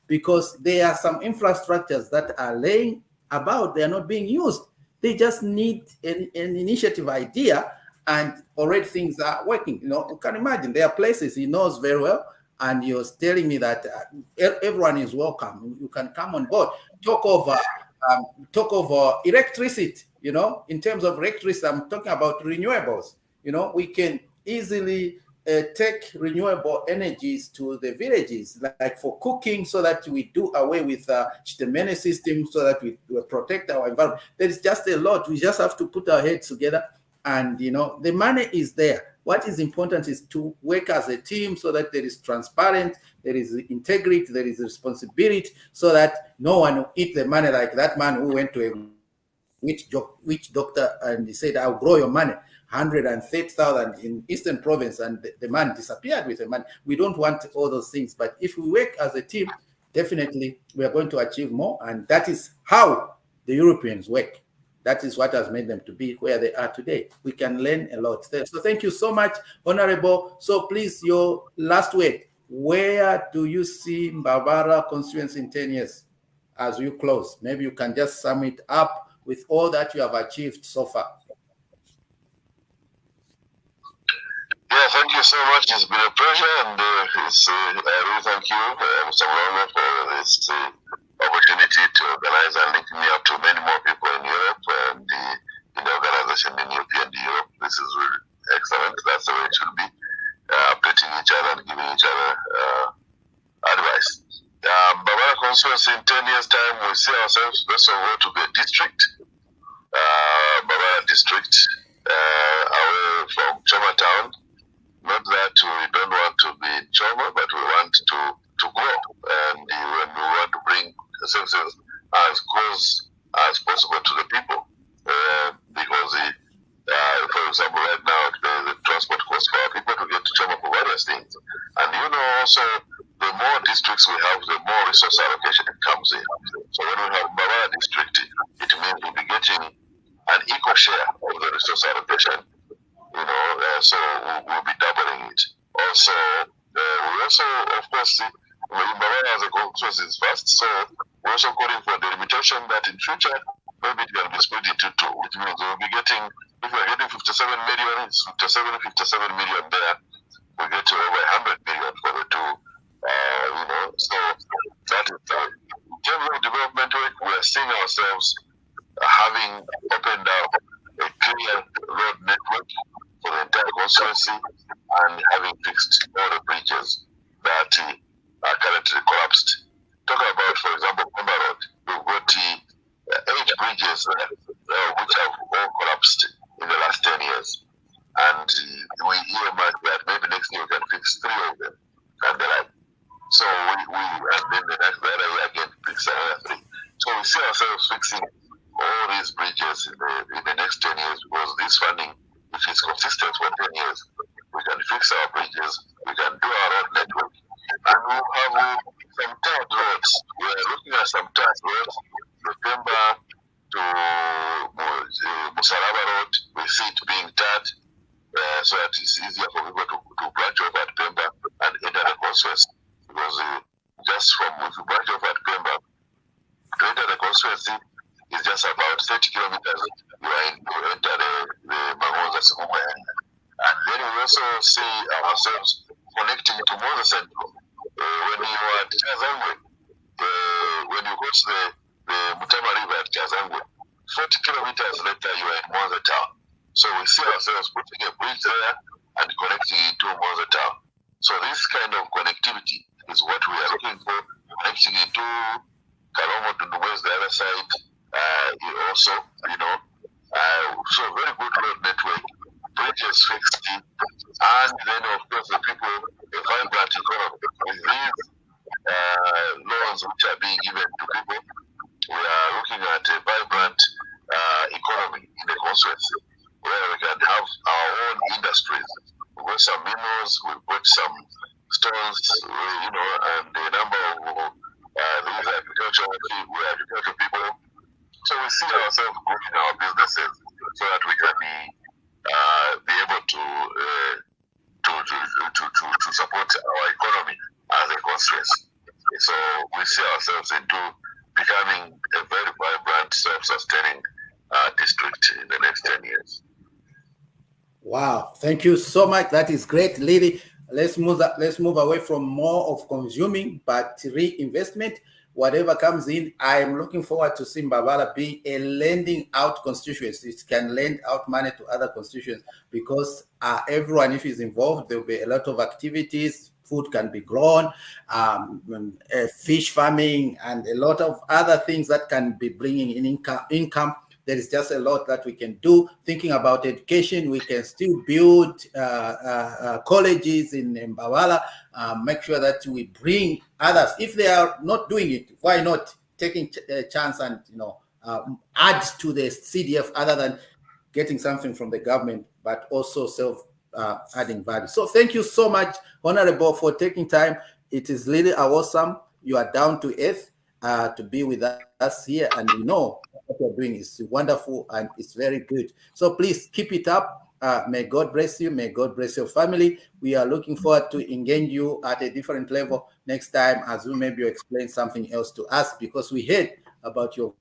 Because there are some infrastructures that are laying about. They are not being used. They just need an initiative idea, and already things are working. You can imagine there are places he knows very well. And you're telling me that everyone is welcome. You can come on board. Talk over electricity. In terms of electricity, I'm talking about renewables. we can easily take renewable energies to the villages, like for cooking, so that we do away with Chitemene system, so that we protect our environment. There is just a lot. We just have to put our heads together, and the money is there. What is important is to work as a team, so that there is transparent, there is integrity, there is responsibility, so that no one will eat the money like that man who went to a witch doctor and he said, "I'll grow your money." 130,000 in Eastern Province, and the man disappeared with the money. We don't want all those things, but if we work as a team, definitely we are going to achieve more, and that is how the Europeans work. That is what has made them to be where they are today. We can learn a lot there. So thank you so much, Honorable. So please, your last word. Where do you see MBABALA constituency in 10 years as you close? Maybe you can just sum it up with all that you have achieved so far.
Yeah, thank you so much. It's been a pleasure, and I really thank you, Mr. Mulonga, for this opportunity to organize and link me up to many more people in Europe and in the organization in Upnd Europe. This is really excellent. That's the way it should be, updating each other and giving each other advice. MBABALA constituency in 10 years' time, we see ourselves first of all to be a district, MBABALA district, away from Choma town. Not that we don't want to be in Choma, but we want to grow, and when we want to bring services as close as possible to the people, because for example, right now the transport costs for our people to get to Choma for various things, and also the more districts we have, the more resource allocation comes in. So when we have MBABALA district, it means we'll be getting an equal share of the resource allocation. So we'll be doubling it. Also, we also, of course, MBABALA as a constituency is vast, so we're also calling for the limitation that in future, maybe it can be split into two, which means we'll be getting, if we're getting 57 million, it's 57 million there, we get to over 100 million for the two, so that is in terms of development work, we are seeing ourselves having opened up a clear road network for the entire constituency and having fixed all the bridges that are currently collapsed. Talk about, for example, Pemba Road. We've got 8 bridges which have all collapsed in the last 10 years. And we earmark that maybe next year we can fix 3 of them and the like. So and then the next year again fix another 3. So we see ourselves fixing all these bridges in the next 10 years, because this funding, which is consistent for 10 years, we can fix our bridges, we can do our road network, and we'll have some tarred roads. We're looking at some tarred roads, the Pemba to Musaraba Road, we see it being tarred, so that it's easier for people to branch off at Pemba and enter the constituency, because just if you branch off at Pemba, to enter the constituency is just about 30 kilometers. You enter the Mangoza Sukuma area. And then we also see ourselves connecting to Moza Central. When you are at Chazangwe, when you cross the Mutama River at Chazangwe, 40 kilometers later you are in Moza town. So we see ourselves putting a bridge there and connecting it to Moza town. So this kind of connectivity is what we are looking for, connecting it to Kalomo to the west, the other side. Also, so very good road network, bridges fixed, and then of course the people, a vibrant economy. With these loans which are being given to people, we are looking at a vibrant economy in the constituency, where we can have our own industries. We've got some minerals, we've got some stones, and a number of these agricultural people. So we see ourselves growing our businesses so that we can be able to support our economy as a constituency. So we see ourselves into becoming a very vibrant, self-sustaining district in the next 10 years.
Wow, thank you so much. That is great, Lily. let's move away from more of consuming, but reinvestment. Whatever comes in, I am looking forward to seeing MBABALA be a lending out constituency. It can lend out money to other constituents because everyone, if is involved, there will be a lot of activities. Food can be grown, fish farming, and a lot of other things that can be bringing in income. There is just a lot that we can do. Thinking about education, we can still build colleges in MBABALA, make sure that we bring others. If they are not doing it, why not taking a chance and add to the CDF other than getting something from the government, but also adding value. So thank you so much, Honorable, for taking time. It is really awesome. You are down to earth to be with us here, and we know what you're doing is wonderful and it's very good. So please keep it up. May God bless you. May God bless your family. We are looking forward to engage you at a different level next time, as we maybe explain something else to us, because we heard about your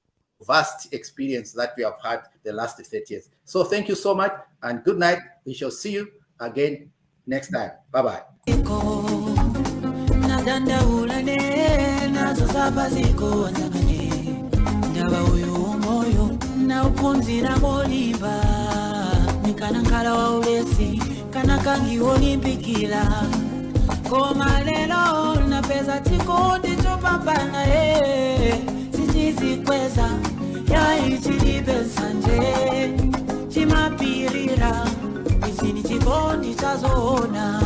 vast experience that we have had the last 30 years. So thank you so much and good night. We shall see you again next time. Bye-bye.
Nikanankala wa ulesi kanakangi olimpikila koma lelo na pesa chikundi chopambana sichizikweza yaichilibe nsanje chimapirira ichini chikondi chazoona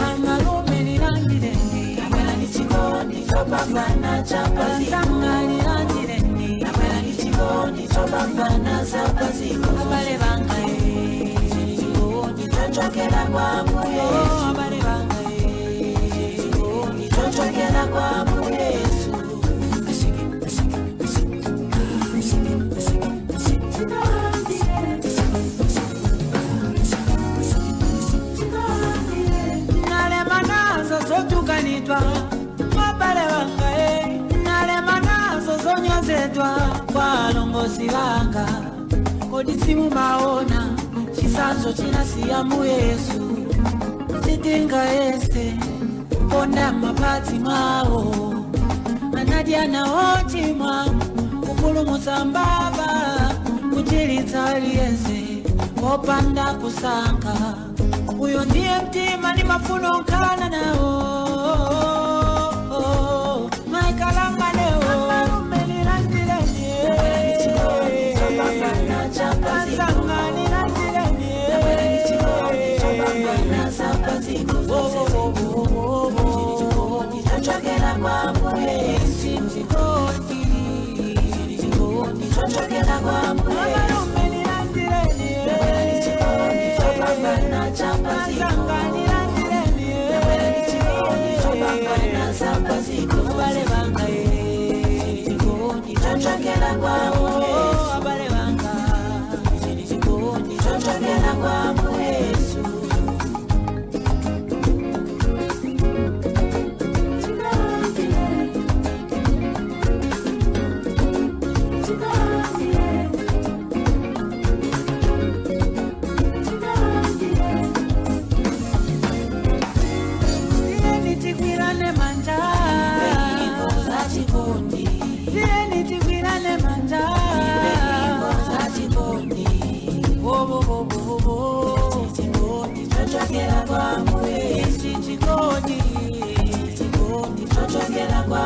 amalume nilandileni amela ni chikondi chopambana chapasanga nilandileni amela ni chikondi chopambana zapaziko abale bangae chikondi chochokera kwa Yesu abale bangae chikondi chochokera kwa Yesu zotukanitwa abale bangae nalemanazo zonyozetwa kwa longozi banga kodi simumaona chisanzo chinasiya mu Yesu sitinga ese ponda mapati mwawo anadya nawo chimwa kupulumutsa mbava kuchilitsa aliyense kopanda kusankha uyo ndiye mtima ni mafuno nkana nao maikalanga leo umelilandileni chapasanga nilandileni chochokera kwa Yesu chochokera kwa chochokera kwa